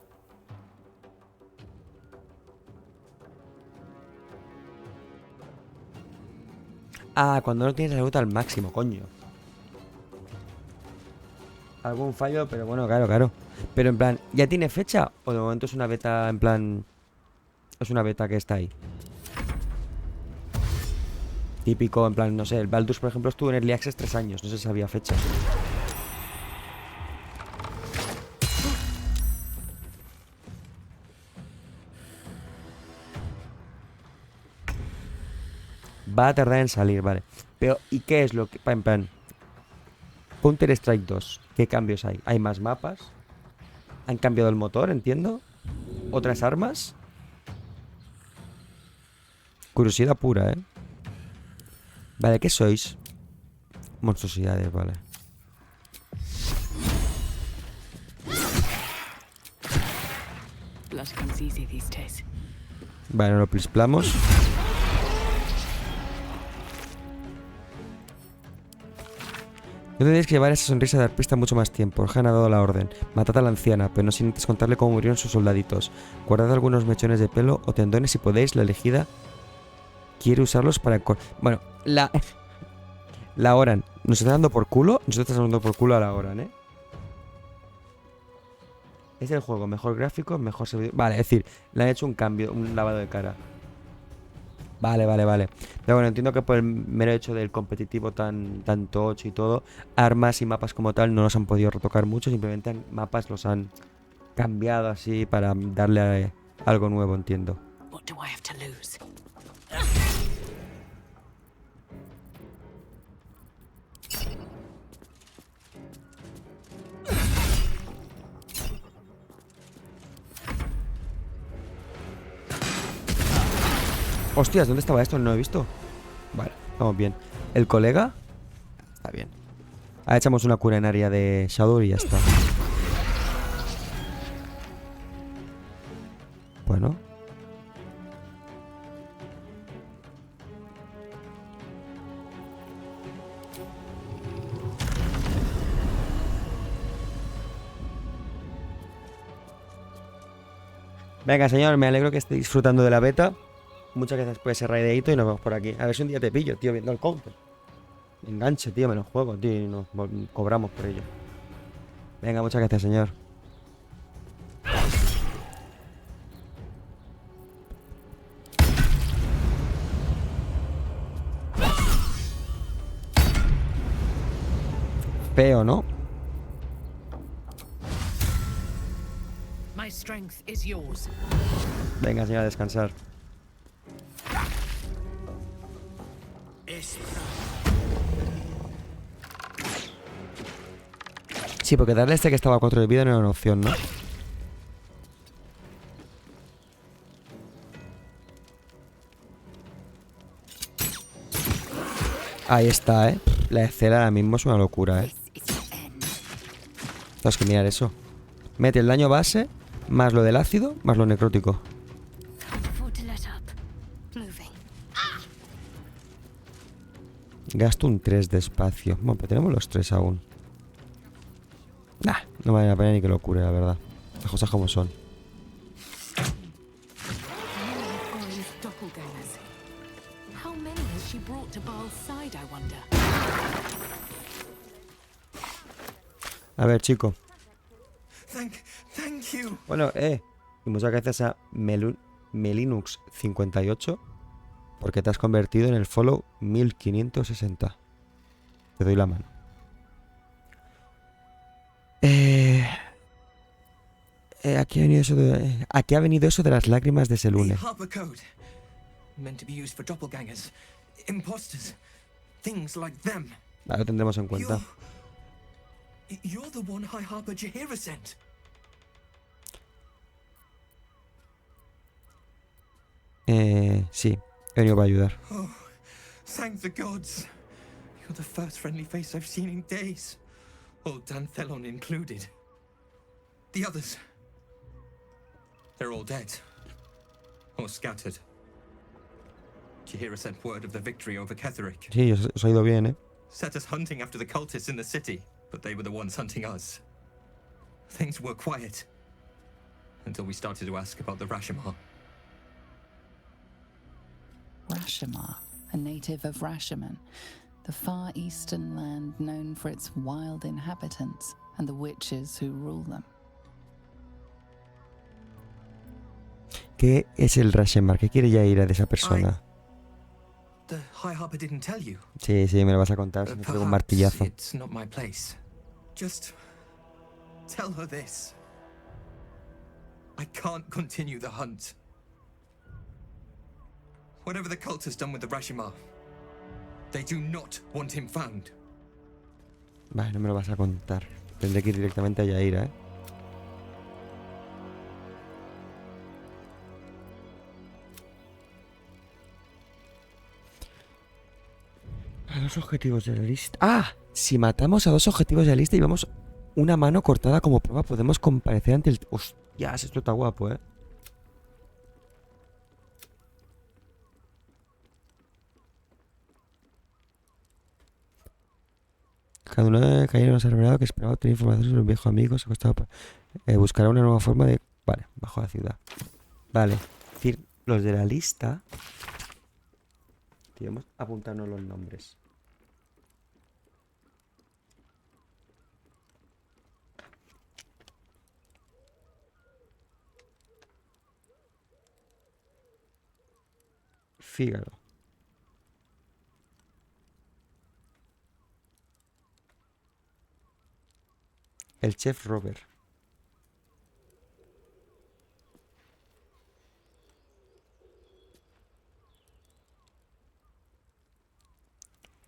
Ah, cuando no tienes la ruta al máximo, coño. Algún fallo, pero bueno, claro. Pero en plan, ¿ya tiene fecha? ¿O de momento es una beta en plan... Es una beta que está ahí? Típico, en plan, no sé, el Baldur, por ejemplo, estuvo en Early Access 3 años, no se sabía fecha. Va a tardar en salir, vale. Pero, ¿y qué es lo que... En plan... Counter-Strike 2, ¿qué cambios hay? ¿Hay más mapas? ¿Han cambiado el motor, entiendo? ¿Otras armas? Curiosidad pura, ¿eh? Vale, ¿qué sois? Monstruosidades, vale.
Blood comes easy these days.
Vale, lo plisplamos. No tendréis que llevar esa sonrisa de arpista mucho más tiempo. Orhan ha dado la orden. Matad a la anciana, pero no sin antes contarle cómo murieron sus soldaditos. Guardad algunos mechones de pelo o tendones si podéis. La elegida quiere usarlos para... Bueno, la Oran nos está dando por culo. Nosotros estamos dando por culo a la Oran, ¿eh? Es el juego. Mejor gráfico, mejor servidor... Vale, es decir, le han hecho un cambio, un lavado de cara. Vale. Pero bueno, entiendo que por el mero hecho del competitivo tan tocho y todo, armas y mapas como tal no los han podido retocar mucho, simplemente mapas los han cambiado así para darle algo nuevo, entiendo.
What do I have to lose?
Hostias, ¿dónde estaba esto? No lo he visto. Vale, vamos bien. ¿El colega? Está bien. Ahora echamos una cura en área de Shadow y ya está. Bueno. Venga, señor, me alegro que esté disfrutando de la beta. Muchas gracias por ese raideito y nos vemos por aquí. A ver si un día te pillo, tío, viendo el counter. Enganche, tío, me lo juego, tío, y nos cobramos por ello. Venga, muchas gracias, señor. Feo, ¿no?
My strength is yours.
Venga, señor, a descansar. Sí, porque darle a este que estaba a 4 de vida no era una opción, ¿no? Ahí está, ¿eh? La escena ahora mismo es una locura, ¿eh? Tienes que mirar eso. Mete el daño base, más lo del ácido, más lo necrótico. Gasto un 3 de espacio. Bueno, pero tenemos los 3 aún. Nah, no vale la pena ni que lo cure, la verdad. Las cosas como son. A ver, chico.
Thank you.
Bueno, y muchas gracias a Melinux58 porque te has convertido en el follow 1560. Te doy la mano. Aquí ha venido eso de las lágrimas de Selune.
Harper code. Meant to be used for doppelgangers, imposters, things like them.
Lo tendremos en cuenta.
You're the one High Harper Jaheera sent.
Sí, he venido para ayudar.
Oh, thank the gods. You're the first friendly face I've seen in days. Old Dan Thelon included. The others. They're all dead. Or scattered. Jaheera sent word of the victory over Ketheric.
Sí, os ha ido bien, ¿eh?
Set us hunting after the cultists in the city, but they were the ones hunting us. Things were quiet. Until we started to ask about the Rashomar.
Rashomar? a native of Rashomon, the far eastern land known for its wild inhabitants and the witches who rule them.
¿Qué es el Rashomon? ¿Qué quiere Yaira de esa persona?
The High Harper didn't tell you.
Sí, sí, me lo vas a contar si me traigo un martillazo.
It's not my place. Just tell her this. I can't continue the hunt. Whatever the cult has done with the Rashomon, they do not want him found.
Vale, no me lo vas a contar. Tendré que ir directamente a Yaira, ¿eh? A 2 objetivos de la lista. ¡Ah! Si matamos a 2 objetivos de la lista y vemos una mano cortada como prueba, podemos comparecer ante el... ¡Hostias! Esto está guapo, ¿eh? Cada uno de caballero nos ha revelado que esperaba tener información sobre un viejo amigo secuestrado. Buscará una nueva forma de... Vale, bajo la ciudad. Vale. Es decir, los de la lista... Debemos apuntarnos los nombres. Fígaro. El chef Robert.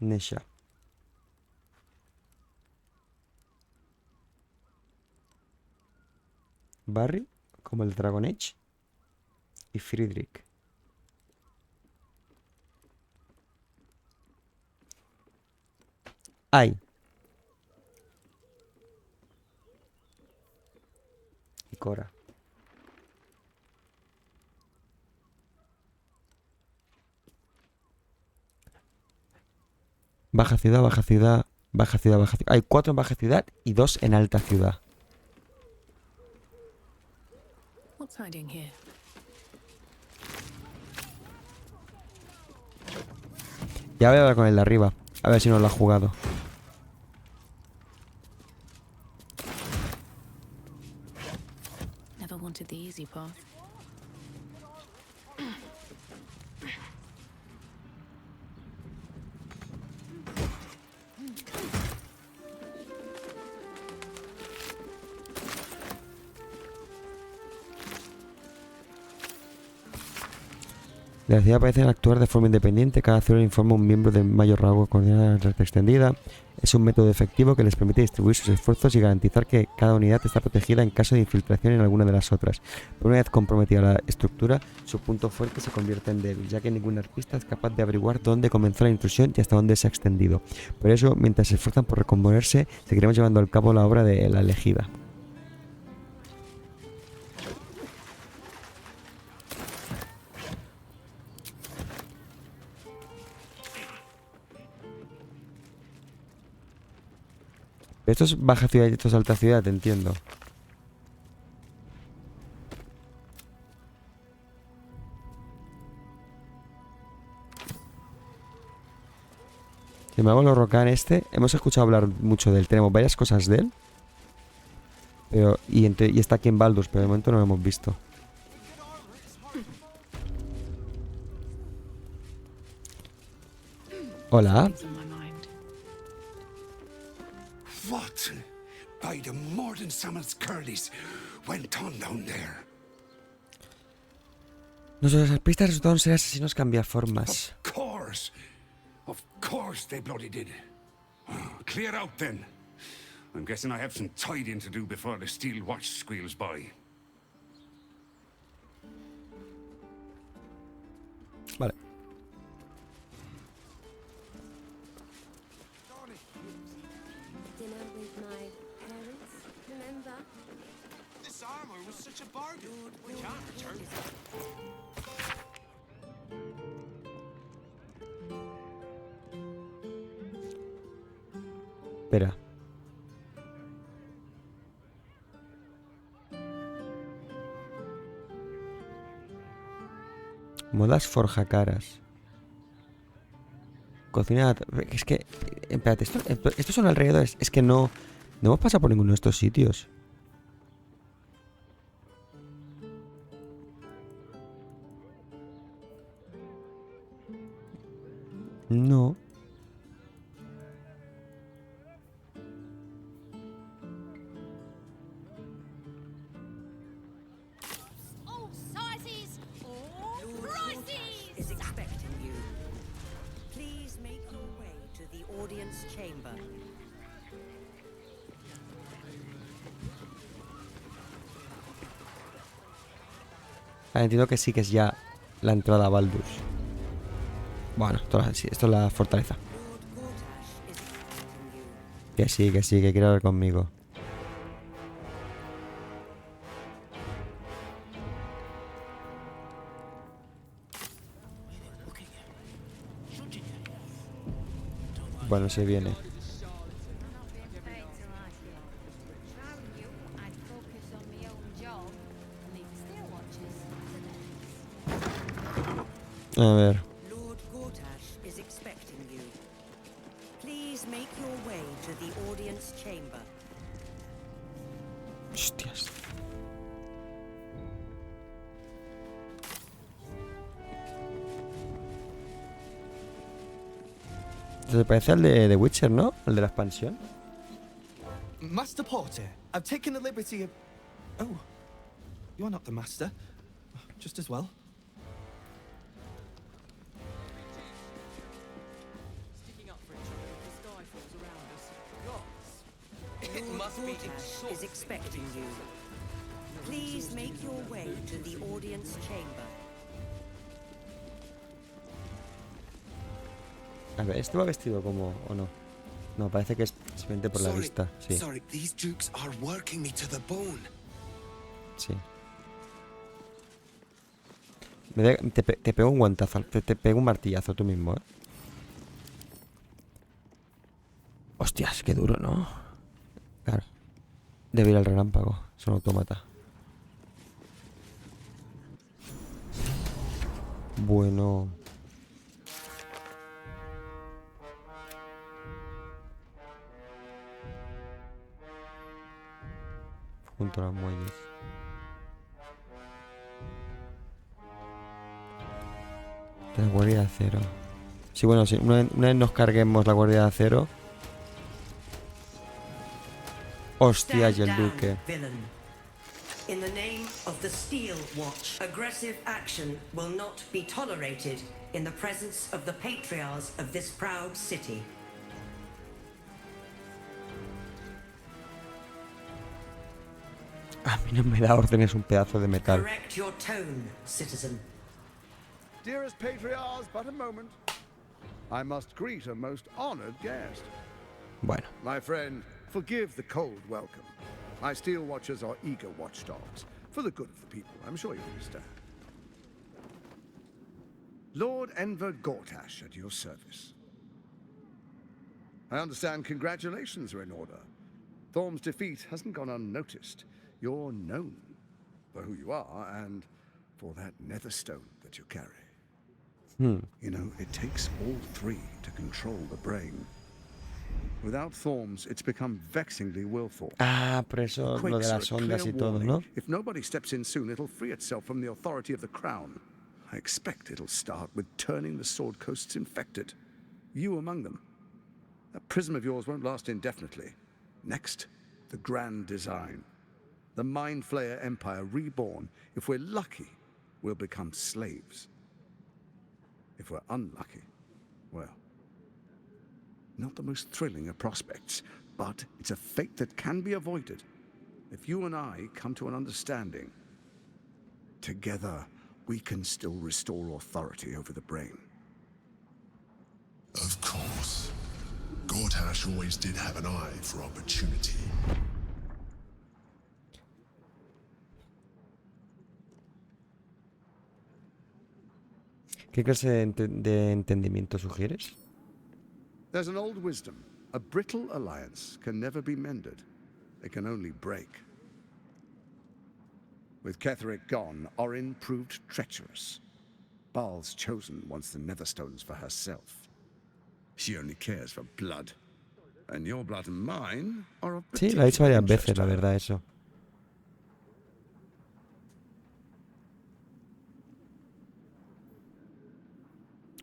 Nesha. Barry, como el Dragon Age. Y Friedrich. Ay. Y Cora. Baja ciudad, baja ciudad, baja ciudad, baja ciudad. Hay 4 en baja ciudad y 2 en alta ciudad.
What's hiding here?
Ya voy a hablar con el de arriba. A ver si nos lo ha jugado.
Never wanted the easy path.
La ciudad parece actuar de forma independiente. Cada ciudad informa a un miembro de mayor rango coordinada en red extendida. Es un método efectivo que les permite distribuir sus esfuerzos y garantizar que cada unidad está protegida en caso de infiltración en alguna de las otras. Pero una vez comprometida la estructura, su punto fuerte se convierte en débil, ya que ninguna arpista es capaz de averiguar dónde comenzó la intrusión y hasta dónde se ha extendido. Por eso, mientras se esfuerzan por recomponerse, seguiremos llevando a cabo la obra de la elegida. Esto es baja ciudad y esto es alta ciudad, te entiendo. Si me hago los Rocan hemos escuchado hablar mucho de él, tenemos varias cosas de él. Pero, y está aquí en Baldur, pero de momento no lo hemos visto. Hola.
What by the Morden Summers Curlies went on down there?
Nuestros arpistas resultaron ser asesinos cambiaformas.
Of course they bloody did. Clear out then. I'm guessing I have some tidying to do before the steel watch squeals by.
Vale.
Dinner with my parents, remember?
This armor was such a bargain. We can't return it.
Espera. Modas forjacaras. Cocina... Es que... Espérate, estos son alrededores. Es que no hemos pasado por ninguno de estos sitios. No.
All sizes, all prices.
Is expecting you. Please make your way to the audience chamber.
Entiendo que sí que es ya la entrada a Baldur. Bueno, sí, esto es la fortaleza. Que sí, que quiere hablar conmigo. Bueno, se viene. A ver.
Lord Gortash is expecting you. Please make your way to the audience chamber.
Hostias. Se parece al de Witcher, ¿no? El de la expansión.
Master Porter, I've taken the liberty of... Oh, you're not the master. Just as well.
Lord Gortash is expecting you. Please make your way to the audience chamber.
A ver, ¿este va vestido como o no? No, parece que es simplemente por la vista. Sí.
Sorry, these dukes are working me to the bone.
Sí. Te pego un guantazo, te pego un martillazo tú mismo, ¿eh? Hostias, qué duro, ¿no? Claro. Debe ir al relámpago, es un autómata. Bueno. Junto a los muelles. La guardia de acero. Sí, bueno, sí, una vez nos carguemos la guardia de acero. Hostia, y el duque.
In the name of the Steel Watch, aggressive action will not be tolerated in the presence of the patriarchs of this proud city.
A mí no me da órdenes un pedazo de metal.
Correct your tone, citizen.
Dearest patriarchs, but a moment. I must greet a most honored guest.
Bueno.
My friend, forgive the cold welcome. My Steel Watchers are eager watchdogs, for the good of the people, I'm sure you understand. Lord Enver Gortash at your service. I understand congratulations are in order. Thorm's defeat hasn't gone unnoticed. You're known for who you are and for that nether stone that you carry. You know, it takes all three to control the brain. Without Thorms, it's become vexingly willful.
Ah, por eso lo de las ondas y todo, ¿no?
If nobody steps in soon, it'll free itself from the authority of the crown. I expect it'll start with turning the Sword Coasts infected. You among them. That prism of yours won't last indefinitely. Next, the grand design. The Mind Flayer Empire reborn. If we're lucky, we'll become slaves. If we're unlucky, well, not the most thrilling of prospects, but it's a fate that can be avoided. If you and I come to an understanding, together we can still restore authority over the brain.
Of course. Gortash always did have an eye for opportunity.
¿Qué clase de entendimiento sugieres?
There's an old wisdom. A brittle alliance can never be mended. It can only break. With Ketheric gone, Orin proved treacherous. Baal's chosen wants the Netherstones for herself. She only cares for blood. And your blood and mine are of
Sí, lo ha dicho
particular
varias
interest
veces,
to
la
her.
verdad, eso.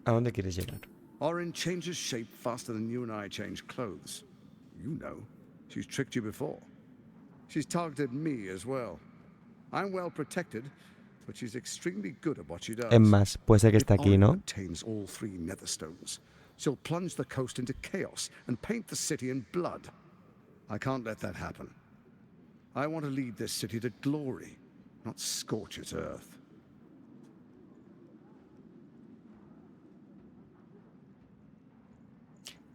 ¿A dónde quieres llegar?
Orin changes shape faster than you and I change clothes. You know, she's tricked you before. She's targeted me as well. I'm well protected, but she's extremely good at what she does.
Es más, puede ser que
If
está aquí,
Orin
¿no?
obtains all 3 netherstones, she'll plunge the coast into chaos and paint the city in blood. I can't let that happen. I want to lead this city to glory, not scorch its earth.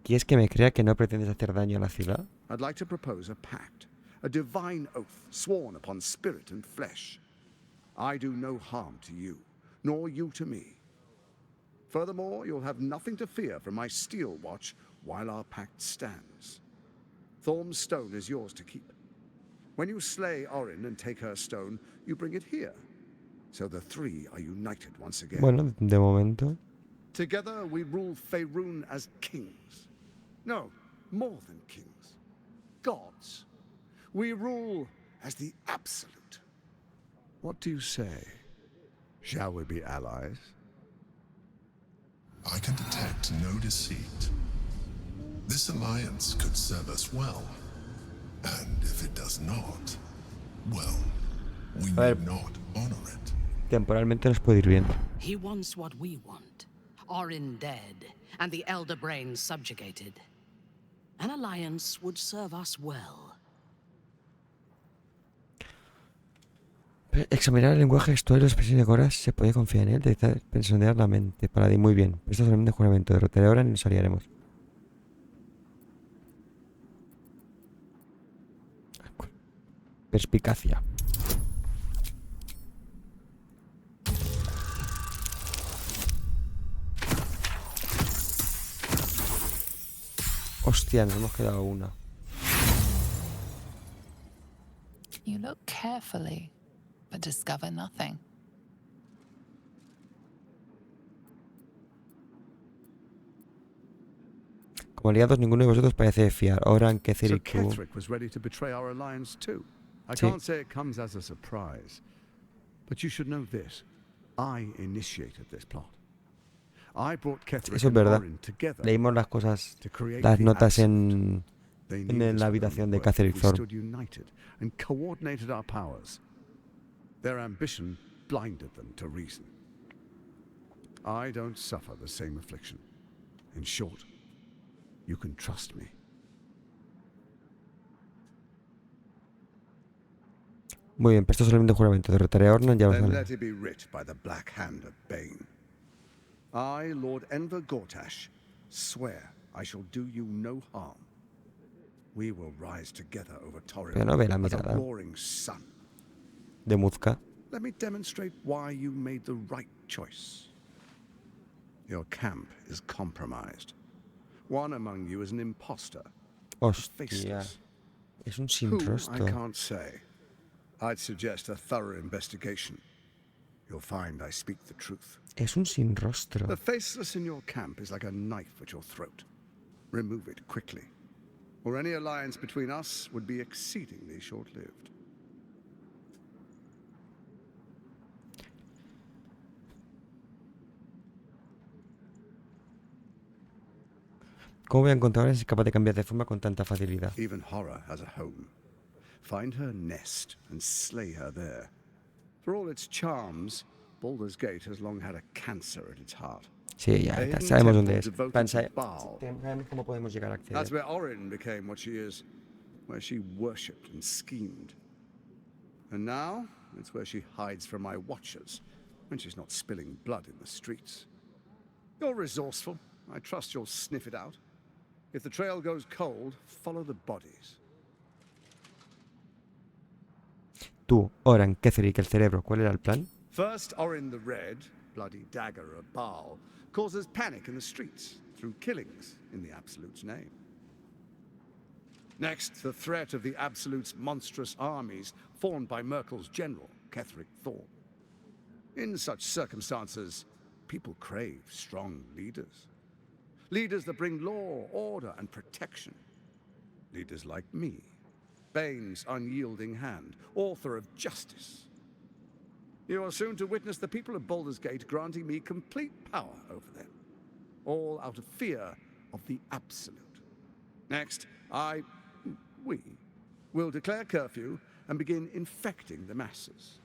¿Quieres que me crea que no pretendes hacer daño a la ciudad?
I'd like to propose a pact, a divine oath sworn upon spirit and flesh. I do no harm to you, nor you to me. Furthermore, you'll have nothing to fear from my steel watch while our pact stands. Thorm's stone is yours to keep. When you slay Orin and take her stone, you bring it here. So the 3 are united once again.
Bueno, de momento.
Together we rule Faerun as kings. No, more than kings. Gods. We rule as the absolute. What do you say? Shall we be allies?
I can detect no deceit. This alliance could serve us well. And if it does not, well, we need not honor it.
Temporalmente nos puede ir bien.
He wants what we want. Orin dead, and the Elder Brain subjugated. An alliance would serve us well.
Examinar el lenguaje gestual y las expresiones de Goras, se puede confiar en él, detectar, personalizar la mente. Paladín, muy bien. Esto es solamente juramento. Derrotaré ahora y nos aliaremos. Perspicacia. Hostia, nos hemos quedado una.
You look carefully, but discover nothing.
Como aliados, ninguno de vosotros parece fiar. Oran, Kether
So
y tú.
Ketherick was ready to betray our alliance too. I
Sí.
can't say it comes as a surprise. But you should know this. I initiated this plot. I brought Ketherick
Eso es
and
verdad.
Orin together
Leímos las cosas,
to create
las
the
notas
absolute. They
en
knew this
la
would only
habitación de
work
Cather y
if we
Thorm.
stood united and coordinated our powers. Their ambition blinded them to reason. I don't suffer the same affliction. In short, you can trust me.
Muy bien, presto solamente juramento. Derrotaré a Ornan y ya os
Then
vale.
let it be writ by the black hand of Bane. I, Lord Enver Gortash, swear I shall do you no harm. We will rise together over
Pero
Toril
no ve la
as a
mirada
roaring sun.
de Muzca.
Let me demonstrate why you made the right choice. Your camp is compromised. One among you is an imposter.
Hostia.
Faceless.
Es un sin
Who, I
rostro.
can't say. I'd suggest a thorough investigation. You'll find I speak the truth.
Es un sin rostro.
The faceless in your camp is like a knife at your throat. Remove it quickly, or any alliance between us would be exceedingly short-lived.
¿Cómo voy a encontrar a si es capaz de cambiar de forma con tanta facilidad?
Even horror has a home. Find her nest and slay her there. For all its charms, Baldur's Gate has long had a cancer at its heart.
Sí, ya
A
está,
hidden
sabemos
temple
dónde es.
devoted
Plan,
to Baal.
sabemos cómo podemos llegar a
That's
acceder.
where Orin became what she is, where she worshipped and schemed. And now, it's where she hides from my watchers, when she's not spilling blood in the streets. You're resourceful. I trust you'll sniff it out. If the trail goes cold, follow the bodies.
Tú, Oran, Ketherick, el cerebro, ¿cuál era el plan?
First, Orin the Red, bloody dagger of Baal, causes panic in the streets through killings in the Absolute's name. Next, the threat of the Absolute's monstrous armies formed by Merkel's general, Ketherick Thorm. In such circumstances, people crave strong leaders. Leaders that bring law, order, and protection. Leaders like me, Bane's unyielding hand, author of justice. You are soon to witness the people of Baldur's Gate granting me complete power over them, all out of fear of the absolute. Next, we, will declare curfew and begin infecting the masses.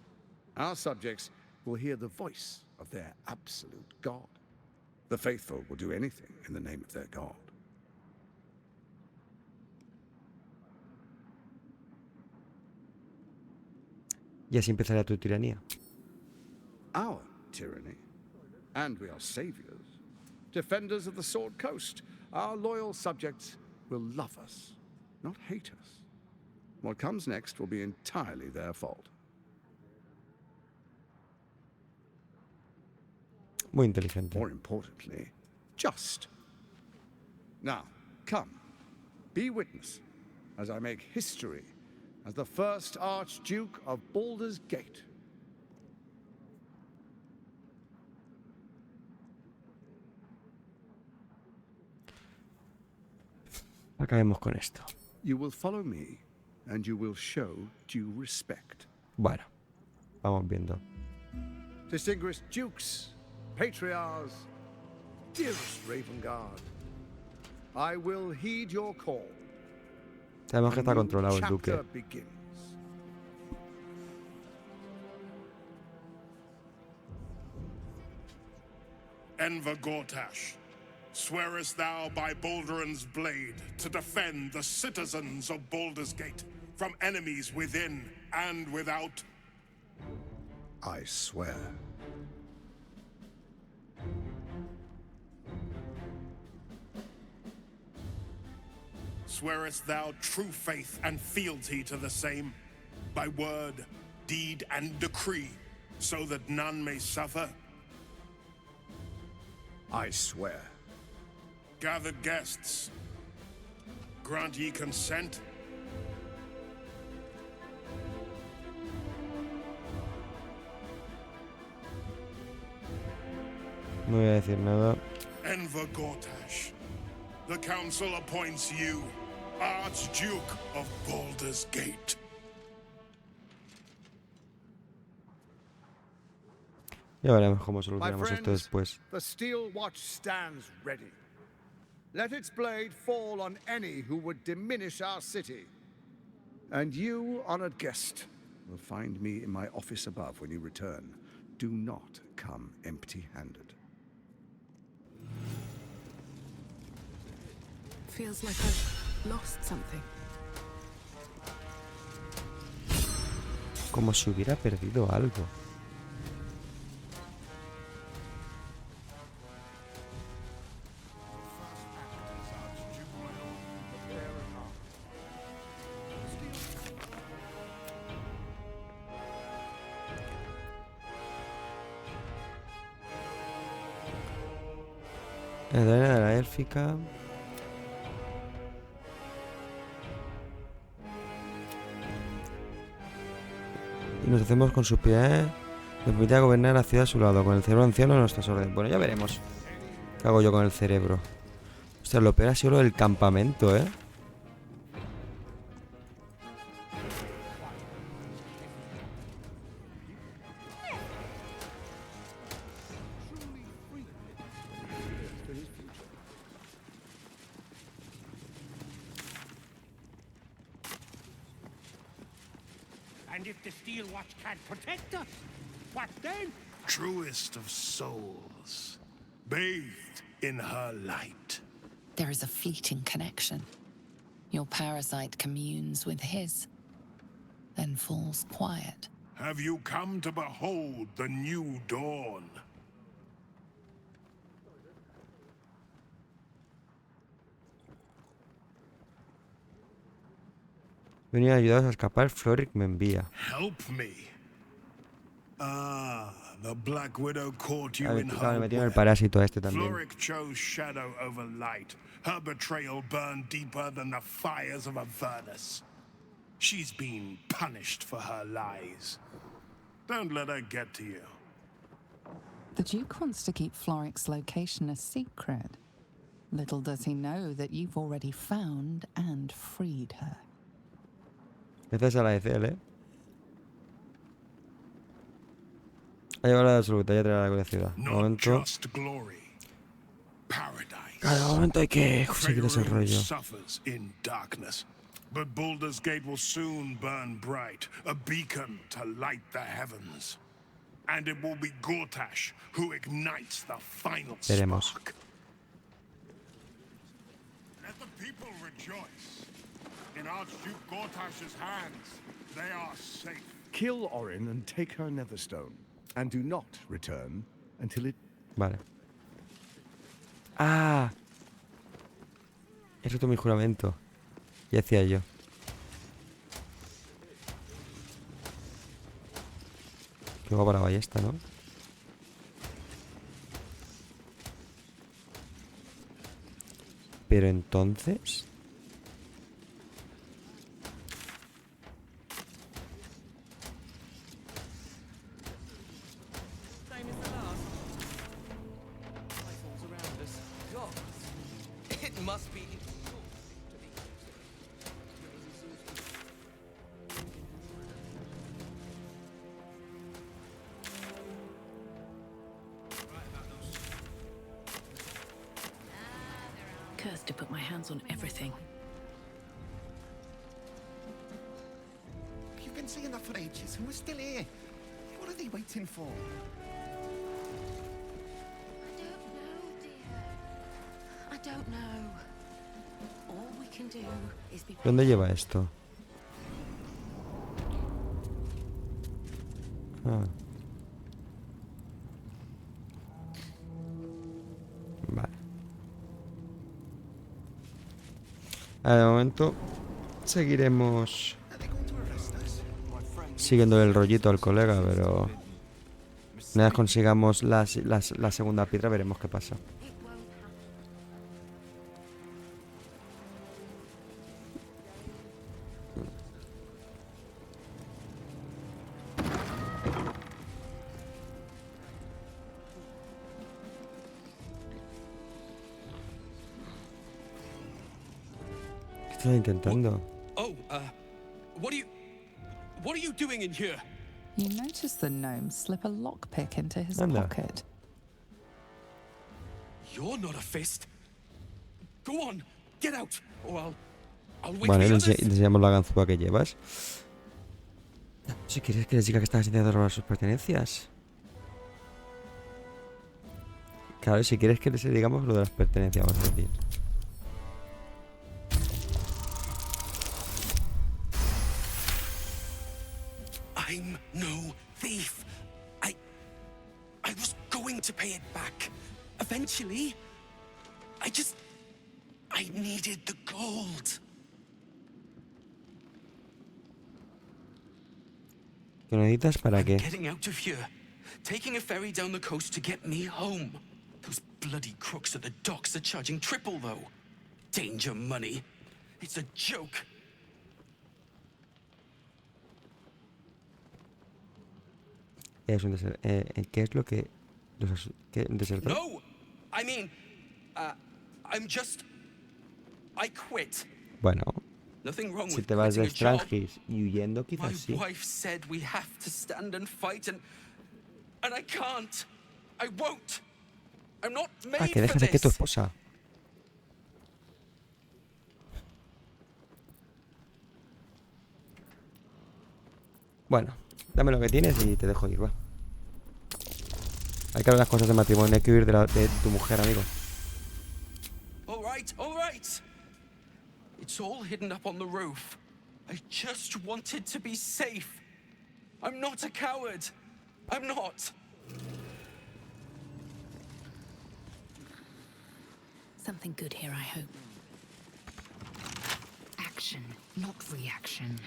Our subjects will hear the voice of their absolute God. The faithful will do anything in the name of their God.
Y así empezará tu tiranía.
Our tyranny. And we are saviors. Defenders of the Sword Coast. Our loyal subjects will love us, not hate us. What comes next will be entirely their fault.
Muy inteligente.
More importantly, just. Now, come, be witness as I make history as the first Archduke of Baldur's Gate.
Acabemos con esto.
You will follow me, and you will show due respect.
Bueno, vamos viendo.
Distinguished dukes, patriarchs, dearest Ravengard, I will heed your call.
Sabemos que está controlado el duque.
Chapter begins.
Enver Gortash, swearest thou by Balduran's blade to defend the citizens of Baldur's Gate from enemies within and without?
I swear.
Swearest thou true faith and fealty to the same, by word, deed, and decree, so that none may suffer?
I swear.
Gathered guests, grant ye consent?
No voy a decir nada.
Enver Gortash, the council appoints you Archduke of Baldur's Gate.
Ya veremos cómo
My
solucionamos esto
friends,
después.
the Steel Watch stands ready. Let its blade fall on any who would diminish our city. And you, honored guest, will find me in my office above when you return. Do not come empty-handed.
Feels like I've lost something.
Como si hubiera perdido algo. La arena de la élfica. Y nos hacemos con sus pies. Nos permite gobernar la ciudad a su lado, con el cerebro anciano a nuestras órdenes. Bueno, ya veremos. ¿Qué hago yo con el cerebro? Ostras, lo peor ha sido lo del campamento, ¿eh?
And if the Steel Watch can't protect us, what then?
Truest of souls, bathed in her light.
There is a fleeting connection. Your parasite communes with his, then falls quiet.
Have you come to behold the new dawn?
Venir a ayudaros a escapar, Floric me envía.
Help me. Ah, the Black Widow caught you
A ver,
in
claro,
her
me metieron el
web.
parásito a este también.
Floric chose shadow over light. Her betrayal burned deeper than the fires of a furnace. She's been punished for her lies. Don't let her get to you.
The Duke wants to keep Floric's location a secret. Little does he know that you've already found and freed her.
Esta es la de Cel, ¿eh? Ha llegado la absoluta, ya traerá la ciudad. De momento... Cada momento hay que seguir ese rollo.
Suffers in darkness, but Baldur's Gate will soon burn bright, a beacon to light the heavens. And it will be Gortash who ignites the final spark. Let the people rejoice. In Archduke Gortash's hands, they are safe.
Kill Orin and take her Netherstone. And do not return until it...
Vale. ¡Ah! He roto mi juramento. Ya decía yo. Qué guapa la ballesta, ¿no? Pero entonces...
Cursed to put my hands on everything.
You've been saying that for ages, and we're still here. What are they waiting for?
I don't know. All we can do is be...
¿Dónde lleva esto? Ah. Vale. De momento seguiremos siguiendo el rollito al colega, pero una vez consigamos la segunda piedra veremos qué pasa. ¿Qué estás intentando?
Oh, what are you doing in here?
You notice the gnome slip a lockpick into his
Anda.
pocket.
You're not a fist. Go on, get out, or I'll wake
Vale,
the
le
others.
enseñamos la ganzúa que llevas. Si quieres que les diga que estás intentando robar sus pertenencias. Claro, si quieres que les digamos lo de las pertenencias, vamos a decir.
I'm no thief. I was going to pay it back. Eventually. I needed the gold.
¿Qué necesitas para qué?
Getting out of here. Taking a ferry down the coast to get me home. Those bloody crooks at the docks are charging triple, though. Danger money. It's a joke.
Es un ¿qué es lo que... ¿Un desertor?
No! I mean, I quit.
Bueno,
Nothing wrong
si
with
te vas de
quitting a job.
extranjis y huyendo, quizás sí.
My wife said we have to stand and fight, and I can't. I won't. I'm not made
Que
for
dejes de que tu
this.
esposa. Bueno, dame lo que tienes y te dejo ir, va. Hay que hablar las cosas de matrimonio, hay que huir de tu mujer, amigo.
All right, all right. It's all hidden up on the roof. I just wanted to be safe. I'm not a coward. I'm not.
Something good here, I hope. Action, not reaction.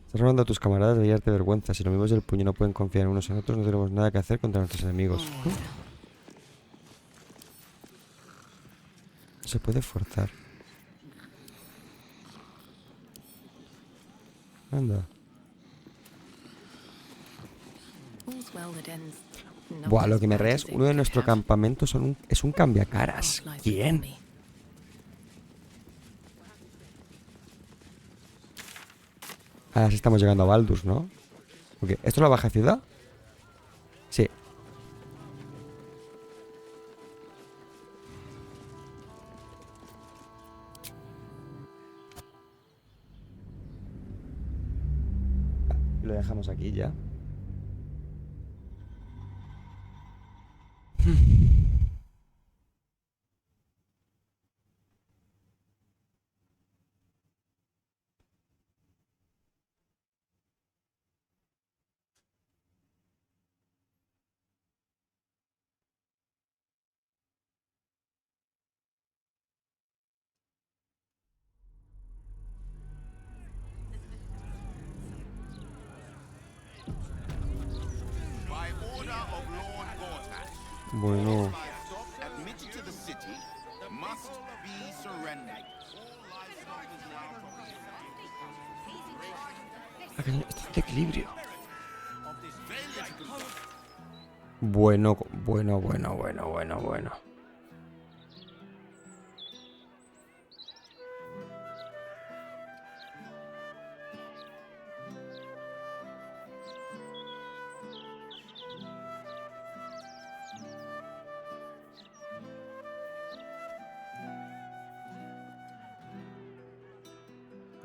Estás robando a tus camaradas, deberías darte vergüenza. Si los mismos del puño no pueden confiar en unos en otros, no tenemos nada que hacer contra nuestros enemigos. Se puede forzar. Anda. Buah, lo que me rees, uno de nuestros campamentos es un cambiacaras. ¿Quién? Ahora sí estamos llegando a Baldur, ¿no? Porque ¿esto es la baja ciudad? Sí. Lo dejamos aquí ya. Bueno. Este equilibrio. Bueno.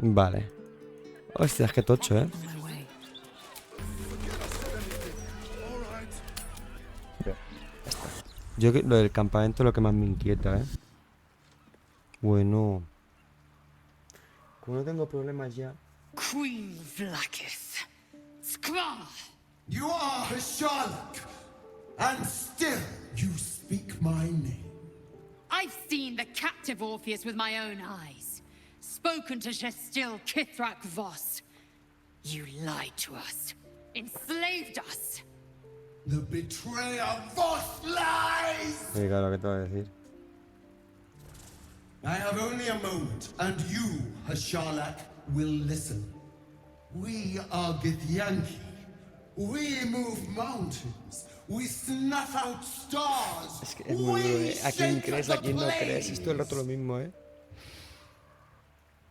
Vale. Hostia, es que tocho, ¿eh? Yo que lo del campamento es lo que más me inquieta, ¿eh? Bueno. Como no tengo problemas ya.
Queen Vlakith. Skva!
You are a Sherlock, and still you speak my name.
I've seen the captive Orpheus with my own eyes. Spoken to Gestil Kithrak Voss. You lied to us. Enslaved us.
The betrayer Voss lies!
Sí, claro, ¿qué te voy a decir?
I have only a moment, and you, Hasharlak, will listen. We are Githyanki. We move mountains. We snuff out stars.
Es que es muy duro, ¿eh? ¿A quién crees? ¿A quién no crees? Es todo el rato lo mismo, ¿eh?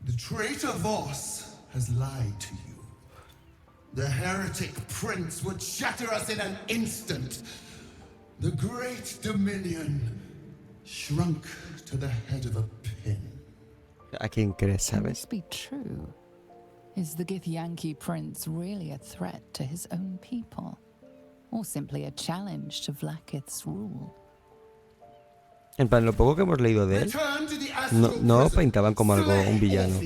The traitor Voss has lied to you. The heretic prince would shatter us in an instant. The great dominion shrunk to the head of a pin.
¿A quién crees,
Can
sabes?
this be true? Is the Githyanki prince really a threat to his own people? Or simply a challenge to Vlakith's rule?
En plan, lo poco que hemos leído de él, no pintaban como algo, un villano.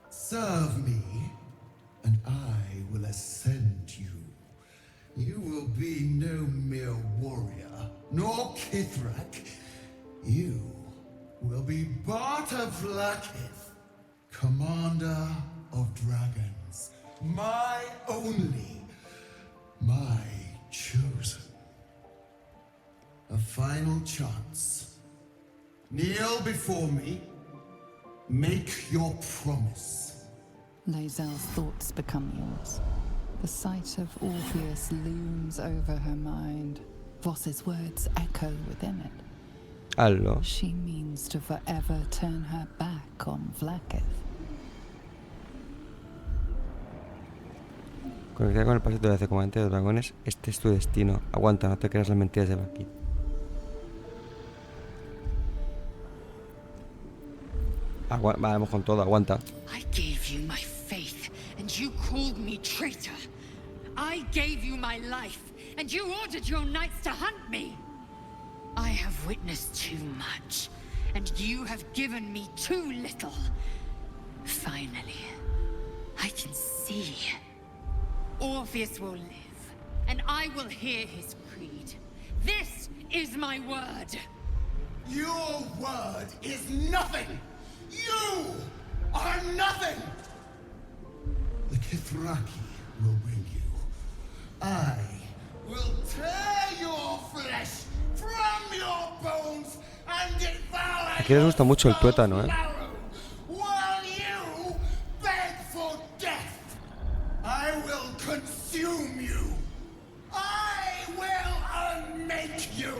Serve me, and I will ascend you. You will be no mere warrior, nor Kithrak. You will be Barta Vlakith, commander of dragons. My only, my chosen. A final chance. Kneel before me. Make your promise.
Lae'zel's thoughts become yours. The sight of Orpheus looms over her mind. Voss's words echo within it.
Hazlo.
She means to forever turn her back on Vlakith.
Conectar con el pasito de comandante de dragones. Este es tu destino. Aguanta, no te creas las mentiras de Vlakith. Vamos con todo, aguanta.
I gave you my faith, and you called me traitor. I gave you my life, and you ordered your knights to hunt me. I have witnessed too much, and you have given me too little. Finally, I can see. Orpheus will live, and I will hear his creed. This is my word.
Your word is nothing! You are nothing! The Kithraki will bring you. I will tear your flesh from your bones!
Aquí les gusta mucho el tuétano, ¿eh?
While you beg for death, I will consume you. I will unmake you.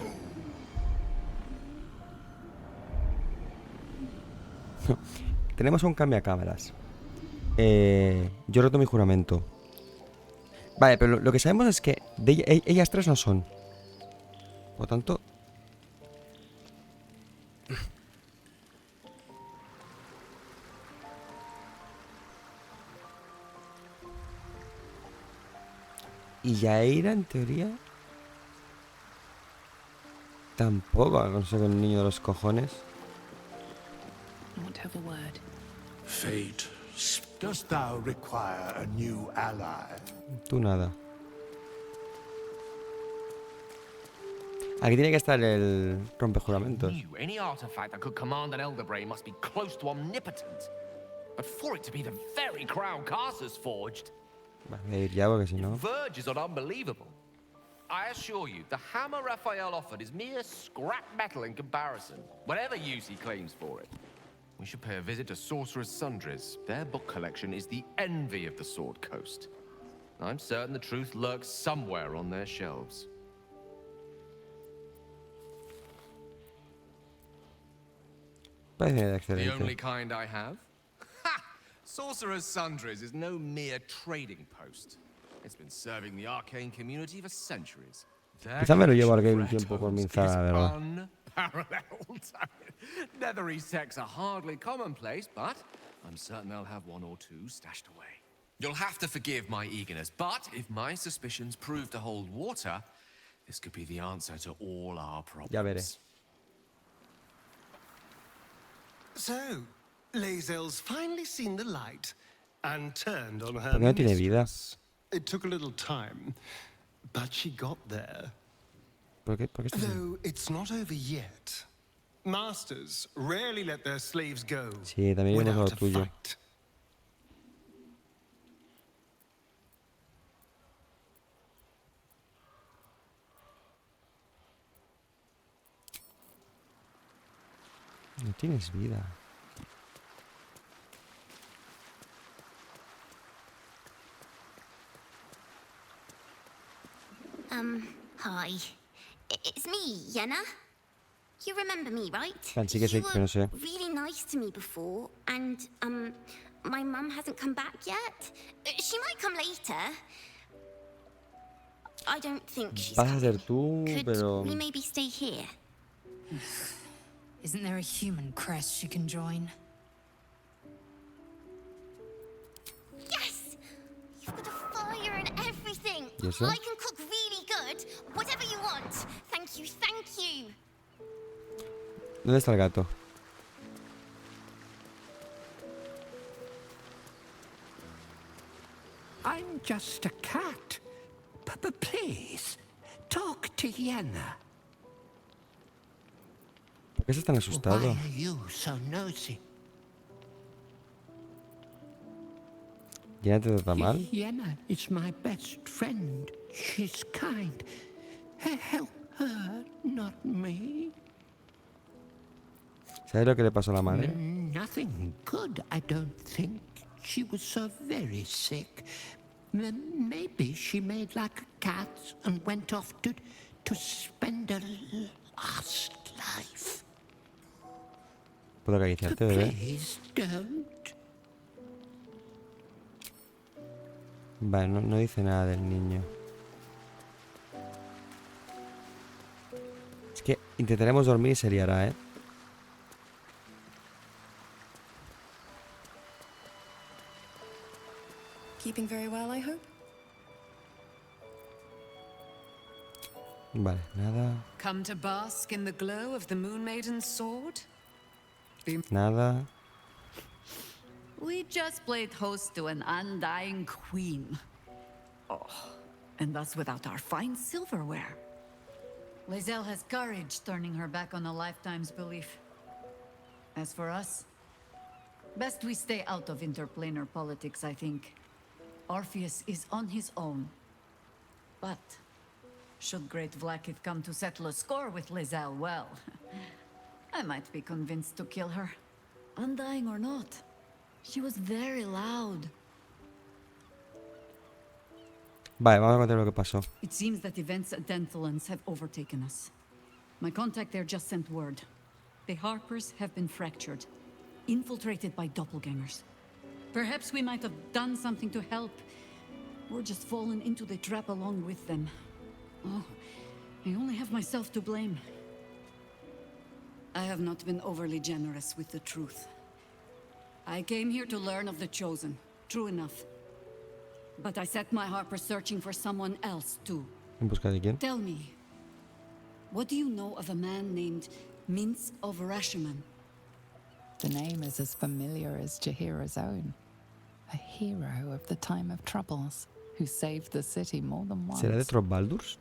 Tenemos un cambiacámaras. Yo roto mi juramento. Vale, pero lo que sabemos es que ellas tres no son. Por lo tanto... Y Yaira, en teoría... Tampoco aconsejo el niño de los cojones.
Fate, dost thou require a new ally?
Tú nada. Aquí tiene que estar el rompejuramentos.
Any artifact that could command an elder brain must be close to omnipotent. But for it to be the very crown Carcer's forged,
Voy a ir ya porque si no...
verges on unbelievable. I assure you, the hammer Raphael offered is mere scrap metal in comparison, whatever use he claims for it. We should pay a visit to Sorcerer's Sundries. Their book collection is the envy of the Sword Coast. I'm certain the truth lurks somewhere on their shelves.
Parece
The
excelente.
only kind I have? Ha! Sorcerer's Sundries is no mere trading post. It's been serving the arcane community for centuries.
Quizá me lo llevo aquí un tiempo por mi zaga, la verdad.
Unparalleled. Nethery sects are hardly commonplace, but I'm certain they'll have one or two stashed away. You'll have to forgive my eagerness, but if my suspicions prove to hold water, this could be the answer to all our problems.
Ya veré.
So, Lae'zel's finally seen the light and turned on her
¿Por qué no tiene vida?
mistress. It took a little time, but she got there.
¿Por qué está así?
Though it's not over yet. Masters rarely let their slaves go
Sí, también iremos a lo
without a
tuyo.
fight.
No tienes vida.
Hi. It's me, Yenna. You remember me, right?
Así que sí, pero no sé.
Really nice to me before, and, my mum hasn't come back yet. She might come later. I don't think she's
Vas a ser
coming.
tú,
Could
pero...
we maybe stay here?
Isn't there a human crest she can join?
Yes! You've got a fire and everything.
¿Y eso?
I can cook really good. Whatever you want. Thank you, thank you.
¿Dónde está el gato?
I'm just a cat. But please, talk to Yenna.
¿Por qué estás tan asustado?
Why are you so nosy?
¿Ya te trata mal?
Yenna is my best friend. She's kind. Help her, not me.
¿Sabes lo que le pasó a la madre?
Nothing good, I don't think. She was so very sick. Maybe she made like a cat and went off to spend a last life.
¿Puedo acariciarte, bebé?
Please don't.
Vale, no dice nada del niño. Es que intentaremos dormir y se liará, ¿eh?
Keeping very well, I hope?
Vale, nada,
Come to bask in the glow of the Moon Maiden's sword?
nada.
We just played host to an undying queen. Oh, and that's without our fine silverware.
Lae'zel has courage turning her back on a lifetime's belief. As for us, best we stay out of interplanar politics, I think. Orpheus is on his own. But should Great Vlaakith come to settle a score with Lae'zel, well,
I might be convinced to kill her. Undying or not. She was very loud.
Vale, vamos a contar lo que pasó.
It seems that events at Denthelans have overtaken us. My contact there just sent word. The Harpers have been fractured, infiltrated by doppelgangers. Perhaps we might have done something to help, or just fallen into the trap along with them. Oh, I only have myself to blame. I have not been overly generous with the truth. I came here to learn of the Chosen, true enough. But I set my Harper searching for someone else, too.
¿En busca de quién?
Tell me, what do you know of a man named Minsk of Rashomon?
The name is as familiar as Jaheira's own. A hero of the time of troubles, who saved the city more than once.
¿Será de otros Baldurs?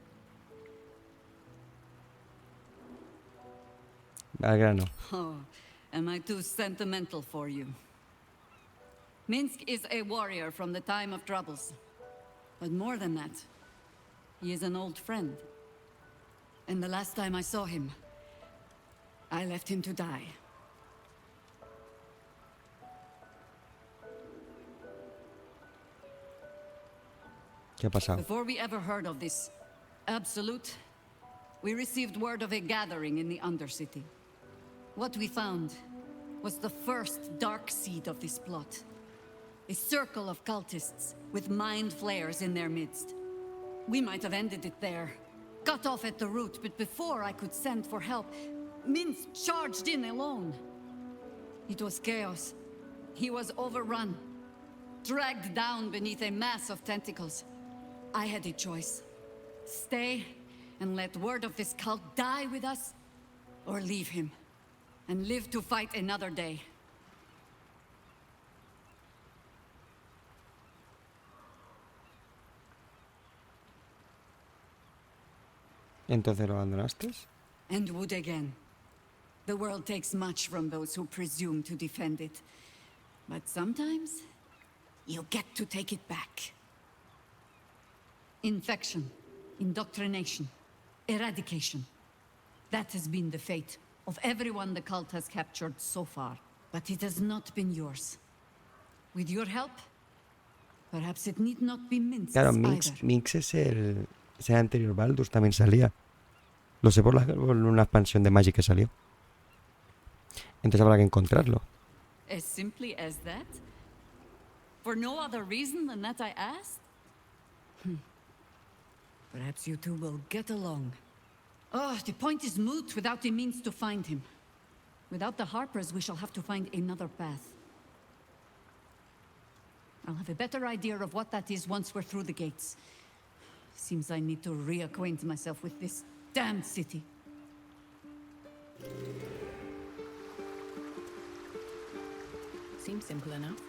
Al grano.
Oh, am I too sentimental for you? Minsk is a warrior from the time of troubles. But more than that, he is an old friend. And the last time I saw him, I left him to die.
¿Qué ha pasado?
Before we ever heard of this Absolute, we received word of a gathering in the Undercity. What we found was the first dark seed of this plot. A circle of cultists with mind flayers in their midst. We might have ended it there, cut off at the root, but before I could send for help, Minsk charged in alone. It was chaos. He was overrun, dragged down beneath a mass of tentacles. I had a choice. Stay and let word of this cult die with us, or leave him and live to fight another day.
¿Entonces lo abandonaste?
And would again. The world takes much from those who presume to defend it. But sometimes, you get to take it back. Infection, indoctrination, eradication. That has been the fate of everyone the cult has captured so far. But it has not been yours. With your help, perhaps it need not be Minsk's
Claro,
either.
Minsk es el anterior Baldur, también salía. Lo sé por una expansión de Magic que salió. Entonces habrá que encontrarlo.
As simply as that? For no other reason than that I asked? Perhaps you two will get along. Oh, the point is moot without the means to find him. Without the Harpers, we shall have to find another path. I'll have a better idea of what that is once we're through the gates. Seems I need to reacquaint myself with this damned city.
Seems simple enough.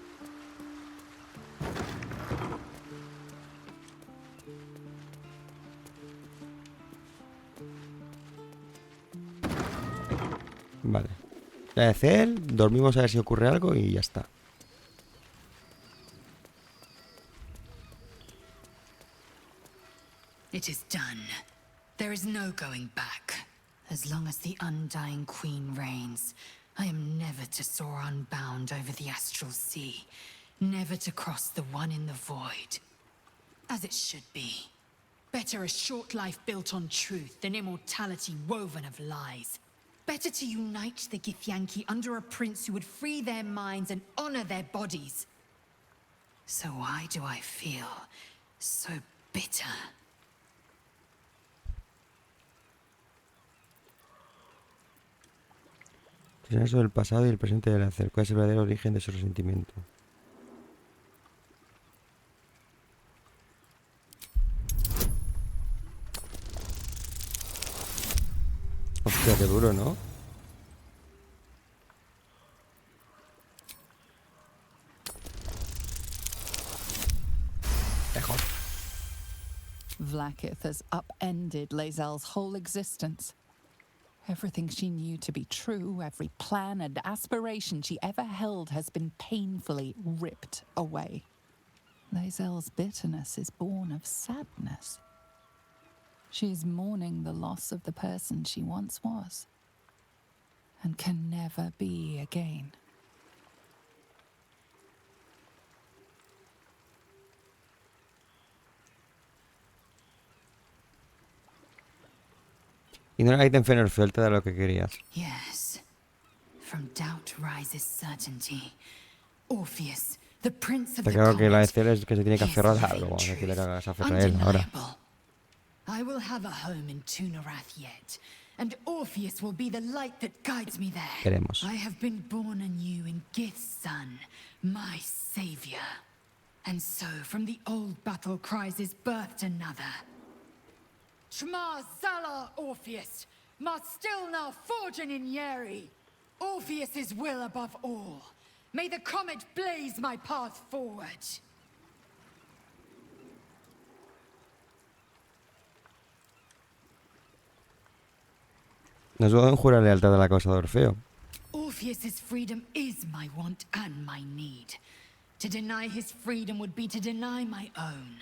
Vale. Agradecer, dormimos a ver si ocurre algo y ya está.
It is done. There is no going back. As long as the Undying Queen reigns, I am never to soar unbound over the astral sea, never to cross the one in the void. As it should be. Better a short life built on truth than immortality woven of lies. Better to unite the Githyanki under a prince who would free their minds and honor their bodies. So why do I feel so bitter?
Reflexionar sobre el pasado y el presente del hacer. ¿Cuál es el verdadero origen de su resentimiento? Hostia, qué duro, ¿no? Mejor.
Vlaakith has upended Lae'zel's whole existence. Everything she knew to be true, every plan and aspiration she ever held has been painfully ripped away. Lae'zel's bitterness is born of sadness. She is mourning the loss of the person she once was. and can never be again.
Y no hay Fennerfeld, te da lo que querías.
Yes. From doubt rises certainty. Orpheus, the prince of
Está
the
claro que la de
comet,
Ciel es que se tiene que
his
aferrar a
living
algo. Vamos a decirle que
truth,
hagas aferrar a él ahora.
undeniable. I will have a home in Tunarath yet, and Orpheus will be the light that guides me there.
Veremos.
I have been born anew in Gith's son, my savior. And so from the old battle cries is birthed another. Shma Zala Orpheus, Ma Stilna Forgin in Yeri. Orpheus's will above all. May the comet blaze my path forward.
Nos deben jurar lealtad a la causa de Orfeo.
Orpheus's freedom is my want and my need. To deny his freedom would be to deny my own.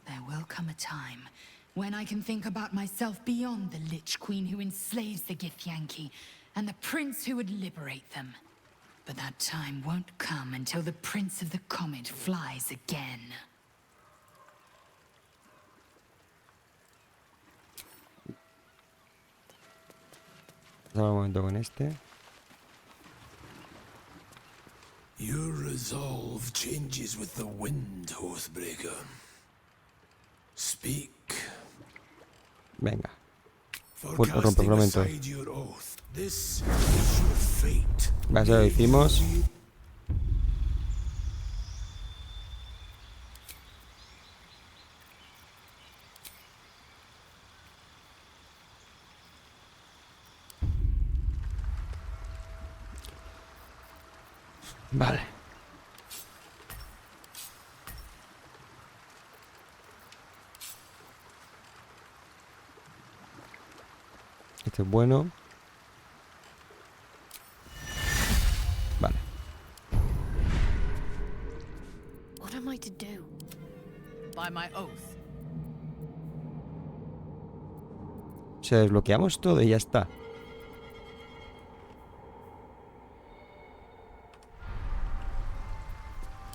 There will come a time when I can think about myself beyond the Lich Queen who enslaves the Githyanki and the prince who would liberate them. But that time won't come until the Prince of the Comet flies again.
Vamos un momento con este.
Your resolve changes with the wind, Oathbreaker. Speak.
Venga.
For
Rompe juramento.
aside your oath, this is your fate.
Va, eso lo hicimos. Vale. Este es bueno. Vale.
What am I to do?
By my oath.
O sea, desbloqueamos todo y ya está.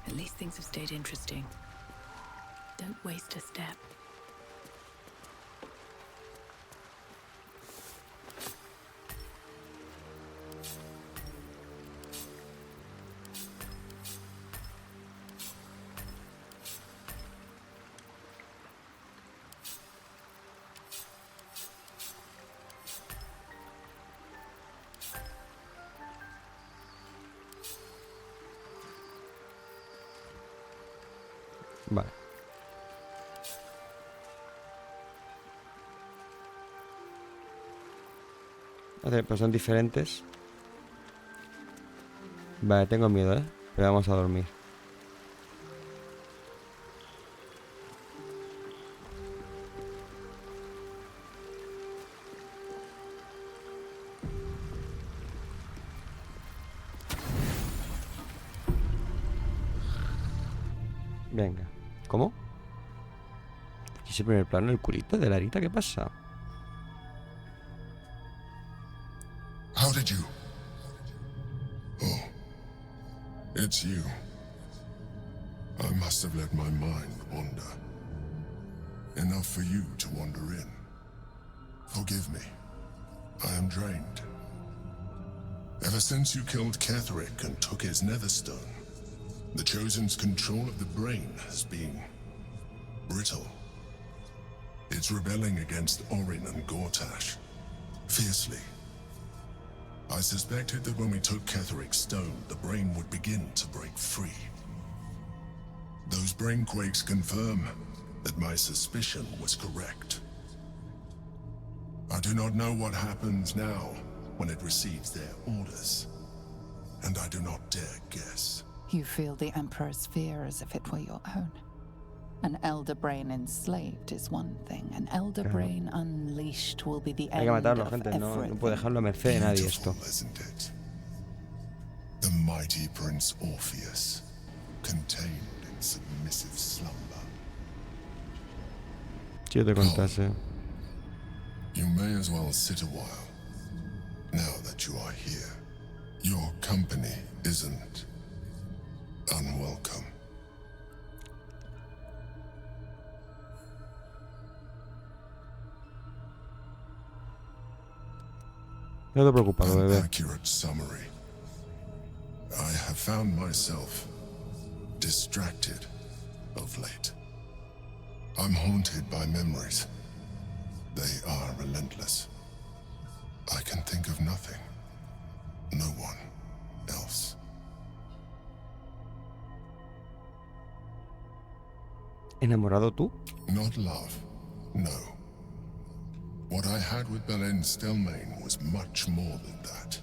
At least things have stayed interesting. Don't waste a step.
Vale. Pues son diferentes. Vale, tengo miedo, ¿eh? Pero vamos a dormir. Venga. ¿Cómo? ¿Ese primer plano, el culito de Larita? ¿Qué pasa?
How did you? Oh, it's you. I must have let my mind wander. Enough for you to wander in. Forgive me. I am drained. Ever since you killed Ketherick and took his netherstone, the Chosen's control of the brain has been brittle. It's rebelling against Orin and Gortash, fiercely. I suspected that when we took Ketherick's stone, the brain would begin to break free. Those brain quakes confirm that my suspicion was correct. I do not know what happens now when it receives their orders, and I do not dare guess.
You feel the Emperor's fear as if it were your own. An elder brain enslaved is one thing. An elder brain unleashed will be the
Hay
end
que matarlo,
of
gente. No
everything.
puede dejarlo a merced de nadie esto.
Isn't it? The mighty Prince Orpheus, contained in submissive slumber.
Si yo te contase.
You may as well sit a while, now that that you are here. Your company isn't unwelcome.
No te preocupes,
An
bebé.
accurate summary. I have found myself distracted of late. I'm haunted by memories. They are relentless. I can think of nothing. No one else.
¿Enamorado tú?
Not love, no. What I had with Belen Stelmane was much more than that.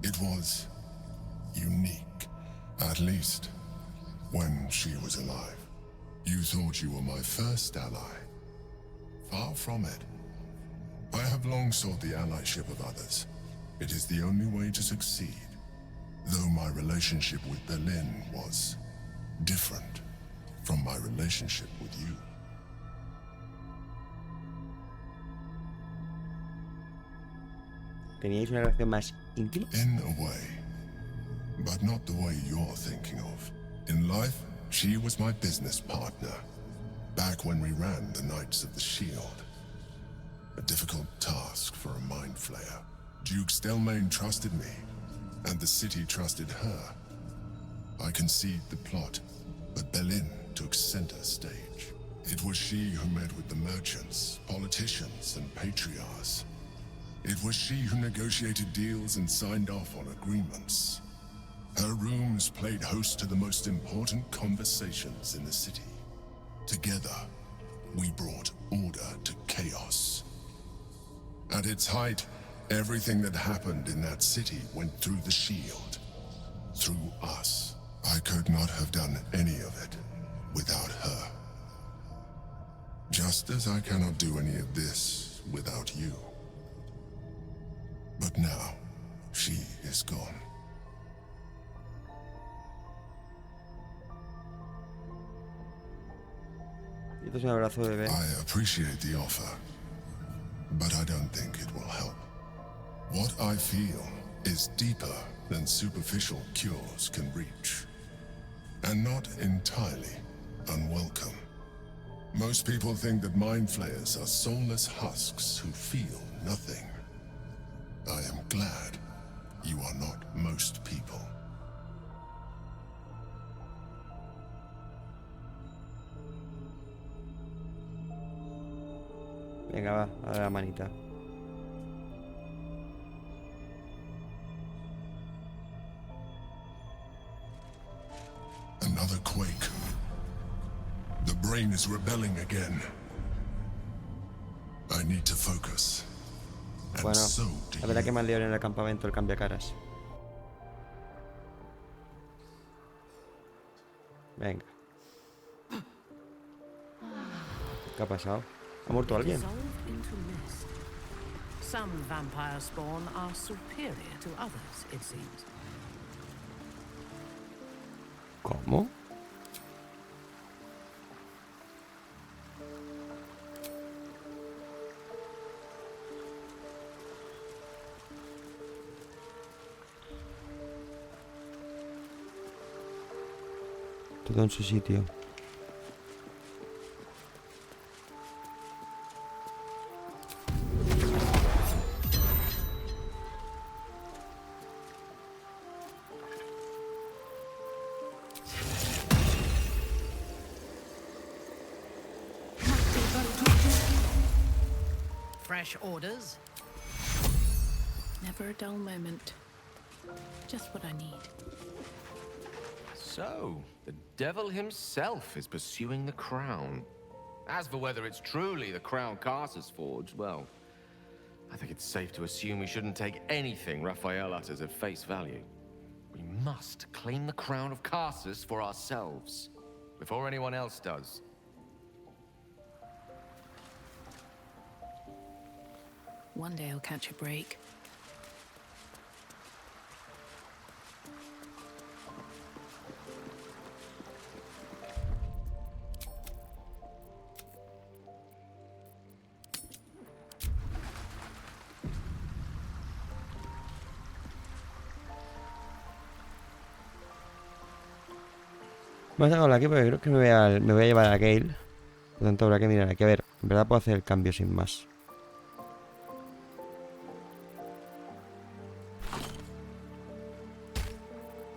It was unique, at least when she was alive. You thought you were my first ally. Far from it. I have long sought the allyship of others. It is the only way to succeed. Though my relationship with Belen was different from my relationship with you.
¿Teníais una relación más íntima?
In a way, but not the way you're thinking of. In life, she was my business partner, back when we ran the Knights of the Shield. A difficult task for a mind flayer. Duke Stelmane trusted me, and the city trusted her. I conceived the plot, but Belen took center stage. It was she who met with the merchants, politicians, and patriarchs. It was she who negotiated deals and signed off on agreements. Her rooms played host to the most important conversations in the city. Together, we brought order to chaos. At its height, everything that happened in that city went through the shield. Through us. I could not have done any of it without her. Just as I cannot do any of this without you. But now, she is gone.
Esto es un abrazo, bebé.
I appreciate the offer, but I don't think it will help. What I feel is deeper than superficial cures can reach, and not entirely unwelcome. Most people think that mind flayers are soulless husks who feel nothing. I am glad you are not most people.
Venga, va, a dar la manita.
Another quake. The brain is rebelling again. I need to focus. And
Bueno,
so do
la verdad
you.
que me han liado en el campamento el cambiacaras. Venga. ¿Qué ha pasado? ¿Ha muerto alguien?
Dissolve into mist. Some vampire spawn are superior to others, it seems.
¿Cómo? Todo en su sitio.
Fresh orders?
Never a dull moment. Just what I need.
So, the devil himself is pursuing the crown. As for whether it's truly the crown Carter's forged, well, I think it's safe to assume we shouldn't take anything Raphael utters at face value. We must claim the crown of Carsus for ourselves, before anyone else does.
One day I'll catch a break.
Vamos a dejarlo aquí porque creo que me voy a llevar a Gale. Por lo tanto habrá que mirar aquí. A ver, en verdad puedo hacer el cambio sin más.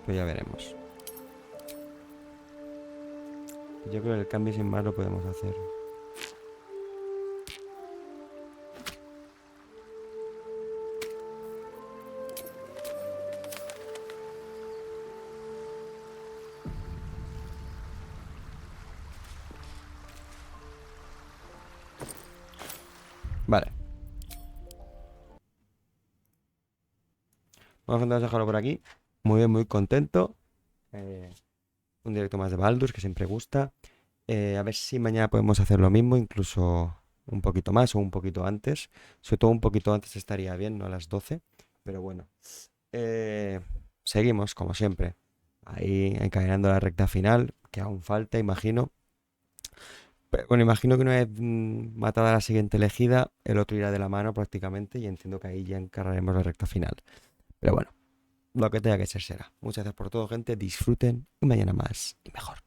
Pues ya veremos. Yo creo que el cambio sin más lo podemos hacer. Vale. Vamos a dejarlo por aquí. Muy bien, muy contento. Un directo más de Baldur, que siempre gusta. A ver si mañana podemos hacer lo mismo, incluso un poquito más o un poquito antes. Sobre todo un poquito antes estaría bien, no a las 12. Pero bueno. Seguimos, como siempre. Ahí encadenando la recta final, que aún falta, imagino. Pero, bueno, imagino que una vez matada la siguiente elegida, el otro irá de la mano prácticamente y entiendo que ahí ya encargaremos la recta final. Pero bueno, lo que tenga que ser será. Muchas gracias por todo, gente. Disfruten y mañana más y mejor.